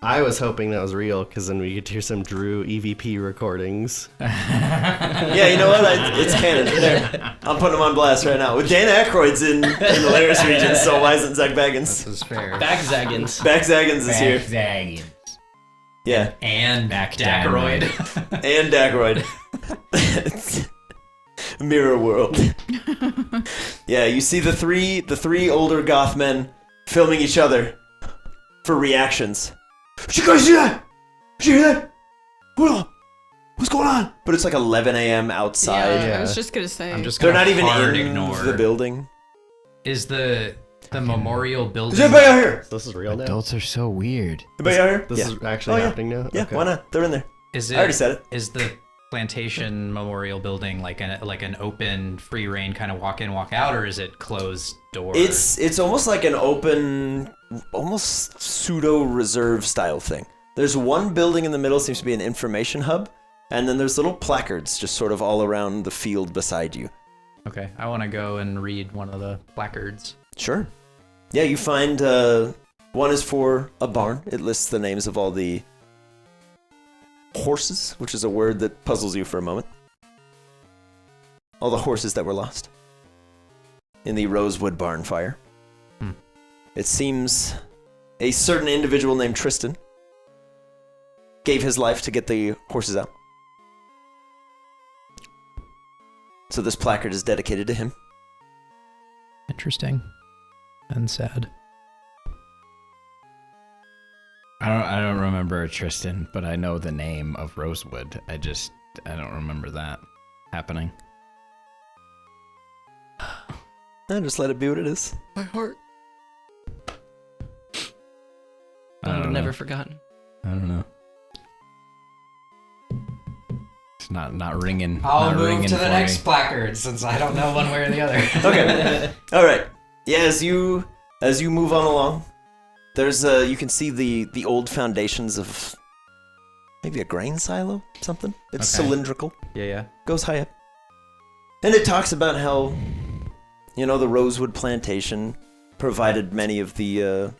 S2: I was hoping that was real, because then we could hear some Drew EVP recordings.
S1: Yeah, you know what? It's canon. There. I'm putting him on blast right now. With Dan Aykroyd's in the Laris region, so why isn't Zach Baggins?
S6: This is fair.
S3: Back Zaggins.
S1: Back Zaggins is here.
S6: Back zaggins.
S1: Yeah.
S7: And
S6: Back down,
S7: Dacroid.
S1: And Dacroid. Mirror world. Yeah, you see the three older goth men filming each other for reactions. Did you guys see that? Did you hear that? Hold on. What's going on? But it's like 11 a.m. outside.
S5: Yeah, I was just gonna say.
S7: I'm just
S1: They're
S7: gonna
S1: not even
S7: hard
S1: in
S7: ignore.
S1: the building.
S7: Is the memorial building?
S1: Is anybody out here?
S2: This is real now.
S6: Adults are so weird.
S1: Anybody out here?
S2: This
S1: Yeah.
S2: is actually happening now.
S1: Yeah,
S2: Okay.
S1: why not? They're in there.
S7: Is
S1: I already said it.
S7: Is the plantation memorial building like an open, free reign kind of walk in, walk out, or is it closed door?
S1: It's almost like an open, almost pseudo reserve style thing. There's one building in the middle, seems to be an information hub, and then there's little placards just sort of all around the field beside you.
S7: Okay, I want to go and read one of the placards.
S1: Sure. Yeah, you find one is for a barn. It lists the names of all the horses, which is a word that puzzles you for a moment. All the horses that were lost in the Rosewood barn fire. It seems a certain individual named Tristan gave his life to get the horses out. So this placard is dedicated to him.
S4: Interesting. And sad.
S6: I don't remember Tristan, but I know the name of Rosewood. I don't remember that happening.
S1: Just let it be what it is.
S3: My heart.
S6: I don't
S3: I've
S6: know.
S3: never forgotten.
S6: I don't know. It's not ringing.
S7: I'll
S6: not
S7: move
S6: ringing
S7: to the
S6: for
S7: next
S6: me.
S7: placard since I don't know one way or the other.
S1: Okay. All right. Yeah, as you move on along, there's you can see the old foundations of maybe a grain silo, something. It's
S7: Okay.
S1: cylindrical,
S7: Yeah.
S1: goes high up, and it talks about how, the Rosewood Plantation provided many of the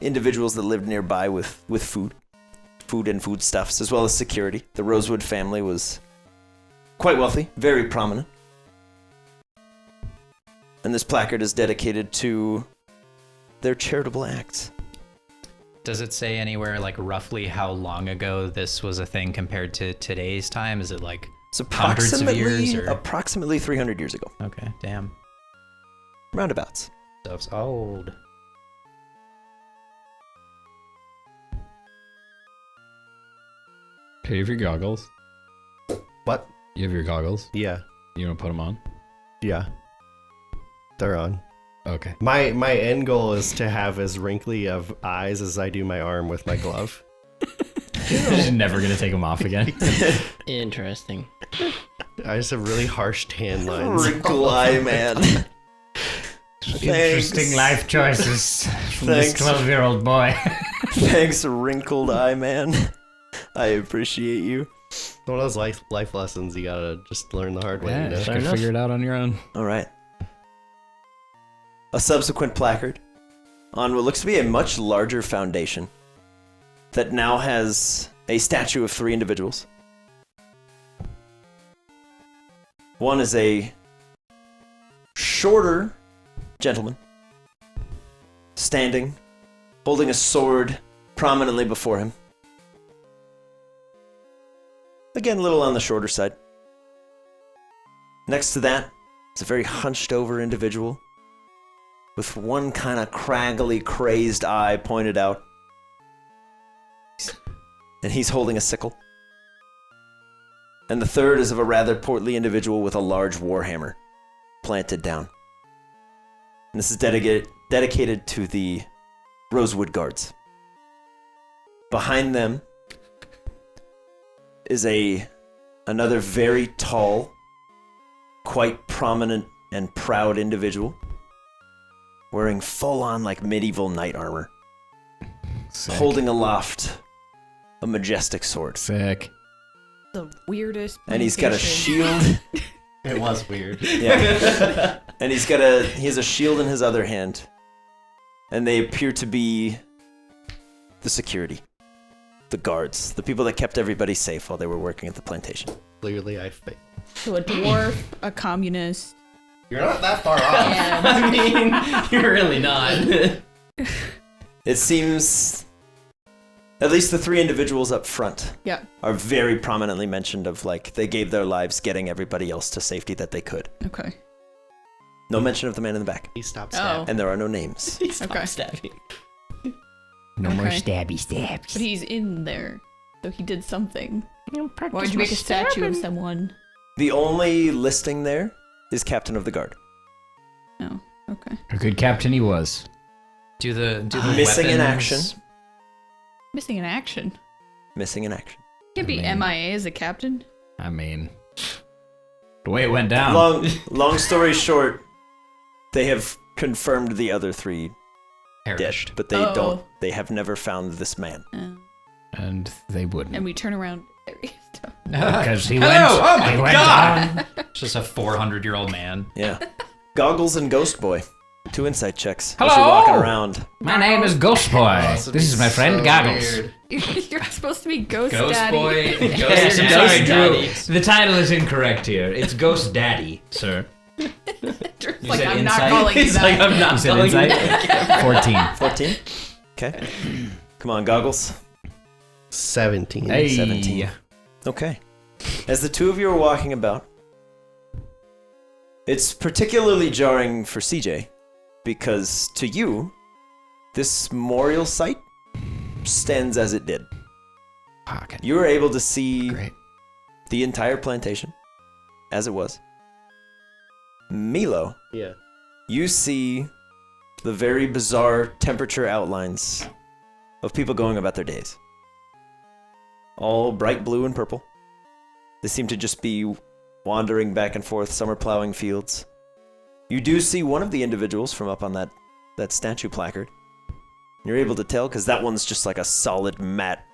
S1: individuals that lived nearby with food and foodstuffs, as well as security. The Rosewood family was quite wealthy, very prominent. And this placard is dedicated to their charitable acts.
S4: Does it say anywhere like roughly how long ago this was a thing compared to today's time? Is it like
S1: It's
S4: hundreds of years or?
S1: approximately 300 years ago.
S4: Okay, damn.
S1: Roundabouts.
S4: Stuff's old.
S6: Do you have your goggles?
S2: What?
S6: You have your goggles?
S2: Yeah.
S6: You want to put them on?
S2: Yeah. They're on.
S6: Okay.
S2: My end goal is to have as wrinkly of eyes as I do my arm with my glove.
S6: You're never gonna take them off again.
S3: Interesting.
S2: I just have really harsh tan lines.
S1: Wrinkle eye man.
S6: Interesting life choices from
S1: Thanks.
S6: this 12-year-old boy.
S1: Thanks, wrinkled eye man. I appreciate you.
S2: One of those life lessons you gotta just learn the hard way.
S6: Yeah,
S2: You know?
S6: you gotta figure it out on your own.
S1: All right. A subsequent placard on what looks to be a much larger foundation that now has a statue of 3 individuals. One is a shorter gentleman, standing, holding a sword prominently before him. Again, a little on the shorter side. Next to that is a very hunched over individual with one kind of craggly, crazed eye pointed out. And he's holding a sickle. And the third is of a rather portly individual with a large warhammer planted down. And this is dedicated to the Rosewood Guards. Behind them is another very tall, quite prominent and proud individual wearing full-on like medieval knight armor,
S6: Sick.
S1: holding aloft a majestic sword.
S6: Sick.
S5: The weirdest.
S1: And he's got a
S5: plantation.
S1: shield.
S2: It was weird.
S1: Yeah. And he has a shield in his other hand. And they appear to be the security, the guards, the people that kept everybody safe while they were working at the plantation.
S2: Clearly, I failed.
S5: So a dwarf, a communist.
S2: You're not that far off.
S3: I mean, you're really not.
S1: It seems At least the 3 individuals up front
S5: Yeah.
S1: are very prominently mentioned of like they gave their lives getting everybody else to safety that they could.
S5: Okay.
S1: No mention of the man in the back.
S2: He stopped
S5: Oh.
S2: stabbing.
S1: And there are no names.
S3: He stopped
S5: Okay.
S3: stabbing.
S6: No more
S5: Okay.
S6: stabby stabs.
S5: But he's in there, so he did something. Why would you make a statue of someone?
S1: The only listing there is Captain of the Guard.
S5: Oh, okay.
S6: A good captain he was.
S7: Do the
S1: Missing in
S7: weapons-
S1: action.
S5: Missing in action.
S1: Missing in action.
S5: Can't be
S6: Man.
S5: MIA as a captain.
S6: I mean, the way it went down.
S1: Long story short, they have confirmed the other 3 dead,
S7: Perished.
S1: but they
S5: Oh.
S1: don't. They have never found this man.
S6: And they wouldn't.
S5: And we turn around. Stuff.
S6: Because he
S7: Hello!
S6: went.
S7: Oh my
S6: he went
S7: God!
S6: down.
S7: It's just a 400-year-old man.
S1: Yeah. Goggles and Ghost Boy. 2 insight checks.
S6: Hello!
S1: As you're walking around.
S6: My name is Ghost Boy.
S2: This would
S6: This
S2: be
S6: is my friend
S2: so
S6: Goggles.
S2: weird.
S5: You're supposed to be Ghost,
S7: Ghost
S5: Daddy.
S7: Boy and Ghost
S6: Yes, I'm
S7: Daddy.
S6: sorry,
S3: Daddy.
S6: Drew. The title is incorrect here. It's Ghost Daddy, sir.
S5: Drew's
S7: You
S5: like,
S7: said
S5: I'm
S7: insight?
S5: not calling you
S3: He's
S5: that.
S3: like, I'm
S6: You
S3: not
S6: said
S3: telling you.
S6: insight? 14.
S1: 14. Okay. Come on, Goggles.
S2: 17.
S6: Hey.
S1: 17. Okay. As the 2 of you are walking about, it's particularly jarring for CJ because to you, this memorial site stands as it did.
S6: Okay.
S1: You were able to see
S6: Great.
S1: the entire plantation as it was. Milo,
S2: Yeah.
S1: you see the very bizarre temperature outlines of people going about their days. All bright blue and purple. They seem to just be wandering back and forth, some are plowing fields. You do see one of the individuals from up on that statue placard. You're able to tell because that one's just like a solid matte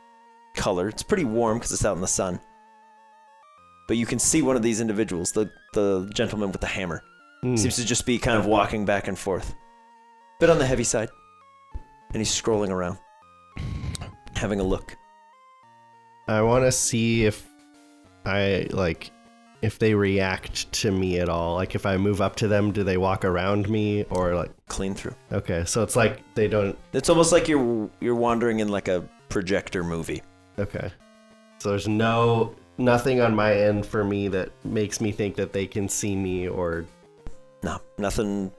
S1: color. It's pretty warm because it's out in the sun. But you can see one of these individuals, the gentleman with the hammer. Seems to just be kind of walking back and forth. Bit on the heavy side. And he's scrolling around. Having a look.
S2: I want to see if if they react to me at all. Like if I move up to them, do they walk around me or like?
S1: Clean through.
S2: Okay, so it's like they don't.
S1: It's almost like you're wandering in like a projector movie.
S2: Okay, so there's nothing on my end for me that makes me think that they can see me or.
S1: No, nothing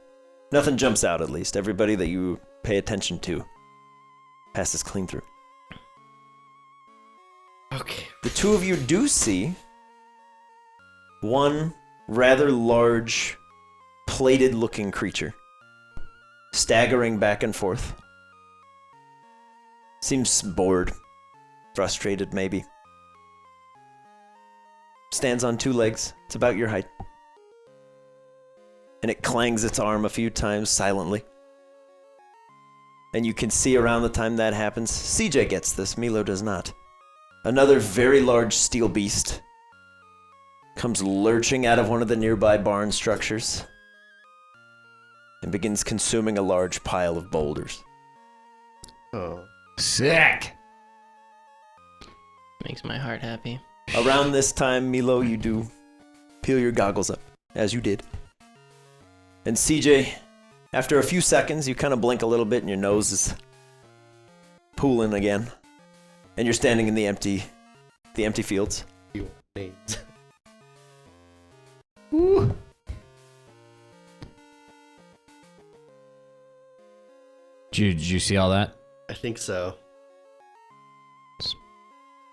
S1: jumps out at least. Everybody that you pay attention to passes clean through.
S2: Okay.
S1: The 2 of you do see one rather large, plated-looking creature staggering back and forth. Seems bored, frustrated maybe. Stands on 2 legs. It's about your height. And it clangs its arm a few times silently. And you can see around the time that happens, CJ gets this, Milo does not. Another very large steel beast comes lurching out of one of the nearby barn structures and begins consuming a large pile of boulders.
S2: Oh.
S6: Sick.
S3: Makes my heart happy.
S1: Around this time, Milo, you do peel your goggles up, as you did. And CJ, after a few seconds, you kind of blink a little bit and your nose is pooling again. And you're standing in the empty fields.
S2: You names.
S6: Did you see all that?
S2: I think so.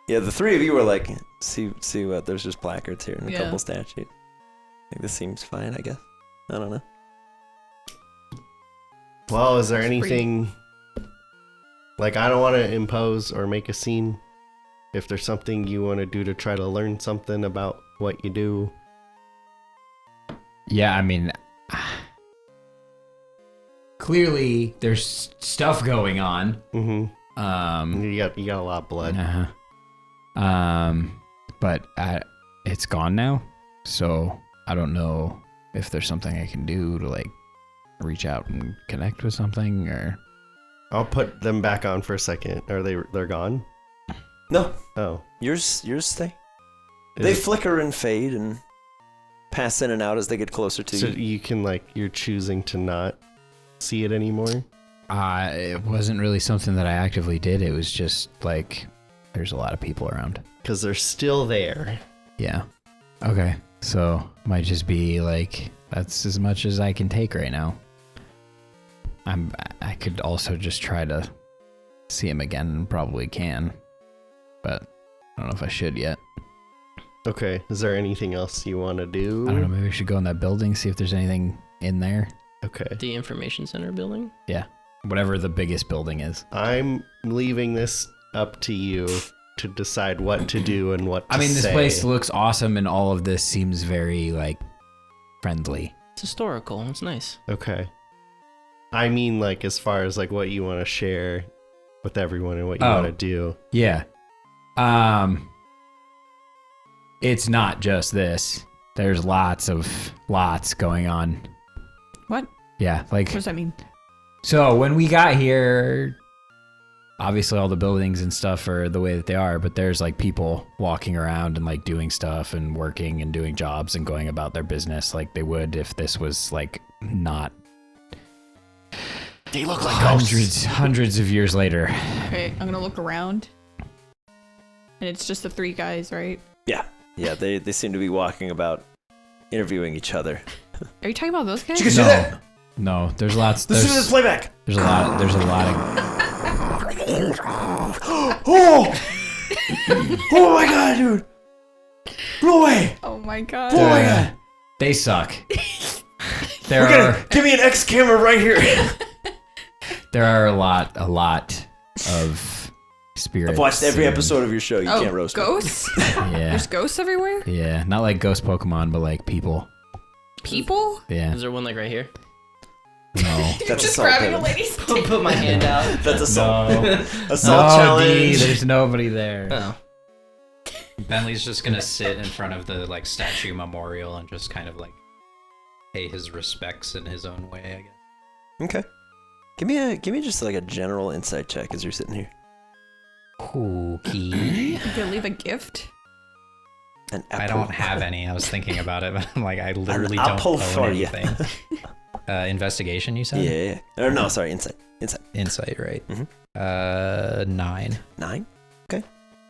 S1: Yeah, the 3 of you were like, see what? There's just placards here and a
S5: Yeah.
S1: couple statues. I think this seems fine, I guess. I don't know.
S2: Well, is there
S5: It's pretty-
S2: anything like I don't want to impose or make a scene? If there's something you want to do to try to learn something about what you do,
S6: Yeah, I mean, clearly there's stuff going on.
S2: you got a lot of blood.
S6: But it's gone now, so I don't know if there's something I can do to like reach out and connect with something or.
S2: I'll put them back on for a second. Are they're gone?
S1: No,
S2: Oh,
S1: yours stay. They
S2: Is-
S1: flicker and fade and pass in and out as they get closer to
S2: so
S1: you.
S2: you can you're choosing to not see it anymore.
S6: It wasn't really something that I actively did. It was just like, there's a lot of people around.
S2: Because they're still there.
S6: Yeah. Okay. So might just be like, that's as much as I can take right now. I could also just try to see him again, and probably can, but I don't know if I should yet.
S2: Okay, is there anything else you want to do?
S6: I don't know, maybe we should go in that building, see if there's anything in there.
S2: Okay.
S3: The information center building?
S6: Yeah. Whatever the biggest building is.
S2: I'm leaving this up to you to decide what to do and what to
S6: I mean, this
S2: say.
S6: place looks awesome, and all of this seems very, like, friendly.
S3: It's historical. It's nice.
S2: Okay. I mean, like, as far as, like, what you want to share with everyone and what you
S6: Oh.
S2: want to do.
S6: Yeah. It's not just this. There's lots going on.
S5: What?
S6: Yeah, like,
S5: What does that mean?
S6: so when we got here, obviously all the buildings and stuff are the way that they are, but there's like people walking around and like doing stuff and working and doing jobs and going about their business like they would if this was like not
S2: They look like ghosts.
S6: hundreds of years later.
S5: Okay, I'm gonna look around. And it's just the three guys, right?
S1: Yeah, they seem to be walking about, interviewing each other.
S5: Are you talking about those guys?
S1: Did you guys see that?
S6: No, there's lots.
S1: Listen to this playback.
S6: There's a lot of.
S1: Oh! Oh my god, dude! No way!
S5: Oh my god.
S1: Oh my god!
S6: They suck.
S1: Give me an X camera right here.
S6: There are a lot of spirits.
S1: I've watched every
S6: and-
S1: episode of your show. You can't
S5: Oh,
S1: roast me.
S5: ghosts?
S6: Yeah,
S5: There's ghosts everywhere?
S6: yeah, not like ghost Pokemon, but like people.
S5: People?
S6: Yeah,
S3: Is there one like right here?
S6: no.
S1: That's
S5: Just
S1: assault,
S5: grabbing a
S1: Devin.
S5: lady's
S3: Put my hand out.
S1: That's assault.
S6: No.
S1: Assault
S6: No,
S1: challenge.
S6: D, there's nobody there.
S3: Oh.
S7: Bentley's just gonna sit in front of the like statue memorial and just kind of like pay his respects in his own way, I guess.
S1: Okay. Give me just like a general insight check as you're sitting here.
S6: Okay.
S5: You could leave a gift?
S1: An
S7: I
S1: apple.
S7: don't have any. I was thinking about it, but I'm like, I literally
S1: An
S7: don't
S1: apple
S7: own
S1: for ya.
S7: anything. Investigation, you said?
S1: Yeah. Or no, sorry, insight. Insight.
S7: Insight, right?
S1: Mhm.
S7: 9.
S1: 9. Okay.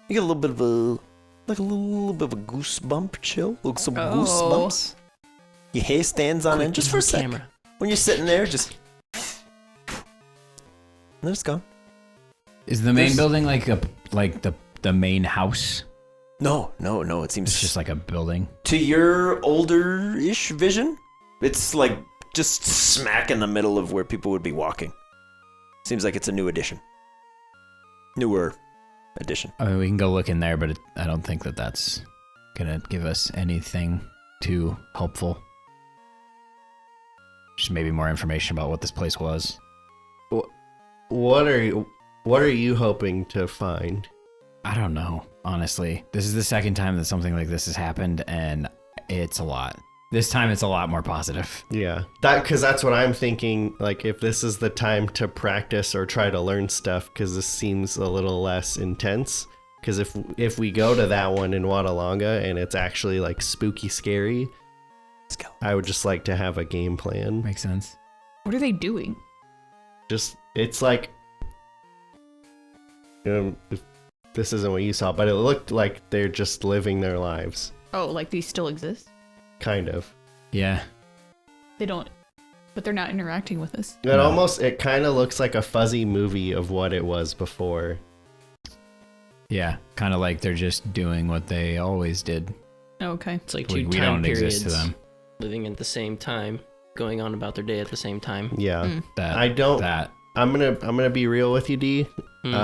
S1: You get a little bit of a little bit of a goosebump chill. Look, some
S5: Oh.
S1: goosebumps. Your hair stands on end just for a sec.
S3: Camera.
S1: When you're sitting there, just. And then it's gone.
S6: Is the main
S1: There's-
S6: building like the main house?
S1: No. It seems
S6: It's just like a building.
S1: to your older-ish vision, it's like just smack in the middle of where people would be walking. Seems like it's a new addition. Newer addition.
S6: I mean, we can go look in there, but I don't think that that's gonna give us anything too helpful. Just maybe more information about what this place was.
S2: What are you hoping to find?
S6: I don't know, honestly. This is the second time that something like this has happened, and it's a lot. This time it's a lot more positive.
S2: Yeah, because that's what I'm thinking. Like, if this is the time to practice or try to learn stuff, because this seems a little less intense. Because if we go to that one in Wadalonga and it's actually like spooky scary,
S1: Let's go.
S2: I would just like to have a game plan.
S6: Makes sense.
S5: What are they doing?
S2: Just it's like, if this isn't what you saw, but it looked like they're just living their lives,
S5: Oh, like these still exist?
S2: kind of.
S6: Yeah.
S5: They don't, but they're not interacting with us.
S2: It kind of looks like a fuzzy movie of what it was before.
S6: Yeah. Kind of like they're just doing what they always did.
S5: Oh, okay.
S3: It's like
S6: We
S3: two
S6: don't
S3: time periods
S6: exist to them.
S3: living at the same time, going on about their day at the same time.
S2: Yeah,
S6: That
S2: I don't.
S6: That
S2: I'm gonna be real with you, D.
S3: Hmm.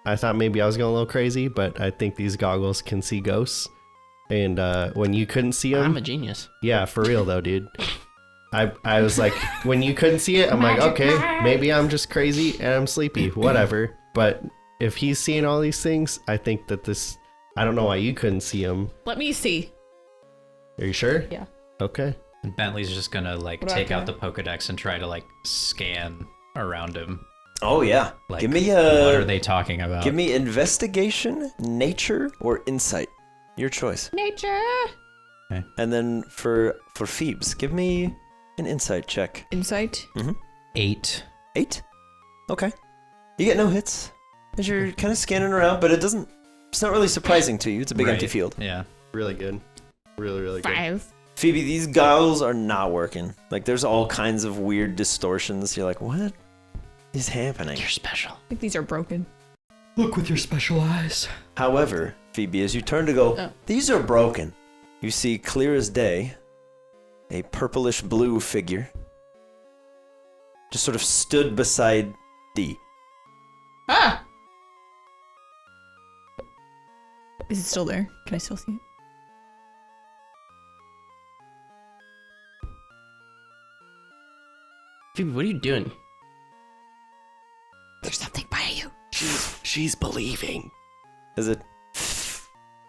S2: I thought maybe I was going a little crazy, but I think these goggles can see ghosts. And when you couldn't see them,
S3: I'm a genius.
S2: yeah, for real though, dude. I was like, when you couldn't see it, I'm like, okay, maybe I'm just crazy and I'm sleepy, whatever. But if he's seeing all these things, I think that this. I don't know why you couldn't see them.
S5: Let me see.
S2: Are you sure?
S5: Yeah.
S2: Okay.
S7: And Bentley's just gonna like
S5: What about
S7: take out the
S5: that?
S7: Pokedex and try to like scan around him.
S1: Oh yeah.
S7: Like,
S1: Give me
S7: what are they talking about?
S1: Give me investigation, nature, or insight. Your choice.
S5: Nature.
S1: And then for Phoebes, give me an insight check.
S5: Insight.
S7: 8.
S1: 8? Okay. You get no hits as you're kind of scanning around, but it's not really surprising to you. It's a big empty field.
S7: Yeah.
S2: Really good. Really good.
S5: 5.
S1: Phoebe, these goggles are not working. Like, there's all kinds of weird distortions. You're like, what is happening?
S3: You're special.
S5: I think these are broken.
S2: Look with your special eyes.
S1: However, Phoebe, as you turn to go,
S5: Oh.
S1: these are broken. You see clear as day a purplish blue figure just sort of stood beside D.
S5: Ah! Is it still there? Can I still see it?
S3: Phoebe, what are you doing?
S5: There's something by you.
S2: She's believing.
S1: As it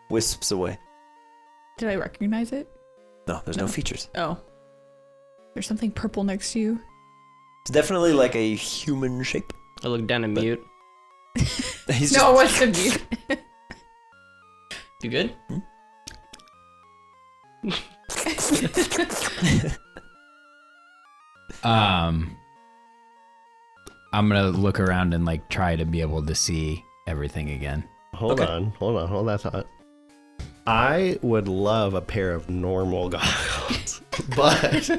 S1: wisps away.
S5: Did I recognize it?
S1: No, there's no features.
S5: Oh. There's something purple next to you.
S1: It's definitely like a human shape.
S3: I look down and mute.
S1: He's
S5: No,
S1: just,
S5: what's the mute?
S3: You good?
S6: I'm gonna look around and like try to be able to see everything again.
S2: Hold on, hold that thought. I would love a pair of normal goggles, but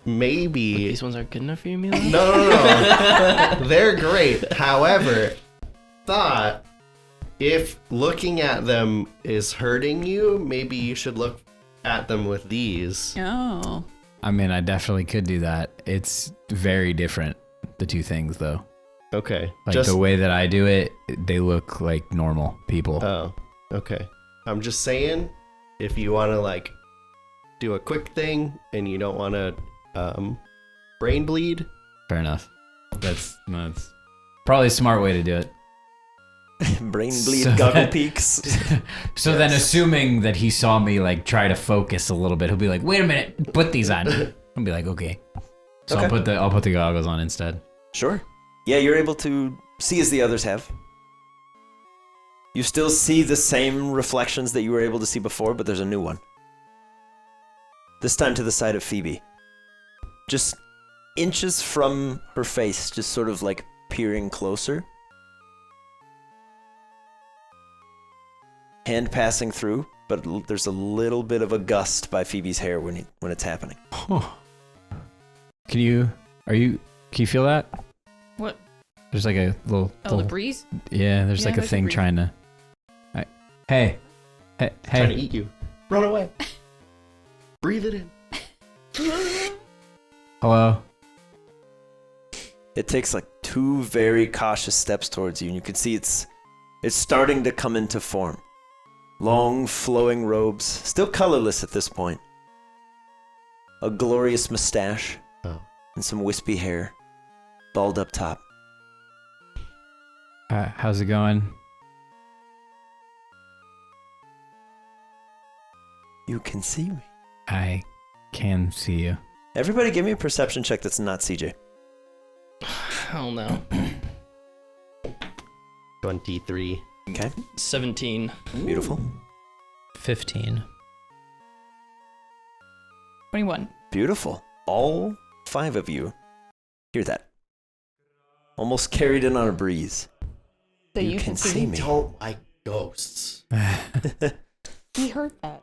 S2: maybe
S3: These ones aren't good enough for you, Mila?
S2: no. They're great. However, thought if looking at them is hurting you, maybe you should look at them with these.
S5: Oh.
S6: I mean, I definitely could do that. It's very different, the two things, though.
S2: Okay.
S6: Like the way that I do it, they look like normal people.
S2: Oh, okay. I'm just saying, if you want to like do a quick thing and you don't want to brain bleed,
S6: Fair enough. That's probably a smart way to do it.
S1: brain bleed
S6: So-
S1: goggle peaks.
S6: So then, assuming that he saw me like try to focus a little bit, he'll be like, "Wait a minute, put these on." I'll be like, "Okay." So
S1: Okay.
S6: I'll put the goggles on instead.
S1: Sure. Yeah, you're able to see as the others have. You still see the same reflections that you were able to see before, but there's a new one. This time to the side of Phoebe. Just inches from her face, just sort of like peering closer. Hand passing through, but there's a little bit of a gust by Phoebe's hair when it's happening.
S6: Can you feel that?
S5: What?
S6: There's like a little.
S5: Oh, the
S6: little-
S5: breeze?
S6: Yeah, there's
S5: Yeah,
S6: like a
S5: there's a
S6: thing
S5: breeze.
S6: trying to. Hey,
S2: trying to
S6: hey.
S2: eat you. Run away. Breathe it in.
S6: Hello.
S1: It takes like 2 very cautious steps towards you, and you can see it's starting to come into form. Long, flowing robes, still colorless at this point. A glorious mustache,
S2: Oh.
S1: and some wispy hair, bald up top.
S6: How's it going?
S1: You can see me.
S6: I can see you.
S1: Everybody give me a perception check that's not CJ.
S3: Hell no.
S2: 23.
S1: Okay,
S3: 17.
S1: beautiful.
S4: 15.
S5: 21.
S1: Beautiful. All 5 of you hear that. Almost carried in on a breeze.
S5: So
S1: You can see me.
S2: Don't like ghosts.
S5: He heard that.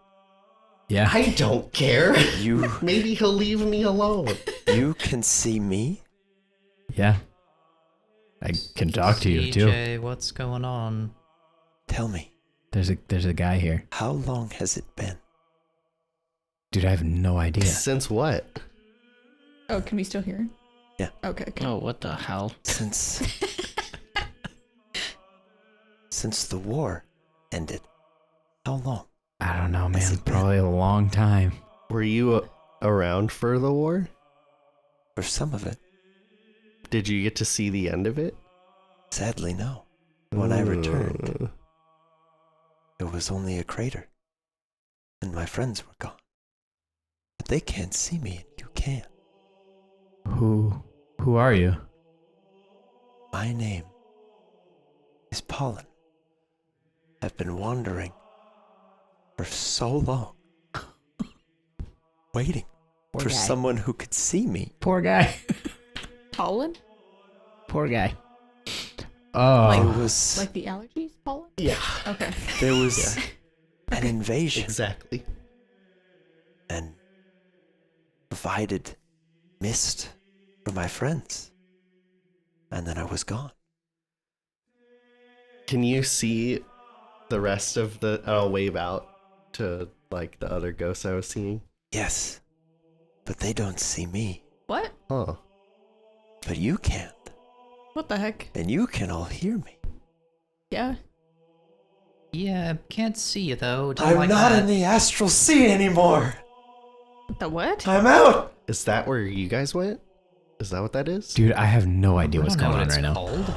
S6: Yeah.
S2: I don't care.
S1: You
S2: Maybe he'll leave me alone.
S1: you can see me?
S6: Yeah. I can talk to you too.
S4: CJ, what's going on?
S1: Tell me,
S6: There's a guy here.
S1: how long has it been?
S6: Dude, I have no idea.
S2: Since what?
S5: Oh, can we still hear it?
S1: Yeah.
S5: Okay, okay.
S3: Oh, what the hell?
S1: Since the war ended. How long?
S6: I don't know,
S1: Has
S6: man.
S1: it been?
S6: Probably a long time.
S2: Were you around for the war?
S1: For some of it.
S2: Did you get to see the end of it?
S1: Sadly, no. When I returned, there was only a crater. And my friends were gone. But they can't see me and you can.
S6: Who are you?
S1: My name is Pollen. I've been wandering for so long. Waiting for
S4: guy.
S1: someone who could see me.
S6: Poor guy.
S5: Pollen?
S6: Poor guy.
S1: There
S6: Oh,
S1: was
S5: Like the allergies pollen?
S2: Yeah,
S5: Okay.
S1: there was an invasion
S2: exactly.
S1: and provided mist for my friends. And then I was gone.
S2: Can you see the rest of the? I'll wave out to like the other ghosts I was seeing.
S1: Yes, but they don't see me.
S5: What?
S2: Huh.
S1: But you can't.
S5: What the heck?
S1: And you can all hear me.
S5: Yeah.
S4: Yeah, can't see you though. Don't
S1: I'm
S4: like
S1: not
S4: that.
S1: in the astral sea anymore.
S5: The what?
S1: I'm out.
S2: Is that where you guys went? Is that what that is?
S6: dude, I have no idea
S4: I
S6: what's
S4: don't know
S6: going
S4: what
S6: on
S4: it's
S6: right now.
S4: called.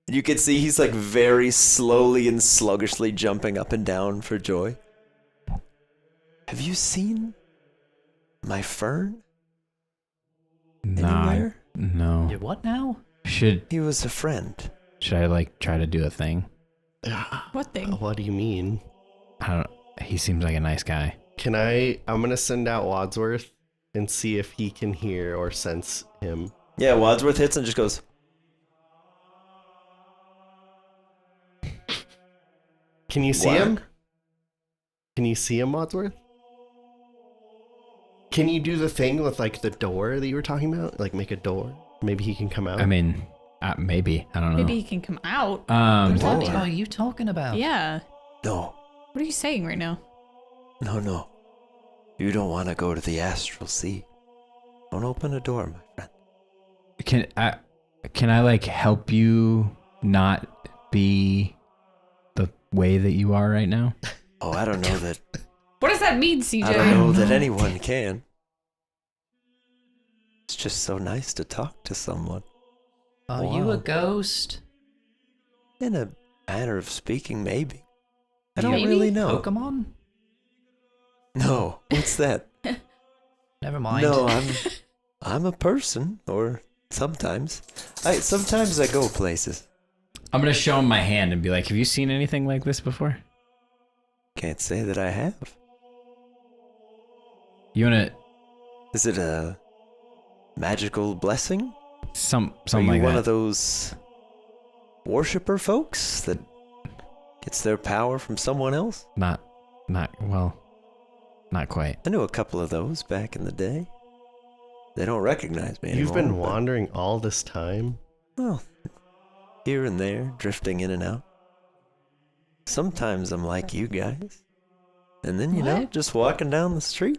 S1: You can see he's like very slowly and sluggishly jumping up and down for joy. Have you seen my fern
S6: Nah,
S1: anywhere?
S6: no.
S4: Did what now?
S6: Should
S1: He was a friend.
S6: I like try to do a thing?
S5: What thing?
S2: What do you mean?
S6: I don't. He seems like a nice guy.
S2: Can I? I'm gonna send out Wadsworth and see if he can hear or sense him.
S1: Yeah, Wadsworth hits and just goes,
S2: Can you see
S1: Whack.
S2: him? Can you see him, Wadsworth? Can you do the thing with like the door that you were talking about? Like make a door? Maybe he can come out.
S6: I mean, maybe. I don't know.
S5: Maybe he can come out.
S6: Um,
S1: Door.
S4: What are you talking about?
S5: Yeah.
S1: no,
S5: What are you saying right now?
S1: no. You don't want to go to the astral sea. Don't open a door, my friend.
S6: can I like help you not be the way that you are right now?
S1: Oh, I don't know that.
S5: What does that mean, CJ?
S1: I don't know that anyone can. It's just so nice to talk to someone.
S4: Are you a
S1: Wow.
S4: ghost?
S1: In a manner of speaking, maybe. I don't
S5: Maybe?
S1: really know.
S4: Pokemon?
S1: No, what's that?
S4: Never mind.
S1: No, I'm a person, or sometimes. Sometimes I go places.
S6: I'm gonna show him my hand and be like, "Have you seen anything like this before?"
S1: Can't say that I have.
S6: You wanna
S1: Is it a magical blessing? Are
S6: something
S1: you
S6: like
S1: one
S6: that?
S1: of those worshipper folks that gets their power from someone else?
S6: Not well, not quite.
S1: I knew a couple of those back in the day. They don't recognize me anymore.
S2: You've been
S1: but,
S2: wandering all this time.
S1: well, here and there, drifting in and out. Sometimes I'm like you guys. And then, you know,
S5: What?
S1: just walking down the street,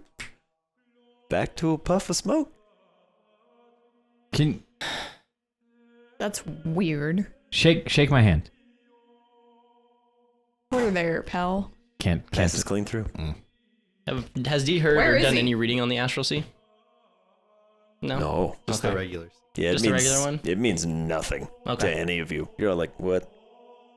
S1: back to a puff of smoke.
S6: Can
S5: That's weird.
S6: shake my hand.
S5: Over there, pal.
S6: Can't
S1: Passes clean through.
S3: Has D heard
S5: Where
S3: or
S5: is
S3: done
S5: he?
S3: any reading on the astral sea? No.
S1: No.
S2: Just
S3: Okay.
S2: the regulars.
S1: Yeah,
S3: Just
S1: it
S3: a
S1: means,
S3: regular one?
S1: It means nothing
S3: Okay.
S1: to any of you. You're all like, what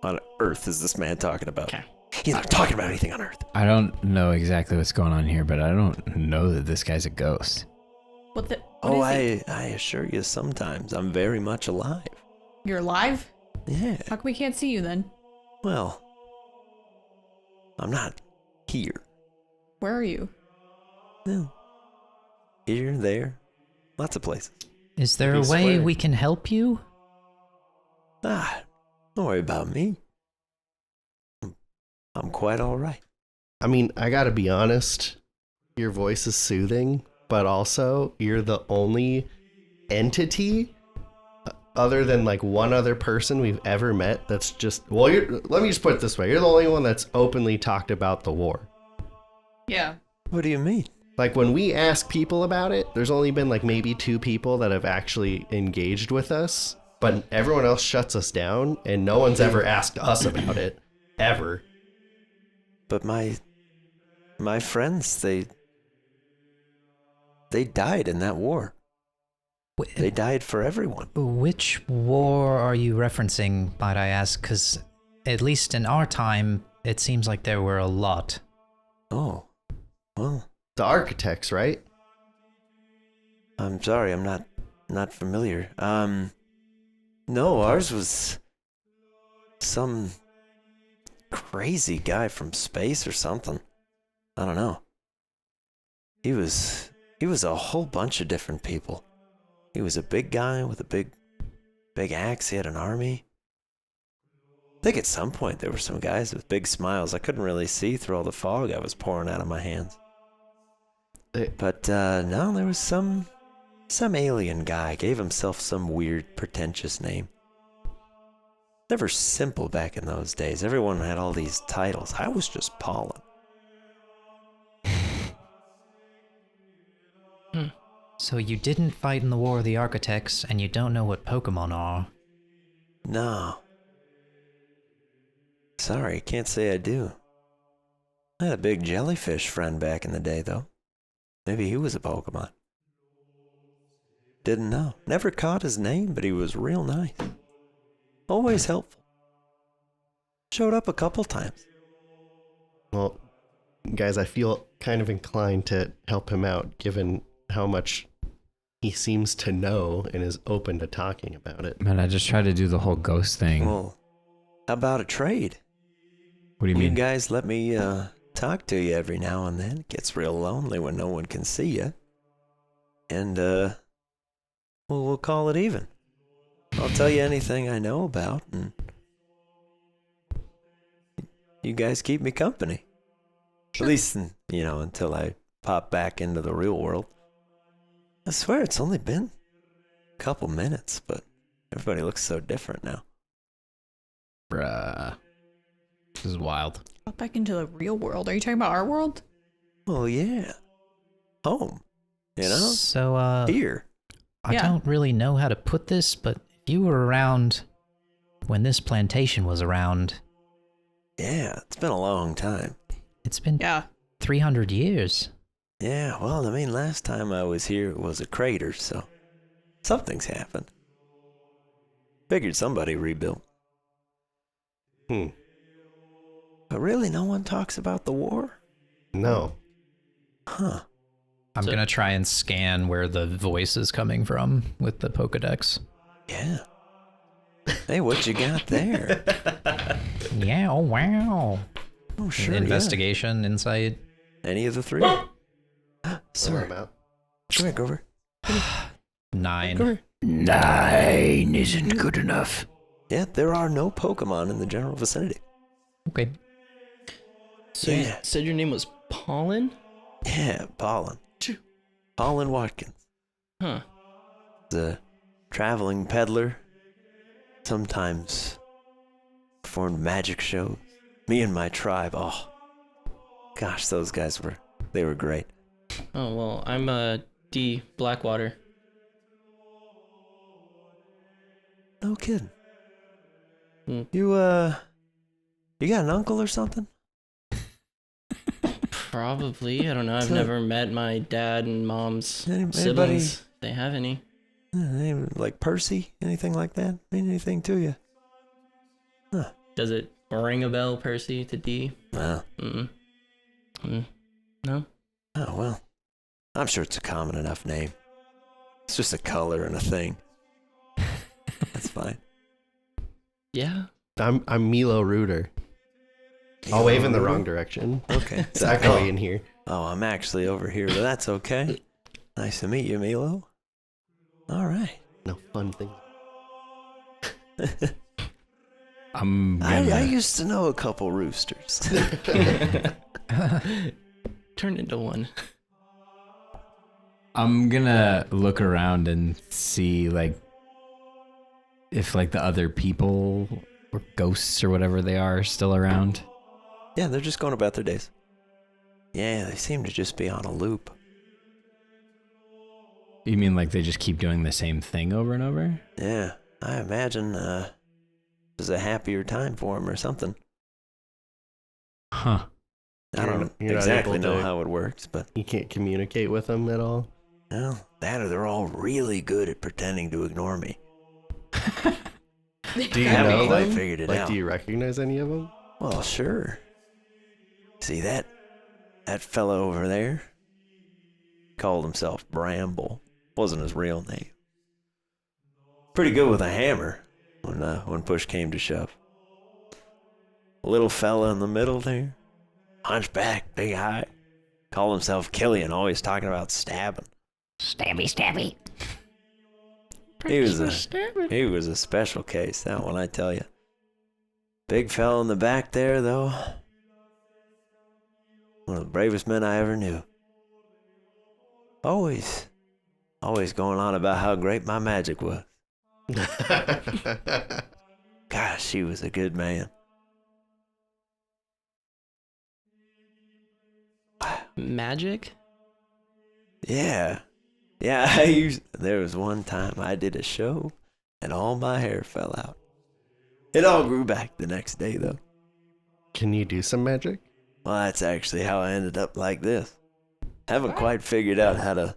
S1: on earth is this man talking about?
S3: Okay.
S1: He's not talking about anything on earth.
S6: I don't know exactly what's going on here, but I don't know that this guy's a ghost.
S5: What the?
S1: Oh,
S5: What is he?
S1: I assure you, sometimes I'm very much alive.
S5: You're alive?
S1: Yeah.
S5: How come we can't see you then?
S1: Well, I'm not here.
S5: Where are you?
S1: No. Here, there, lots of places.
S4: Is there
S2: Be
S4: a way
S2: square.
S4: we can help you?
S1: Ah, don't worry about me. I'm quite all right.
S2: I mean, I gotta be honest. Your voice is soothing, but also you're the only entity other than like one other person we've ever met that's just let me just put it this way. You're the only one that's openly talked about the war.
S5: Yeah.
S1: What do you mean?
S2: Like when we ask people about it, there's only been like maybe 2 people that have actually engaged with us, but everyone else shuts us down and no one's ever asked us about it ever.
S1: But my friends, they died in that war. They died for everyone.
S4: Which war are you referencing, might I ask? Because at least in our time, it seems like there were a lot.
S1: Oh, well,
S2: The architects, right?
S1: I'm sorry, I'm not familiar. No, ours was some crazy guy from space or something. I don't know. He was a whole bunch of different people. He was a big guy with a big big axe. He had an army. I think at some point there were some guys with big smiles. I couldn't really see through all the fog I was pouring out of my hands. But no, there was some alien guy. Gave himself some weird, pretentious name. Never simple back in those days. Everyone had all these titles. I was just Pollen.
S4: So you didn't fight in the War of the Architects, and you don't know what Pokemon are.
S1: No. Sorry, can't say I do. I had a big jellyfish friend back in the day, though. Maybe he was a Pokemon. Didn't know. Never caught his name, but he was real nice. Always helpful. Showed up a couple times.
S2: Well, guys, I feel kind of inclined to help him out, given how much he seems to know and is open to talking about it.
S6: Man, I just tried to do the whole ghost thing.
S1: Well, how about a trade?
S6: What do you
S1: You
S6: mean?
S1: guys let me talk to you every now and then. It gets real lonely when no one can see you. And we'll call it even. I'll tell you anything I know about, and you guys keep me company. At least, until I pop back into the real world. I swear it's only been a couple minutes, but everybody looks so different now.
S6: Bruh. This is wild.
S5: Got back into the real world. Are you talking about our world?
S1: Well, yeah. Home.
S4: So,
S1: Here.
S4: I
S5: Yeah.
S4: don't really know how to put this, but if you were around when this plantation was around,
S1: Yeah, it's been a long time.
S4: it's been
S5: Yeah.
S4: 300 years.
S1: Yeah, well, last time I was here it was a crater, so something's happened. Figured somebody rebuilt.
S2: Hmm.
S1: But really, no one talks about the war?
S2: No.
S1: Huh.
S4: I'm
S3: So-
S4: gonna try and scan where the voice is coming from with the Pokedex.
S1: Yeah. Hey, what you got there?
S4: Yeah, oh wow.
S1: Oh, sure,
S4: Investigation, insight.
S1: yeah. Any of the three?
S2: Sorry.
S1: Sir, come here, Grover.
S4: 9.
S6: 9 isn't good enough.
S1: Yeah, there are no Pokemon in the general vicinity.
S4: Okay.
S3: So you
S1: Yeah.
S3: said your name was Pollen?
S1: Yeah, Pollen. Pollen Watkins.
S3: Huh.
S1: The traveling peddler. Sometimes performed magic shows. Me and my tribe, oh. Gosh, those guys they were great.
S3: Oh, well, I'm D Blackwater.
S1: No kidding.
S3: Hmm.
S1: You got an uncle or something?
S3: Probably. I don't know. I've
S1: So-
S3: never met my dad and mom's
S1: Anybody-
S3: siblings. If they have any.
S1: Like Percy? Anything like that? Mean anything to you?
S3: Does it ring a bell, Percy, to D?
S1: No.
S3: Mm-mm. No?
S1: Oh, well. I'm sure it's a common enough name. It's just a color and a thing. That's fine.
S3: Yeah.
S2: I'm Milo Rooter. I'll wave in the wrong direction.
S1: Okay.
S2: It's echoey in here.
S1: Oh, I'm actually over here, but that's okay. Nice to meet you, Milo. All right.
S2: No fun thing.
S6: I'm
S1: I
S6: gonna,
S1: used to know a couple roosters.
S3: Turned into one.
S6: I'm gonna look around and see if the other people or ghosts or whatever they are still around.
S1: Yeah, they're just going about their days. Yeah, they seem to just be on a loop.
S6: You mean they just keep doing the same thing over and over?
S1: Yeah, I imagine it was a happier time for them or something.
S6: Huh.
S1: I don't
S2: You're not
S1: exactly
S2: able
S1: know
S2: to-
S1: how it works, but
S2: You can't communicate with them at all.
S1: well, that or they're all really good at pretending to ignore me.
S2: Do you
S1: Haven't
S2: know
S1: quite
S2: them?
S1: figured it
S2: Like,
S1: out.
S2: do you recognize any of them?
S1: Well, sure. See that fellow over there? Called himself Bramble. Wasn't his real name. Pretty good with a hammer when push came to shove. Little fella in the middle there, hunchback, big eye, called himself Killian, always talking about stabbing.
S8: Stabby, stabby.
S1: He was a special case, that one, I tell you. Big fella in the back there, though. One of the bravest men I ever knew. Always going on about how great my magic was. Gosh, he was a good man.
S3: Magic?
S1: Yeah. Yeah, there was one time I did a show and all my hair fell out. It all grew back the next day, though.
S2: Can you do some magic?
S1: Well, that's actually how I ended up like this. Haven't quite figured out how to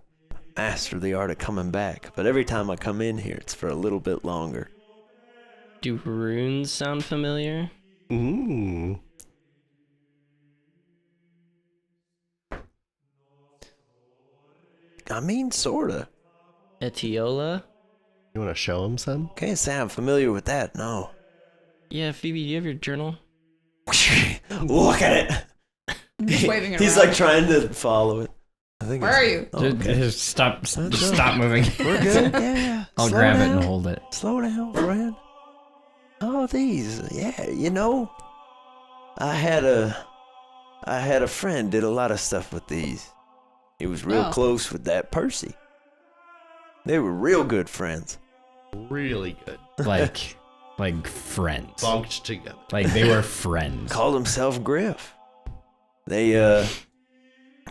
S1: master the art of coming back, but every time I come in here, it's for a little bit longer.
S3: Do runes sound familiar?
S2: Ooh.
S1: I mean, sorta.
S3: Etiola?
S2: You want to show him some?
S1: Can't say I'm familiar with that, no.
S3: Yeah, Phoebe, do you have your journal?
S1: Look at it!
S5: Just waving it
S1: He's
S5: around.
S1: like trying to follow it. I think
S5: Where are you?
S1: Okay.
S6: Just stop moving.
S1: We're good? Yeah.
S6: I'll
S1: Slow
S6: grab it
S1: down.
S6: and hold it.
S1: Slow down, friend. Oh, these. Yeah, you know, I had a friend did a lot of stuff with these. He was real
S5: Oh.
S1: close with that Percy. They were real good friends.
S2: Really good.
S6: Like friends.
S2: Bunked together.
S6: Like they were friends.
S1: Called himself Griff. They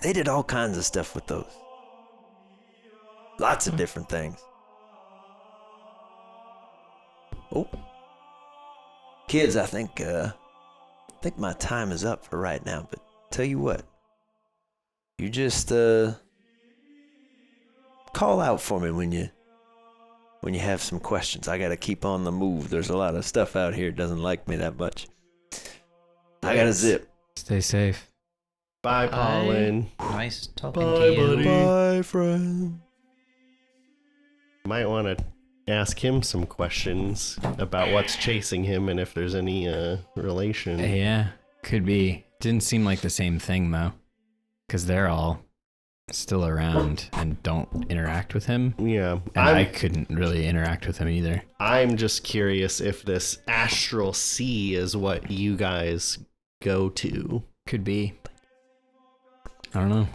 S1: did all kinds of stuff with those. Lots of different things. Oh. Kids, I think my time is up for right now, but tell you what. You just call out for me when you have some questions. I gotta keep on the move. There's a lot of stuff out here that doesn't like me that much. I gotta zip.
S6: Stay safe.
S2: Bye, Paulin.
S7: Nice talking
S2: Bye,
S7: to you.
S2: buddy.
S1: Bye, friend.
S2: Might want to ask him some questions about what's chasing him and if there's any relation.
S6: Yeah, could be. Didn't seem like the same thing though, because they're all still around and don't interact with him.
S2: Yeah,
S6: And I couldn't really interact with him either.
S2: I'm just curious if this astral sea is what you guys go to.
S6: Could be. I don't know.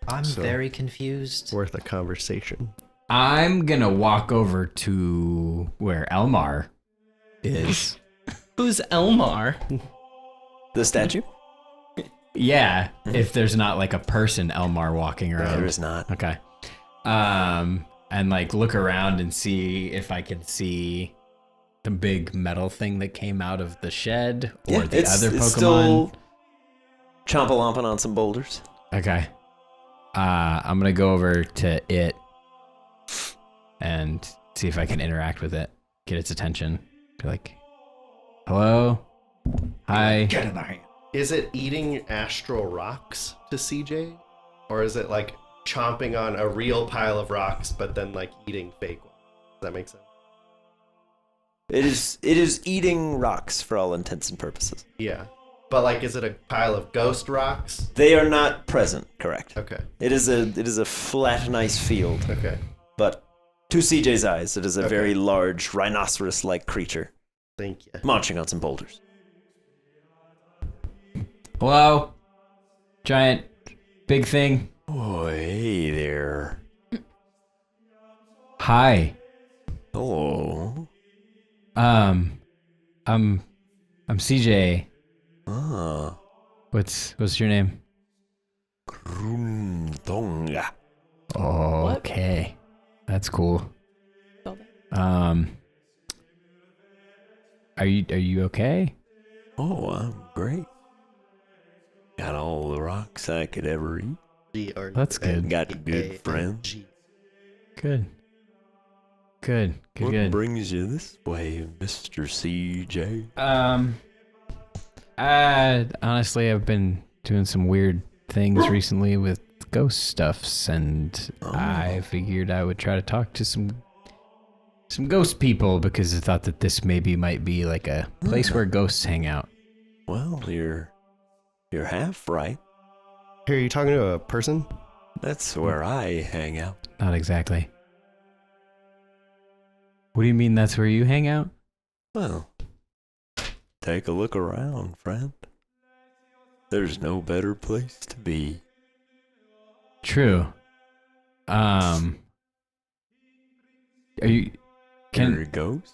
S4: I'm
S2: So-
S4: very confused.
S2: Worth a conversation.
S6: I'm gonna walk over to where Elmar is.
S3: Who's Elmar?
S1: The statue?
S6: Yeah, if there's not like a person Elmar walking around.
S1: There is not.
S6: Okay. And like look around and see if I can see the big metal thing that came out of the shed or the other Pokemon.
S1: Still chompa-lomping on some boulders.
S6: Okay. I'm gonna go over to it and see if I can interact with it, get its attention. Be like, hello? Hi.
S7: Get in there.
S2: Is it eating astral rocks to CJ? Or is it like chomping on a real pile of rocks but then like eating fake ones? Does that make sense?
S1: It is eating rocks for all intents and purposes.
S2: Yeah. But like, is it a pile of ghost rocks?
S1: They are not present, correct.
S2: Okay.
S1: It is a flat, nice field,
S2: Okay.
S1: but to CJ's eyes, it is a
S2: Okay.
S1: very large rhinoceros-like creature
S2: Thank you.
S1: munching on some boulders.
S6: Hello? Giant big thing.
S1: Oh, hey there.
S6: Hi.
S1: Hello.
S6: I'm CJ.
S1: Ah.
S6: What's your name?
S1: Gruntonga.
S6: Okay. That's cool.
S5: Spell that.
S6: Are you okay?
S1: Oh, I'm great. Got all the rocks I could ever eat.
S6: That's good.
S1: Got good friends.
S6: Good. Good.
S1: What
S6: Good.
S1: brings you this way, Mr. CJ?
S6: Honestly, I've been doing some weird things recently with ghost stuffs, and I figured I would try to talk to some ghost people because I thought that this maybe might be like a place where ghosts hang out.
S1: Well, you're half right.
S2: Here, are you talking to a person?
S1: That's where I hang out.
S6: Not exactly. What do you mean that's where you hang out?
S1: Well, take a look around, friend. There's no better place to be.
S6: True. Are you...
S1: You're a ghost?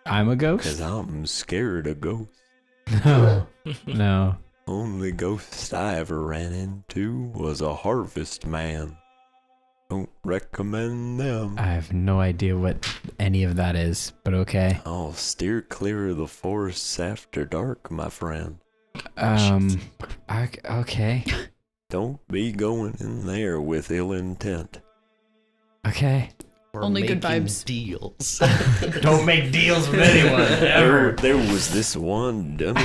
S6: I'm a
S1: Because
S6: ghost?
S1: I'm scared of ghosts.
S6: No. No.
S1: Only ghost I ever ran into was a harvest man. Don't recommend them.
S6: I have no idea what any of that is, but okay.
S1: I'll steer clear of the forests after dark, my friend.
S6: Okay.
S1: Don't be going in there with ill intent.
S6: Okay.
S2: Or
S5: Only good
S2: making
S5: vibes.
S2: Deals.
S6: Don't make deals with anyone,
S1: There was this one dumb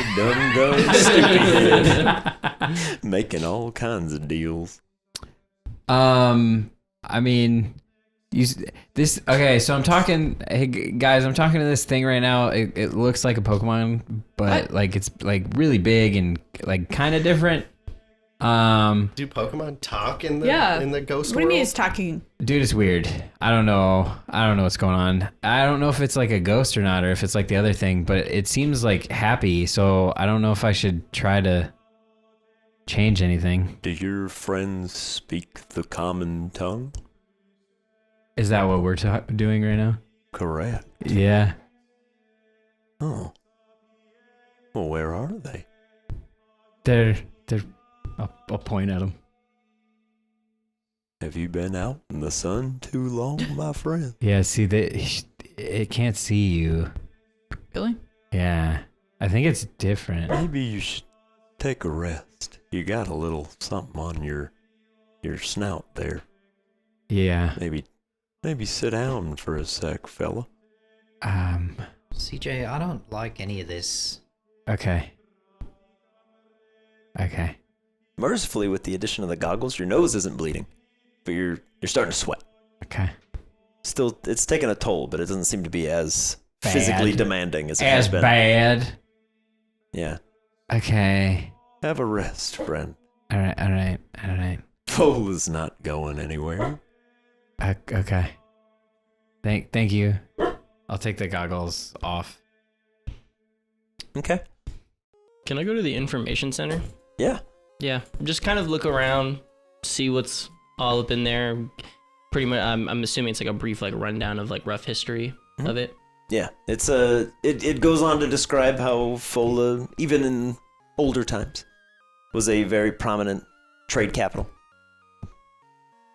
S1: stupid making all kinds of deals.
S6: I mean, okay, so I'm talking, hey guys, I'm talking to this thing right now. It looks like a Pokemon, but
S5: What?
S6: like it's like really big and like kind of different.
S2: Do Pokemon talk in the
S5: Yeah.
S2: in the ghost
S5: What do you
S2: world?
S5: mean it's talking?
S6: Dude, it's weird. I don't know what's going on. I don't know if it's like a ghost or not, or if it's like the other thing, but it seems like happy, so I don't know if I should try to change anything.
S1: Do your friends speak the common tongue?
S6: Is that what we're doing right now?
S1: Correct.
S6: Yeah.
S1: Oh. Well, where are they?
S6: They're I'll point at them.
S1: Have you been out in the sun too long, my friend?
S6: Yeah, see, it can't see you.
S5: Really?
S6: Yeah. I think it's different.
S1: Maybe you should take a rest. You got a little something on your snout there.
S6: Yeah.
S1: Maybe sit down for a sec, fella.
S4: CJ, I don't like any of this.
S6: Okay.
S1: Mercifully, with the addition of the goggles, your nose isn't bleeding, but you're starting to sweat.
S6: Okay.
S1: Still, it's taking a toll, but it doesn't seem to be as
S6: Bad.
S1: physically demanding as it has
S6: As
S1: been.
S6: bad.
S1: Yeah.
S6: Okay.
S1: Have a rest, friend.
S6: All right.
S1: Foal is not going anywhere.
S6: Okay. Thank you. I'll take the goggles off.
S1: Okay.
S3: Can I go to the information center?
S1: Yeah.
S3: Yeah, just kind of look around, see what's all up in there. Pretty much, I'm assuming it's like a brief like rundown of like rough history of it.
S1: Yeah. It's it goes on to describe how Fola, even in older times, was a very prominent trade capital.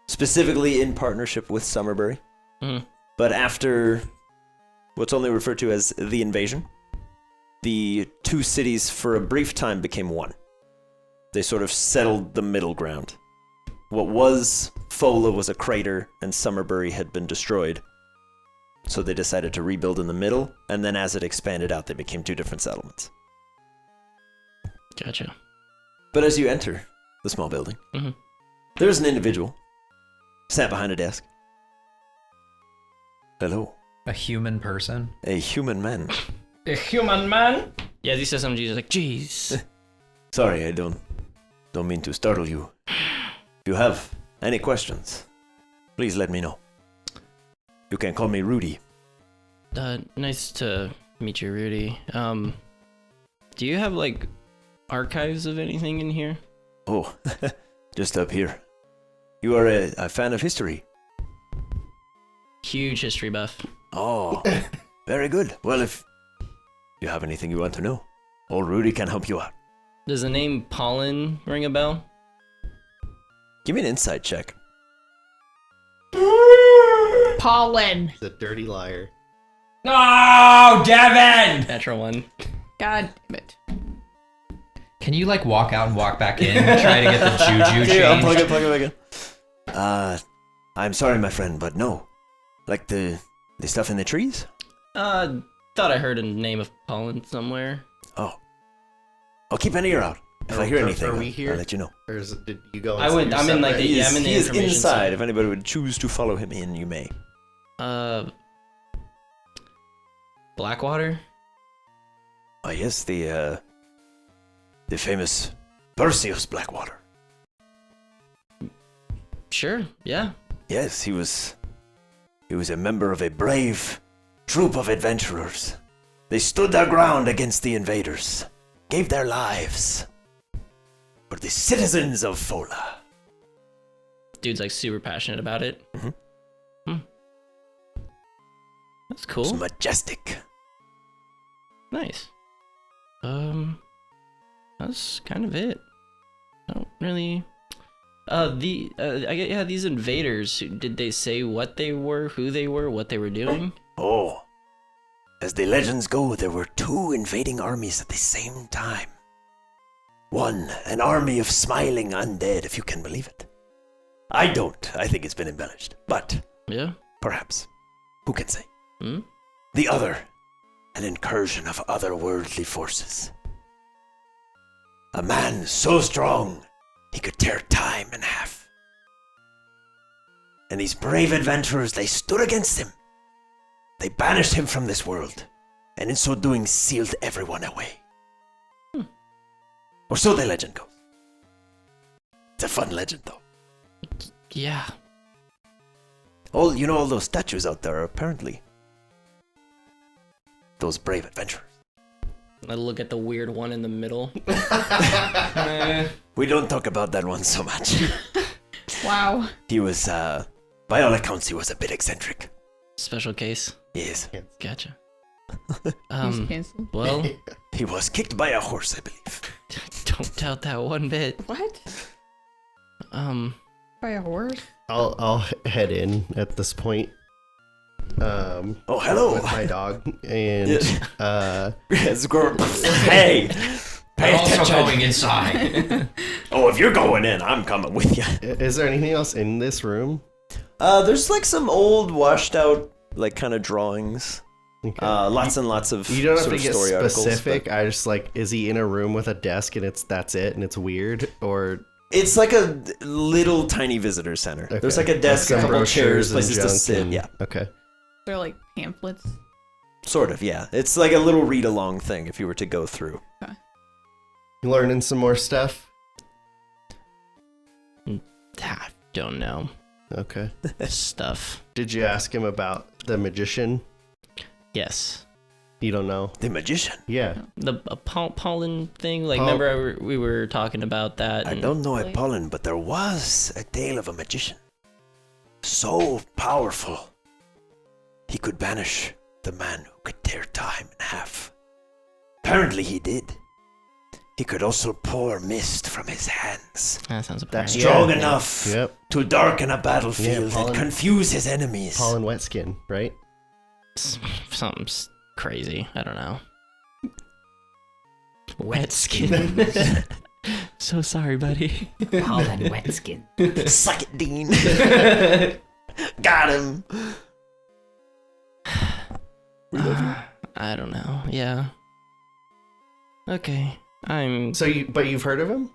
S1: Specifically in partnership with Summerbury.
S3: Mhm.
S1: But after what's only referred to as the invasion, the two cities for a brief time became one. They sort of settled the middle ground. What was Fola was a crater, and Summerbury had been destroyed. So they decided to rebuild in the middle, and then as it expanded out, they became two different settlements.
S3: Gotcha.
S1: But as you enter the small building,
S3: Mhm.
S1: there's an individual sat behind a desk. Hello,
S4: A human person?
S1: a human man.
S3: A human man? Yeah, he says something. Jesus like, jeez.
S1: Sorry, I don't mean to startle you. If you have any questions, please let me know. You can call me Rudy.
S3: Nice to meet you, Rudy. Do you have like archives of anything in here?
S1: Oh, just up here. You are a fan of history.
S3: Huge history buff.
S1: Oh, very good. Well, if you have anything you want to know, old Rudy can help you out.
S3: Does the name Pollen ring a bell?
S1: Give me an insight check.
S5: Pollen.
S2: He's a dirty liar.
S6: No, Devin!
S3: Natural one.
S5: God damn it.
S4: Can you like walk out and walk back in and try to get the juju
S1: Okay, I'll
S4: changed?
S1: plug it back in. I'm sorry, my friend, but no. Like the stuff in the trees?
S3: Thought I heard a name of Pollen somewhere.
S1: Oh. I'll keep an ear out. If I hear anything,
S2: Are we here?
S1: I'll let you know.
S2: Or did you go?
S3: I went. I'm in like the.
S1: He
S3: Yeah,
S1: is,
S3: I'm in the
S1: he is
S3: information
S1: inside.
S3: side.
S1: If anybody would choose to follow him in, you may.
S3: Blackwater.
S1: Oh, yes, the famous Perseus Blackwater.
S3: Sure. Yeah.
S1: Yes, he was He was a member of a brave troop of adventurers. They stood their ground against the invaders, gave their lives for the citizens of Fola.
S3: Dude's like super passionate about it. That's cool.
S1: It's majestic.
S3: Nice. That's kind of it. I don't really. These invaders. Did they say what they were, who they were, what they were doing?
S1: Oh, as the legends go, there were 2 invading armies at the same time. One, an army of smiling undead, if you can believe it. I don't. I think it's been embellished, but
S3: Yeah.
S1: perhaps. Who can say?
S3: Hmm?
S1: The other, an incursion of otherworldly forces. A man so strong, he could tear time in half. And these brave adventurers, they stood against him. They banished him from this world, and in so doing sealed everyone away. Or so the legend goes. It's a fun legend, though.
S3: Yeah.
S1: All those statues out there are apparently those brave adventurers.
S3: I look at the weird one in the middle.
S1: We don't talk about that one so much.
S5: Wow.
S1: He was, by all accounts, he was a bit eccentric.
S3: Special case.
S1: Yes.
S3: Gotcha.
S5: He's canceled.
S3: Well,
S1: He was kicked by a horse, I believe.
S3: don't doubt that one bit.
S5: What? By a horse?
S2: I'll head in at this point.
S1: Oh, hello.
S2: With my dog and
S1: Yes, hey, pay
S7: I'm also
S1: attention.
S7: going inside.
S1: Oh, if you're going in, I'm coming with you.
S2: is there anything else in this room?
S1: There's like some old, washed out, like kind of drawings.
S2: Okay.
S1: Lots and lots of
S2: You don't have
S1: sort
S2: to
S1: of
S2: get
S1: story
S2: specific.
S1: articles.
S2: I just like, is he in a room with a desk and that's it and it's weird, or
S1: It's like a little tiny visitor center.
S2: okay.
S1: There's like a desk, a
S2: some
S1: couple chairs,
S2: brochures and
S1: places to
S2: junk
S1: sit.
S2: and-
S1: Yeah,
S2: Okay.
S5: They're like pamphlets.
S1: sort of. Yeah, it's like a little read along thing if you were to go through.
S2: You learning some more stuff?
S3: I don't know.
S2: Okay.
S3: Stuff.
S2: Did you ask him about the magician?
S3: Yes.
S2: You don't know?
S1: The magician.
S2: Yeah.
S3: The pollen thing. Like,
S2: Pol-
S3: remember we were talking about that?
S1: I
S3: and-
S1: don't know a pollen, but there was a tale of a magician. So powerful, he could banish the man who could tear time in half. Apparently he did. He could also pour mist from his hands.
S3: That sounds
S2: That's
S3: apparent.
S1: Strong
S2: Yeah.
S1: enough
S2: Yep.
S1: to darken a battlefield
S2: pollen-
S1: and confuse his enemies.
S2: Pollen wet skin, right?
S3: Something's crazy. I don't know. Wet skin. So sorry, buddy.
S6: Pollen wet skin.
S1: Suck it, Dean. Got him.
S3: I don't know. Yeah. Okay.
S2: So you've heard of him?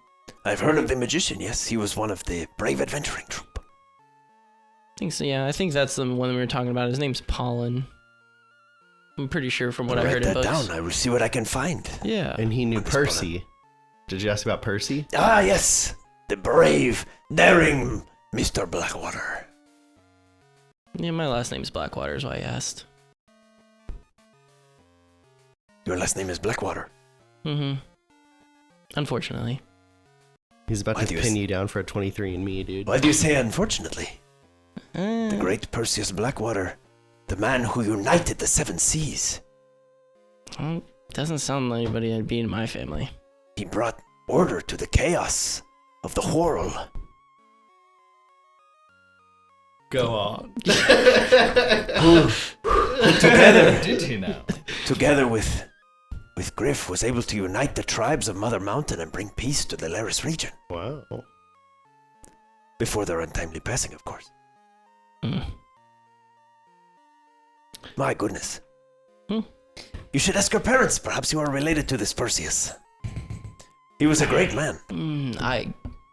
S1: I've heard of the magician, yes. He was one of the brave adventuring troop.
S3: I think so. Yeah, I think that's the one we were talking about. His name's Pollen. I'm pretty sure from what I
S1: Write
S3: heard in
S1: that
S3: books.
S1: down. I will see what I can find.
S3: Yeah.
S2: And he knew
S1: What's
S2: Percy. Did you ask about Percy?
S1: Ah, yes. The brave, daring Mr. Blackwater.
S3: Yeah, my last name's Blackwater, is why I asked.
S1: Your last name is Blackwater.
S3: Mm-hmm. Unfortunately.
S2: He's about
S1: Why
S2: to
S1: do you
S2: pin
S1: s-
S2: you down for a 23andMe, dude.
S1: Why do you say unfortunately?
S3: Eh,
S1: The great Perseus Blackwater, the man who united the seven seas.
S3: well, doesn't sound like anybody I'd be in my family.
S1: He brought order to the chaos of the whirl.
S2: Go on.
S1: Together,
S6: Did you know?
S1: together with Griff, was able to unite the tribes of Mother Mountain and bring peace to the Laris region.
S2: Wow.
S1: Before their untimely passing, of course.
S3: Mm.
S1: My goodness.
S3: Hmm.
S1: You should ask your parents. Perhaps you are related to this Perseus. He was a great man.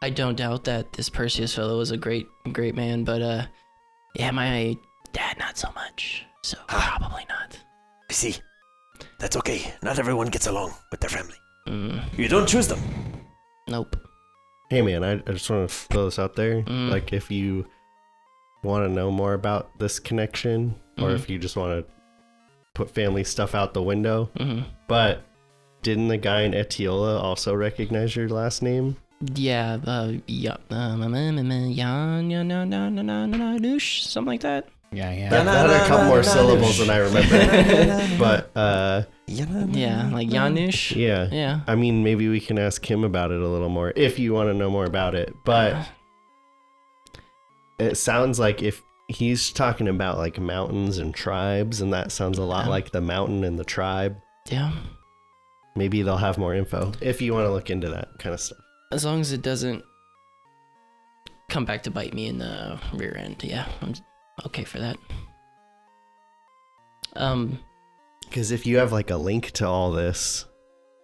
S3: I don't doubt that this Perseus fellow was a great man, but yeah, my dad not so much. So probably not.
S1: I see. That's okay. Not everyone gets along with their family.
S3: Mm,
S1: You don't choose them.
S3: nope.
S2: Hey man, I just want to throw this out there.
S3: Mm.
S2: Like if you want to know more about this connection, or
S3: Mhm.
S2: if you just want to put family stuff out the window.
S3: Mhm.
S2: But didn't the guy in Etiola also recognize your last name?
S3: Yeah, noosh, something like that.
S6: Yeah.
S2: That had a couple more syllables than I remember. But
S3: Yeah, like Janusz.
S2: yeah.
S3: Yeah.
S2: I mean, maybe we can ask him about it a little more if you want to know more about it. But it sounds like if he's talking about like mountains and tribes, and that sounds a lot like the mountain and the tribe.
S3: Yeah.
S2: Maybe they'll have more info if you want to look into that kind of stuff.
S3: As long as it doesn't come back to bite me in the rear end, yeah, I'm okay for that.
S2: Because if you have like a link to all this,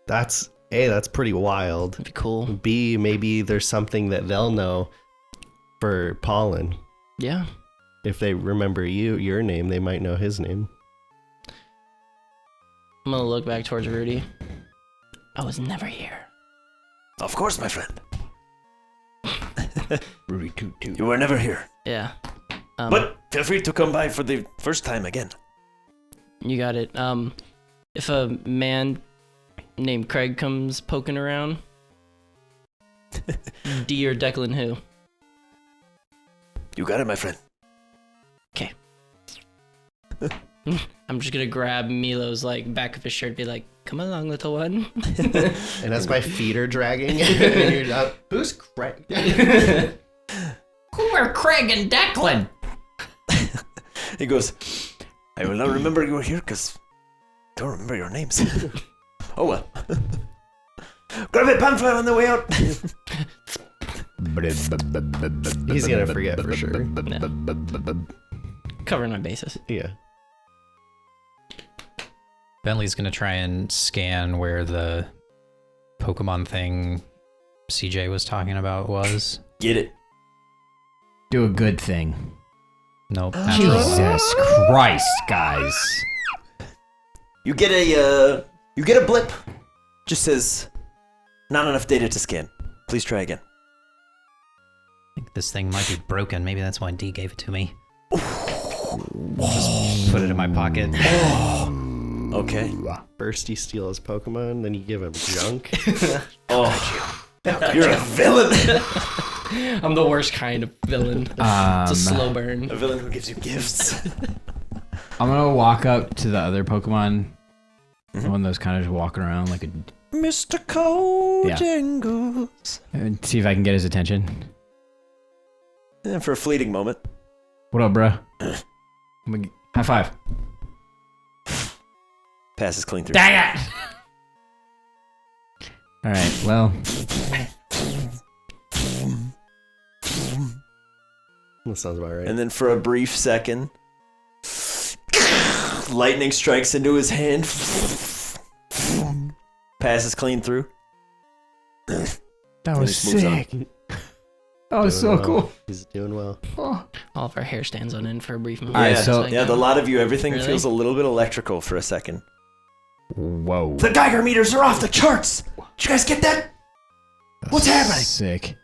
S2: that's A, that's pretty wild.
S3: That'd be cool.
S2: B, maybe there's something that they'll know for Pollen.
S3: Yeah.
S2: If they remember your name, they might know his name.
S3: I'm gonna look back towards Rudy. I was never here.
S1: Of course, my friend.
S6: Rudy toot toot.
S1: You were never here.
S3: Yeah.
S1: But feel free to come by for the first time again.
S3: You got it. If a man named Craig comes poking around, D or Declan who?
S1: You got it, my friend.
S3: Okay. I'm just gonna grab Milo's like back of his shirt, and be like, "Come along, little one."
S2: And as my feet are dragging, and you're not, who's Craig?
S7: Who are Craig and Declan?
S1: He goes, I will not remember you were here because I don't remember your names. Oh well. Grab a pamphlet on the way out.
S2: He's gonna forget for sure.
S3: Covering my bases.
S2: Yeah.
S4: Bentley's gonna try and scan where the Pokemon thing CJ was talking about was.
S1: Get it.
S6: Do a good thing.
S4: Nope. Natural.
S6: Jesus Christ, guys.
S1: You get a blip. Just says, not enough data to scan. Please try again.
S4: I think this thing might be broken. Maybe that's why D gave it to me. Just put it in my pocket.
S1: Okay.
S2: First you steal his Pokemon, then you give him junk.
S1: Oh, you're a villain.
S3: I'm the worst kind of villain. It's a slow burn.
S1: A villain who gives you gifts.
S6: I'm gonna walk up to the other Pokemon. The one that's kind of just walking around like a...
S1: Mr. Cojangles.
S6: And see if I can get his attention.
S1: And for a fleeting moment.
S6: What up, bro? High five.
S1: Passes clean through.
S6: Dang it! Alright, well...
S2: That sounds about right.
S1: And then for a brief second, lightning strikes into his hand. Passes clean through.
S6: That was
S1: He moves on.
S6: sick. That was so
S2: Doing well.
S6: cool.
S2: He's doing well.
S6: Oh.
S3: All of our hair stands on end for a brief moment.
S6: All right,
S1: Yeah,
S6: so-
S3: It's
S1: yeah, the lot of you, everything
S3: Really?
S1: feels a little bit electrical for a second.
S6: Whoa.
S1: The Geiger meters are off the charts. Did you guys get that? What's happening?
S6: Sick.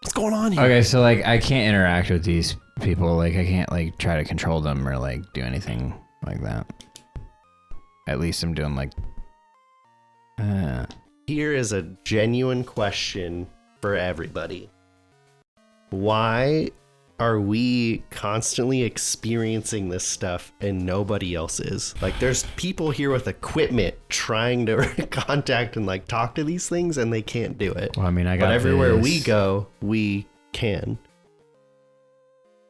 S1: What's going on here?
S6: Okay, so like I can't interact with these people. Like I can't like try to control them or like do anything like that. At least I'm doing like...
S2: Here is a genuine question for everybody. Why are we constantly experiencing this stuff and nobody else is? Like, there's people here with equipment trying to contact and like talk to these things, and they can't do it.
S6: Well, I mean, I got
S2: But everywhere
S6: this.
S2: we go, we can.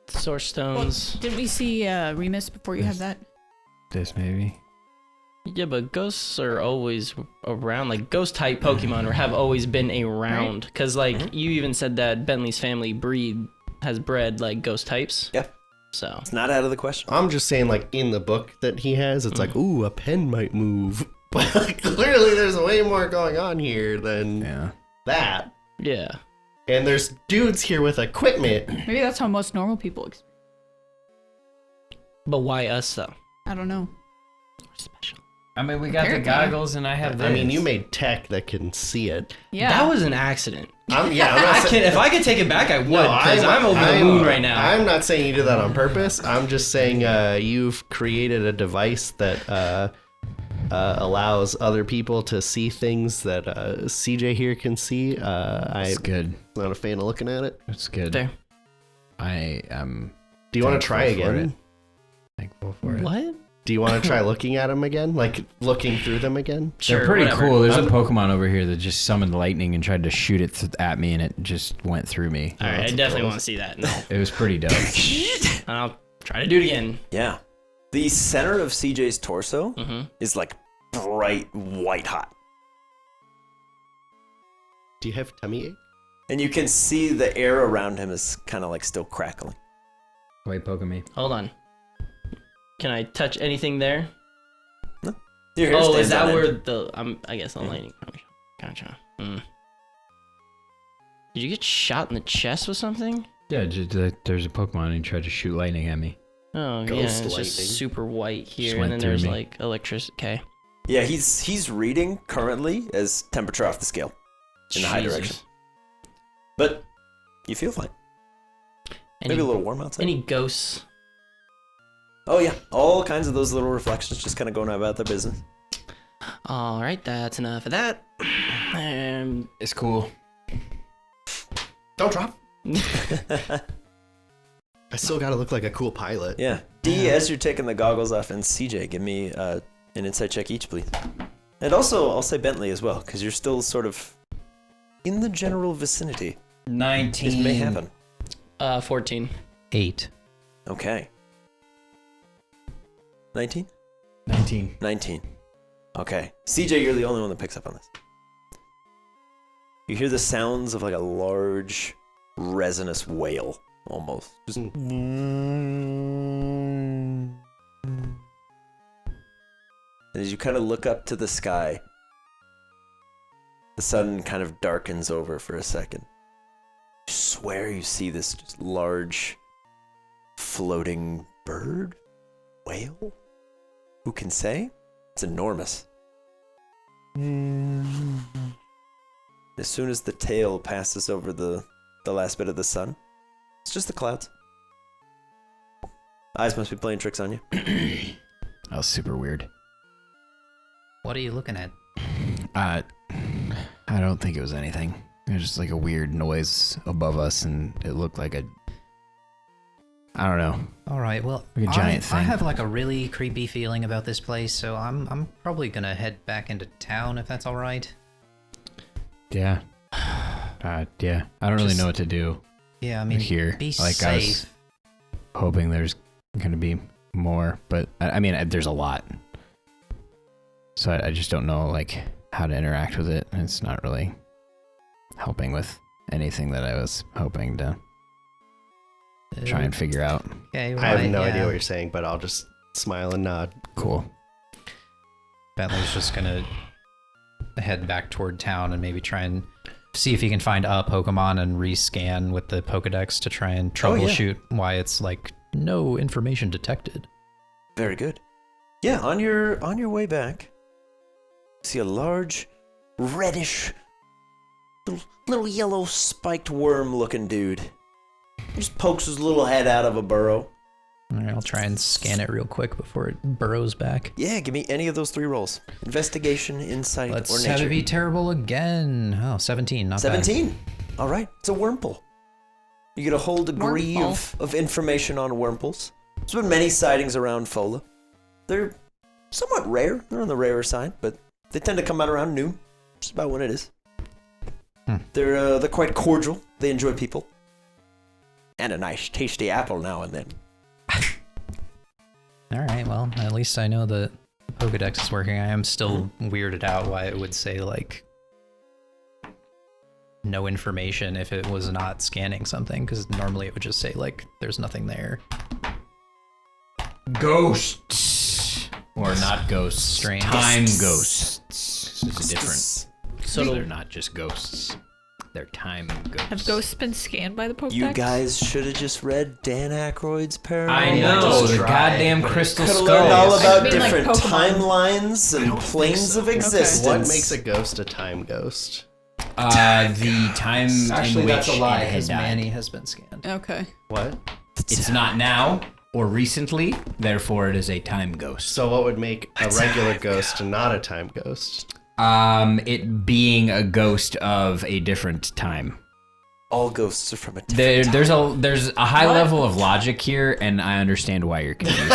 S3: Source
S5: Well,
S3: stones.
S5: didn't we see Remus before you have that?
S6: This maybe.
S3: Yeah, but ghosts are always around. Like ghost type Pokemon have always been around. Cause like you even said that Bentley's family has bred like ghost types.
S1: Yeah.
S3: So
S1: It's not out of the question.
S2: I'm just saying, like, in the book that he has, it's like, ooh, a pen might move. But like, clearly there's way more going on here than
S6: Yeah.
S2: that.
S3: yeah.
S2: And there's dudes here with equipment.
S5: Maybe that's how most normal people experience.
S3: But why us though?
S5: I don't know.
S3: We're special.
S7: I mean, we got
S5: Apparently.
S7: the goggles, and I have this.
S2: I mean, you made tech that can see it.
S5: Yeah.
S3: That was an accident.
S2: I'm not
S3: If I could take it back, I would.
S2: No,
S3: Because I'm over the moon right now.
S2: I'm not saying you did that on purpose. I'm just saying you've created a device that allows other people to see things that CJ here can see.
S6: That's good.
S2: Not a fan of looking at it.
S6: That's good.
S3: Fair.
S6: I am.
S2: Do you want to try again?
S6: Thankful for it.
S3: What?
S2: Do you want to try looking at them again? Like looking through them again?
S6: They're pretty
S3: whatever.
S6: cool. There's a Pokemon over here that just summoned lightning and tried to shoot it at me, and it just went through me.
S3: All right, I definitely want to see that. No.
S6: It was pretty dope.
S3: I'll try to do it again.
S1: Yeah. The center of CJ's torso is like bright white hot.
S2: Do you have tummy ache?
S1: And you can see the air around him is kind of like still crackling.
S6: Wait, poking me.
S3: Hold on. Can I touch anything there?
S1: Your hair
S3: Oh,
S1: stands
S3: is that
S1: on
S3: where
S1: end.
S3: I guess the lightning. Gotcha. Did you get shot in the chest with something?
S6: Yeah, there's a Pokemon and he tried to shoot lightning at me.
S3: Oh,
S2: Ghost
S3: yeah, it's
S2: lightning.
S3: just super white here,
S6: Just went
S3: and then
S6: through
S3: there's
S6: me.
S3: like electricity. Okay.
S1: Yeah, he's reading currently as temperature off the scale in the high
S3: Jesus.
S1: direction. But you feel fine.
S3: Any,
S1: Maybe a little warm outside.
S3: Any ghosts?
S1: Oh yeah, all kinds of those little reflections just kind of going about their business.
S3: All right, that's enough of that.
S6: It's cool.
S2: Don't drop. I still gotta look like a cool pilot.
S1: Yeah. D, as you're taking the goggles off, and CJ, give me an insight check each, please. And also, I'll say Bentley as well, because you're still sort of in the general vicinity.
S7: 19.
S1: This may happen.
S3: 14.
S4: 8.
S1: Okay. 19?
S6: 19.
S1: 19. Okay. CJ, you're the only one that picks up on this. You hear the sounds of like a large, resinous wail, almost. Just And as you kind of look up to the sky, the sun kind of darkens over for a second. You swear you see this just large, floating bird? Whale? Who can say? It's enormous. As soon as the tail passes over the last bit of the sun, it's just the clouds. Eyes must be playing tricks on you.
S6: That was super weird.
S4: What are you looking at?
S6: I don't think it was anything. It was just like a weird noise above us, and it looked like I don't know.
S4: All right, well,
S6: Like a giant
S4: I
S6: thing.
S4: have like a really creepy feeling about this place, so I'm probably gonna head back into town if that's all right.
S6: Yeah. Yeah. I don't really know what to do
S4: Yeah, I mean,
S6: here.
S4: be
S6: Like I was
S4: safe.
S6: hoping there's gonna be more, but I mean, there's a lot. So I just don't know like how to interact with it. And it's not really helping with anything that I was hoping to try and figure out.
S4: Okay,
S2: I have
S4: right,
S2: no
S4: yeah.
S2: idea what you're saying, but I'll just smile and nod.
S6: Cool.
S4: Bentley's just gonna head back toward town and maybe try and see if he can find a Pokemon and rescan with the Pokedex to try and troubleshoot why it's like no information detected.
S1: Very good. Yeah, on your way back, see a large, reddish, little yellow spiked worm-looking dude. He just pokes his little head out of a burrow.
S4: All right, I'll try and scan it real quick before it burrows back.
S1: Yeah, give me any of those 3 rolls: investigation, insight,
S4: Let's
S1: or
S4: have
S1: nature.
S4: it be terrible again. Oh, 17, not
S1: 17. All right, it's a Wurmple. You get a whole degree
S5: Wurmple.
S1: of information on Wurmples. There's been many sightings around Fola. They're somewhat rare. They're on the rarer side, but they tend to come out around noon. Just about when it is. They're quite cordial. They enjoy people. And a nice, tasty apple now and then.
S4: All right, well, at least I know the Pokedex is working. I am still weirded out why it would say, like, no information if it was not scanning something, because normally it would just say, like, there's nothing there.
S6: Ghosts. Or not ghosts.
S4: Strange.
S6: Time ghosts. There's a difference.
S3: So
S6: They're not just ghosts. They're time ghosts.
S5: Have ghosts been scanned by the Pokedex?
S1: You guys should have just read Dan Aykroyd's Paranormal.
S6: I know,
S1: Just
S6: the
S1: try.
S6: goddamn crystal
S1: Could have
S6: skulls.
S1: learned all
S5: I
S1: about
S5: mean, like
S1: different
S5: Pokemon.
S1: timelines and planes of existence.
S2: What makes a ghost a time ghost?
S6: The time
S7: Actually,
S6: in which
S7: that's a lie,
S6: it had
S7: because
S6: died.
S7: Manny has been scanned.
S5: Okay.
S2: What?
S6: It's not now or recently, therefore it is a time ghost.
S2: So what would make a regular ghost not a time ghost?
S6: It being a ghost of a different time.
S1: All ghosts are from a different
S6: There's a high level of logic here, and I understand why you're confused.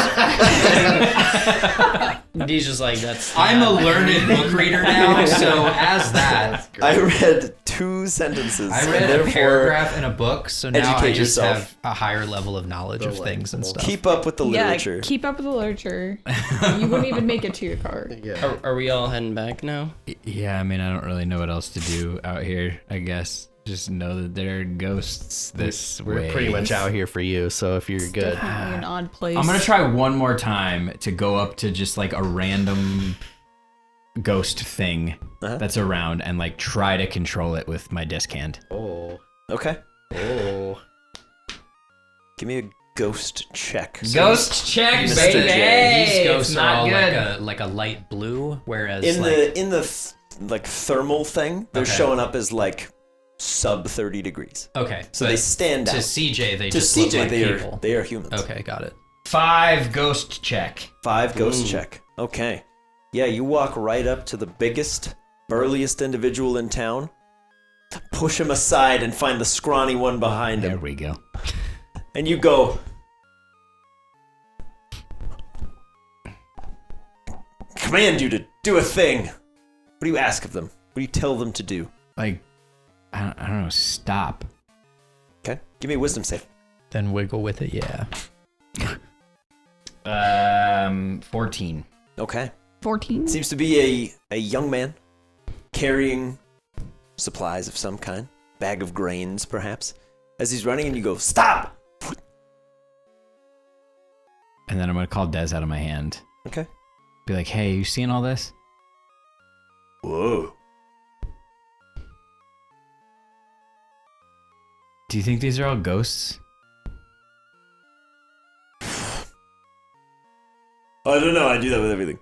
S3: He's just like, that's.
S7: I'm a learned book reader now, so as that,
S1: I read 2 sentences.
S7: I read
S1: and
S7: a
S1: therefore
S7: paragraph in a book, so now I
S1: educate
S7: just
S1: yourself.
S7: have a higher level of knowledge of things and stuff.
S1: Keep up with the literature.
S5: Yeah, keep up with the literature. You wouldn't even make it to your car.
S2: Yeah.
S3: Are we all heading back now?
S6: Yeah, I mean, I don't really know what else to do out here, I guess. Just know that there are ghosts this way.
S2: We're pretty much out here for you, so if you're good.
S5: Definitely an odd place.
S6: I'm gonna try one more time to go up to just like a random ghost thing that's around and like try to control it with my disc hand.
S2: Oh.
S1: Okay.
S2: Oh.
S1: Give me a ghost check.
S6: Ghost check,
S1: Mr.
S6: baby.
S1: J.
S7: These ghosts are all
S6: good.
S7: like a light blue, whereas
S1: In
S7: like,
S1: the thermal thing, they're
S7: Okay.
S1: showing up as like sub 30 degrees.
S7: okay,
S1: So
S7: but
S1: they stand
S7: to
S1: out.
S7: CJ they
S1: To
S7: just look
S1: CJ,
S7: like
S1: they
S7: people.
S1: are humans.
S7: Okay, got it.
S6: 5 ghost check.
S1: 5 ghost check. Okay. Yeah, you walk right up to the biggest, burliest individual in town, push him aside, and find the scrawny one behind
S6: There
S1: him.
S6: we go.
S1: And you go, command you to do a thing. What do you ask of them? What do you tell them to do?
S6: Like, I don't know, stop.
S1: Okay, give me a wisdom save.
S7: Then wiggle with it, yeah.
S6: 14.
S1: Okay.
S5: 14?
S1: Seems to be a young man carrying supplies of some kind, bag of grains perhaps. As he's running and you go, stop!
S6: And then I'm gonna call Dez out of my hand.
S1: Okay.
S6: Be like, hey, you seeing all this?
S1: Whoa.
S6: Do you think these are all ghosts?
S1: I don't know, I do that with everything.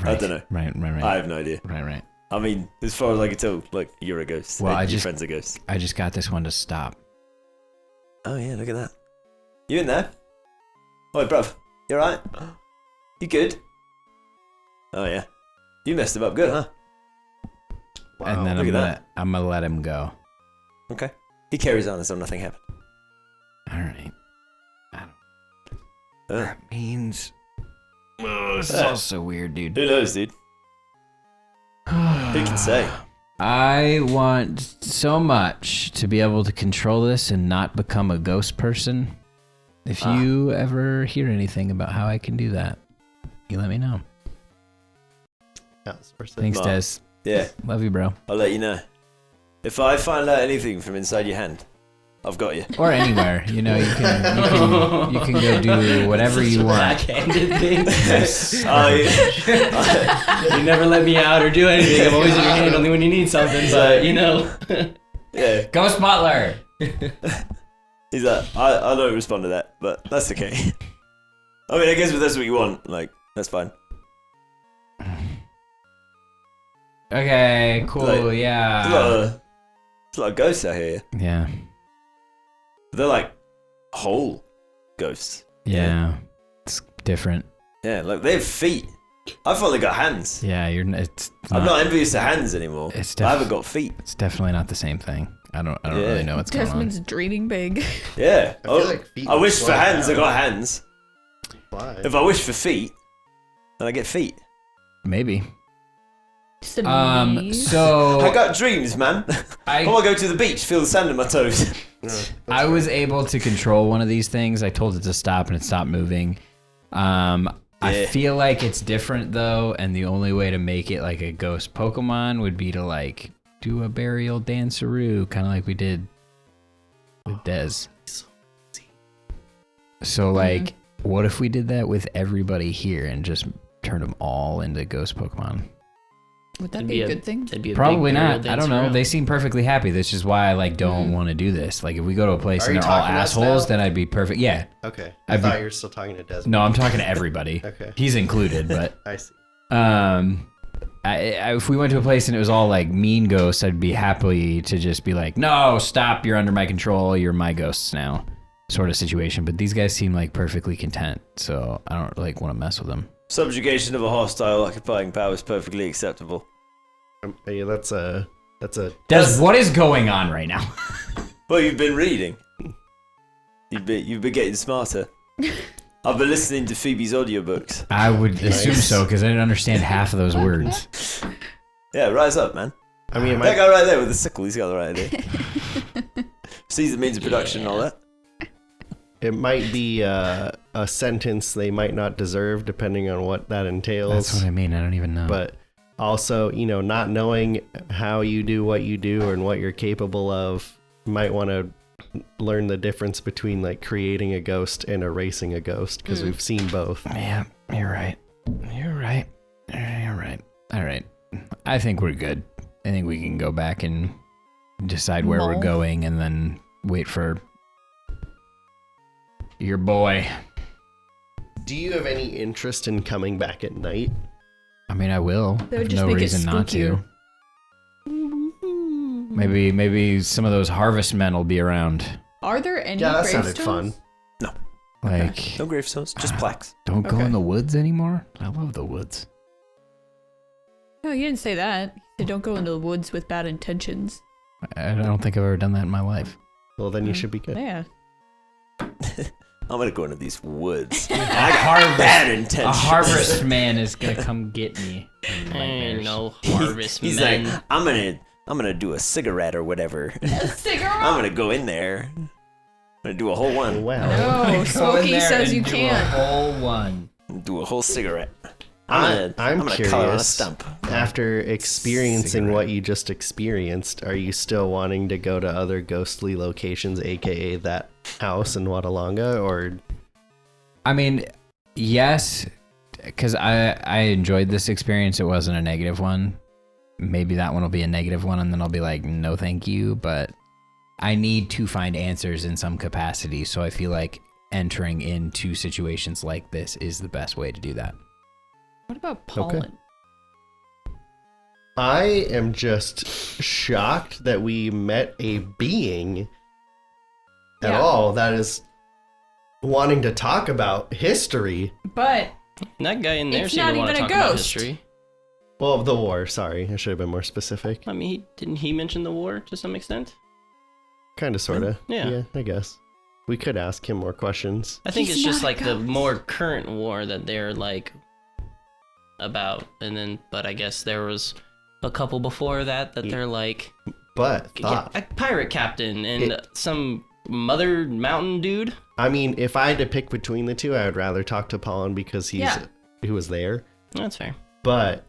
S6: Right.
S1: don't know.
S6: Right.
S1: I have no idea.
S6: Right.
S1: I mean, as far as I can tell, like, you're a ghost.
S6: Well,
S1: and
S6: I
S1: your
S6: just-
S1: friend's a ghost.
S6: I just got this one to stop.
S1: Oh yeah, look at that. You in there? Oi, bruv. You alright? You good? Oh yeah. You messed him up good, huh?
S2: Wow.
S6: And then
S1: look at
S6: I'm gonna let him go.
S1: Okay. He carries on as though nothing happened.
S6: All right.
S1: Uh,
S6: That means. Oh, this is all so weird, dude.
S1: who knows, dude? Who can say?
S6: I want so much to be able to control this and not become a ghost person. If you ever hear anything about how I can do that, you let me know. Thanks,
S1: Mark.
S6: Des.
S1: Yeah,
S6: Love you, bro.
S1: I'll let you know. If I find out anything from inside your hand, I've got you.
S6: Or anywhere, you know, you can go do whatever you want.
S3: Backhanded thing.
S6: Yes.
S1: Oh, yeah.
S3: You never let me out or do anything. I'm always in your hand only when you need something. But you know.
S1: Yeah.
S6: Ghost Butler.
S1: He's like, I don't respond to that, but that's okay. I mean, I guess if that's what you want, like, that's fine.
S6: Okay, cool,
S1: Like, There's a
S6: yeah.
S1: lot of ghosts out here.
S6: Yeah.
S1: They're like whole ghosts.
S6: Yeah. It's different.
S1: Yeah, like they have feet. I've only got hands.
S6: Yeah, it's
S1: I'm not envious of hands anymore.
S6: It's
S1: I haven't got feet.
S6: It's definitely not the same thing. I don't
S1: Yeah.
S6: really know what's going on.
S5: Desmond's dreaming big.
S1: Yeah.
S2: feel like feet
S1: I
S2: would
S1: wish for
S2: slow
S1: hands, I
S2: down.
S1: got hands.
S2: Why?
S1: If I wish for feet, then I get feet.
S6: Maybe.
S5: Sneeze.
S6: So
S1: I got dreams, man. I want to go to the beach, feel the sand on my toes.
S6: I was able to control one of these things. I told it to stop and it stopped moving. I
S1: Yeah.
S6: feel like it's different though, and the only way to make it like a ghost Pokemon would be to like do a burial danceroo, kind of like we did with Dez. So like, what if we did that with everybody here and just turned them all into ghost Pokemon?
S5: Would that be a good thing?
S3: That'd be a
S6: Probably
S3: big
S6: not.
S3: burial
S6: I don't know.
S3: dance
S6: They seem perfectly happy. This is why I like don't want to do this. Like if we go to a place
S2: Are
S6: and
S2: you
S6: they're all
S2: talking to us
S6: assholes,
S2: now?
S6: then I'd be perfect. Yeah.
S2: Okay.
S6: I'd
S2: I
S6: be-
S2: thought you were still talking to Desmond.
S6: No, I'm talking to everybody.
S2: Okay.
S6: He's included, but
S2: I see.
S6: I if we went to a place and it was all like mean ghosts, I'd be happy to just be like, no, stop, you're under my control, you're my ghosts now, sort of situation. But these guys seem like perfectly content, so I don't like want to mess with them.
S1: Subjugation of a hostile occupying power is perfectly acceptable.
S2: Yeah, that's a.
S6: What is going on right now?
S1: Well, you've been reading. You've been getting smarter. I've been listening to Phoebe's audiobooks.
S6: I would assume so, because I didn't understand half of those words.
S1: Yeah, rise up, man.
S2: I mean,
S1: That guy right there with the sickle, he's got the right idea. Sees the means of production and all that.
S2: it might be a sentence they might not deserve, depending on what that entails.
S6: That's what I mean. I don't even know.
S2: But also, not knowing how you do what you do and what you're capable of, you might want to learn the difference between like creating a ghost and erasing a ghost, because we've seen both.
S6: Yeah, you're right. You're right. All right. I think we're good. I think we can go back and decide where we're going and then wait for your boy.
S2: Do you have any interest in coming back at night?
S6: I mean, I will.
S5: That would
S6: There's
S5: just
S6: no
S5: make it
S6: reason not to.
S5: spookier.
S6: Maybe some of those harvest men will be around.
S5: Are there any
S2: Yeah, that
S5: gravestones?
S2: sounded fun.
S6: Like,
S1: No gravestones, just plaques.
S6: don't go
S5: Okay.
S6: in the woods anymore. I love the woods.
S5: No, you didn't say that. You said don't go into the woods with bad intentions.
S6: I don't think I've ever done that in my life.
S2: Well, then you should be good.
S5: Yeah.
S1: I'm gonna go into these woods. I got bad intentions.
S6: man is gonna come get me.
S3: Ain't no harvest
S1: He's
S3: men.
S1: like, I'm gonna do a cigarette or whatever.
S5: Cigarette?
S1: I'm gonna go in there. I'm gonna do a whole one.
S2: Wow.
S5: No, Smokey says you can't.
S6: whole one.
S1: Do a whole cigarette.
S2: I'm
S1: I'm gonna color on a
S2: curious.
S1: stump.
S2: After experiencing
S6: Cigarette.
S2: what you just experienced, are you still wanting to go to other ghostly locations, aka that house in Wadalonga, or
S6: I mean, yes, because I enjoyed this experience. It wasn't a negative one. Maybe that one will be a negative one, and then I'll be like, no, thank you. But I need to find answers in some capacity, so I feel like entering into situations like this is the best way to do that.
S5: What about pollen?
S2: I am just shocked that we met a being at
S5: Yeah.
S2: all that is wanting to talk about history.
S5: But
S3: That guy in there
S5: It's
S3: seemed
S5: not
S3: to want to
S5: even a
S3: talk about
S5: ghost.
S3: history.
S2: Well, the war, sorry. I should have been more specific.
S3: I mean, didn't he mention the war to some extent?
S2: Kind of, sort of.
S3: Yeah.
S2: I guess. We could ask him more questions.
S3: I think
S5: He's
S3: it's just
S5: not a
S3: like the
S5: ghost.
S3: more current war that they're like about, but I guess there was a couple before that they're like
S2: But,
S3: yeah, a pirate captain and some mother mountain dude.
S2: I mean, if I had to pick between the two, I would rather talk to Pollen because he was there.
S3: That's fair.
S2: But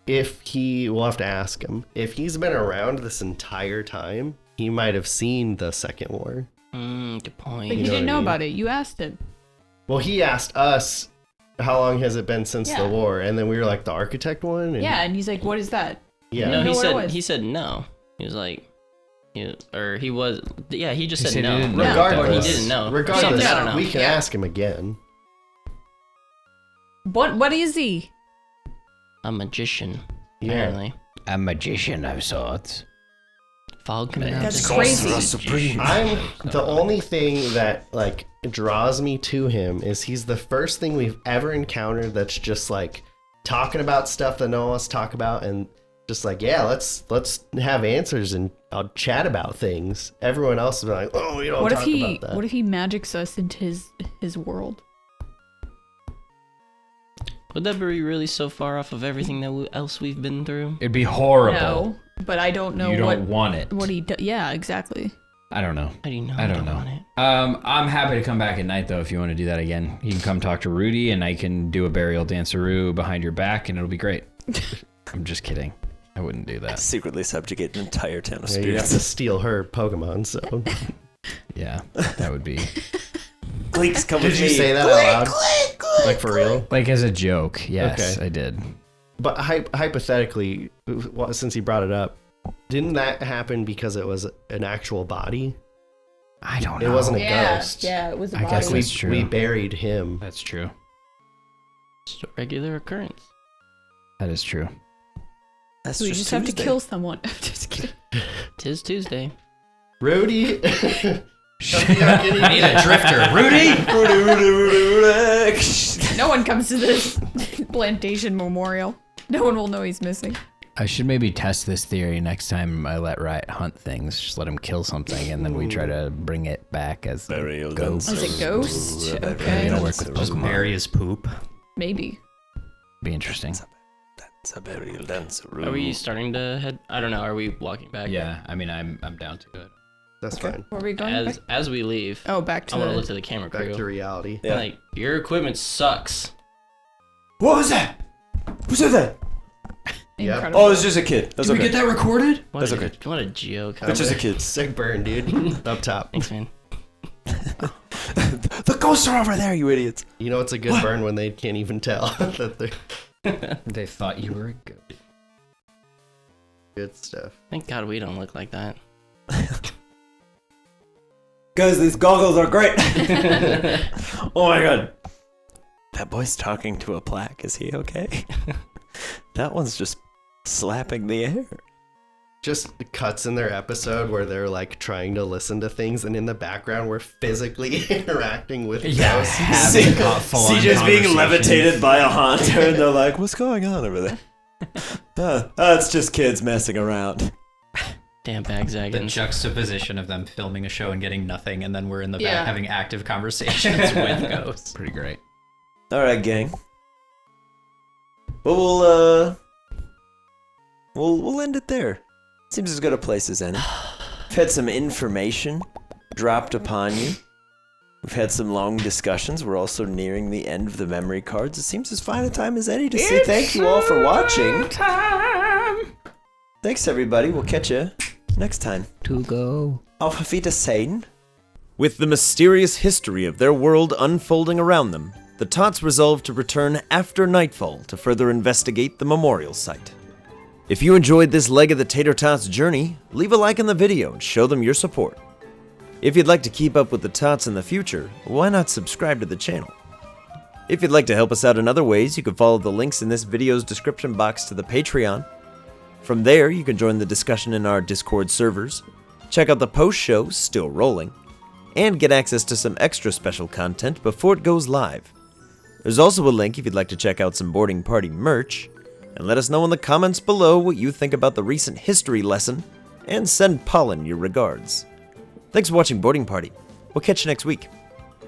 S2: we'll have to ask him. If he's been around this entire time, he might have seen the Second War.
S3: Good point.
S5: But he
S2: know
S5: didn't
S2: what I
S5: know
S2: mean?
S5: about it. You asked him.
S2: Well, he asked us, how long has it been since the
S5: Yeah.
S2: war? And then we were like, the architect one? And
S5: Yeah, and he's like, "What is that?"
S2: Yeah.
S3: No,
S5: know
S3: he
S5: what it
S3: said
S5: was.
S3: he said no. He was like, he just said
S6: said he
S3: no.
S6: didn't
S3: Or
S6: know.
S3: he
S2: Regardless,
S3: didn't know. Or
S2: regardless,
S3: something, I don't know.
S2: we can
S5: Yeah.
S2: ask him again.
S5: What is he?
S3: A magician,
S2: Yeah.
S3: apparently.
S6: A magician of sorts.
S3: Fog coming out.
S5: That's
S3: just-
S5: crazy.
S2: I'm the only thing that like draws me to him is he's the first thing we've ever encountered that's just like talking about stuff that no one wants to talk about, and just like, yeah, let's have answers and I'll chat about things. Everyone else is like, oh, we don't
S5: What if
S2: talk
S5: he?
S2: about that.
S5: What if he magics us into his world?
S3: Would that be really so far off of everything that else we've been through?
S6: It'd be horrible.
S5: No, but I don't know
S6: You don't want it.
S5: what he does. Yeah, exactly.
S6: I don't know.
S3: How do you know?
S6: I don't know.
S3: want it?
S6: I'm happy to come back at night though if you want to do that again. You can come talk to Rudy and I can do a burial danceroo behind your back and it'll be great. I'm just kidding. I wouldn't do that.
S1: Secretly subjugate an entire town of
S2: Yeah, you have
S1: spirits.
S2: to steal her Pokemon, so.
S6: Yeah, that would be
S1: Gleeks, come
S2: Did
S1: with
S2: you
S1: me.
S2: say that out loud? Like for real?
S6: like as a joke. Yes,
S2: Okay.
S6: I did.
S2: But hypothetically, well, since he brought it up, didn't that happen because it was an actual body?
S6: I don't know.
S2: It wasn't a ghost.
S5: Yeah, it was a
S6: I guess
S5: body.
S6: that's true.
S2: We buried him.
S6: That's true.
S3: Just a regular occurrence.
S6: That is true.
S1: That's
S5: We just have to
S1: Tuesday.
S5: kill someone. Just kidding.
S3: Tis Tuesday.
S2: Rudy.
S7: I need a drifter. Rudy!
S5: No one comes to this plantation memorial. No one will know he's missing.
S6: I should maybe test this theory next time I let Riot hunt things. Just let him kill something, and then we try to bring it back as a ghost.
S5: As a ghost?
S6: Maybe
S5: Okay.
S6: it'll work with
S4: Just
S6: Pokemon.
S4: bury his poop.
S5: Maybe.
S6: Be interesting.
S1: It's a burial dance.
S3: Are we starting to head? I don't know. Are we walking back?
S7: Yeah, I mean, I'm down to it.
S2: That's fine.
S5: Where are we going back?
S3: As we leave,
S5: Oh, back to
S3: I want to
S5: the...
S3: look to the camera
S2: Back
S3: crew.
S2: to reality.
S1: Yeah.
S3: Like, your equipment sucks.
S1: What was that? Who said that?
S5: Incredible.
S1: Oh, it's just a kid. That's okay.
S7: that recorded?
S3: What
S1: That's
S3: a,
S1: okay.
S3: What a joke.
S1: It's just a kid.
S2: Sick burn, dude. Up top.
S3: Thanks, man.
S1: The ghosts are over there, you idiots.
S2: You know it's a good burn when they can't even tell that they're
S7: They thought you were good.
S2: good stuff.
S3: Thank God we don't look like that.
S1: Guys, these goggles are great. Oh my god. That boy's talking to a plaque. Is he okay? That one's just slapping the air.
S2: Just cuts in their episode where they're like trying to listen to things, and in the background we're physically interacting with ghosts.
S1: See just being levitated by a haunter, and they're like, "What's going on over there?" It's just kids messing around.
S3: Damn bag
S7: The
S3: zaggins.
S7: juxtaposition of them filming a show and getting nothing, and then we're in the
S5: Yeah.
S7: back having active conversations with ghosts.
S6: Pretty great.
S1: All right, gang. Well, we'll end it there. Seems as good a place as any. We've had some information dropped upon you. We've had some long discussions. We're also nearing the end of the memory cards. It seems as fine a time as any to say thank you all for watching. Thanks, everybody. We'll catch you next time.
S6: To go.
S1: Auf Wiedersehen. With the mysterious history of their world unfolding around them, the Tots resolve to return after nightfall to further investigate the memorial site. If you enjoyed this leg of the Tater Tots journey, leave a like on the video and show them your support. If you'd like to keep up with the Tots in the future, why not subscribe to the channel? If you'd like to help us out in other ways, you can follow the links in this video's description box to the Patreon. From there, you can join the discussion in our Discord servers, check out the post show, still rolling, and get access to some extra special content before it goes live. There's also a link if you'd like to check out some boarding party merch, and let us know in the comments below what you think about the recent history lesson, and send Pollen your regards. Thanks for watching Boarding Party. We'll catch you next week.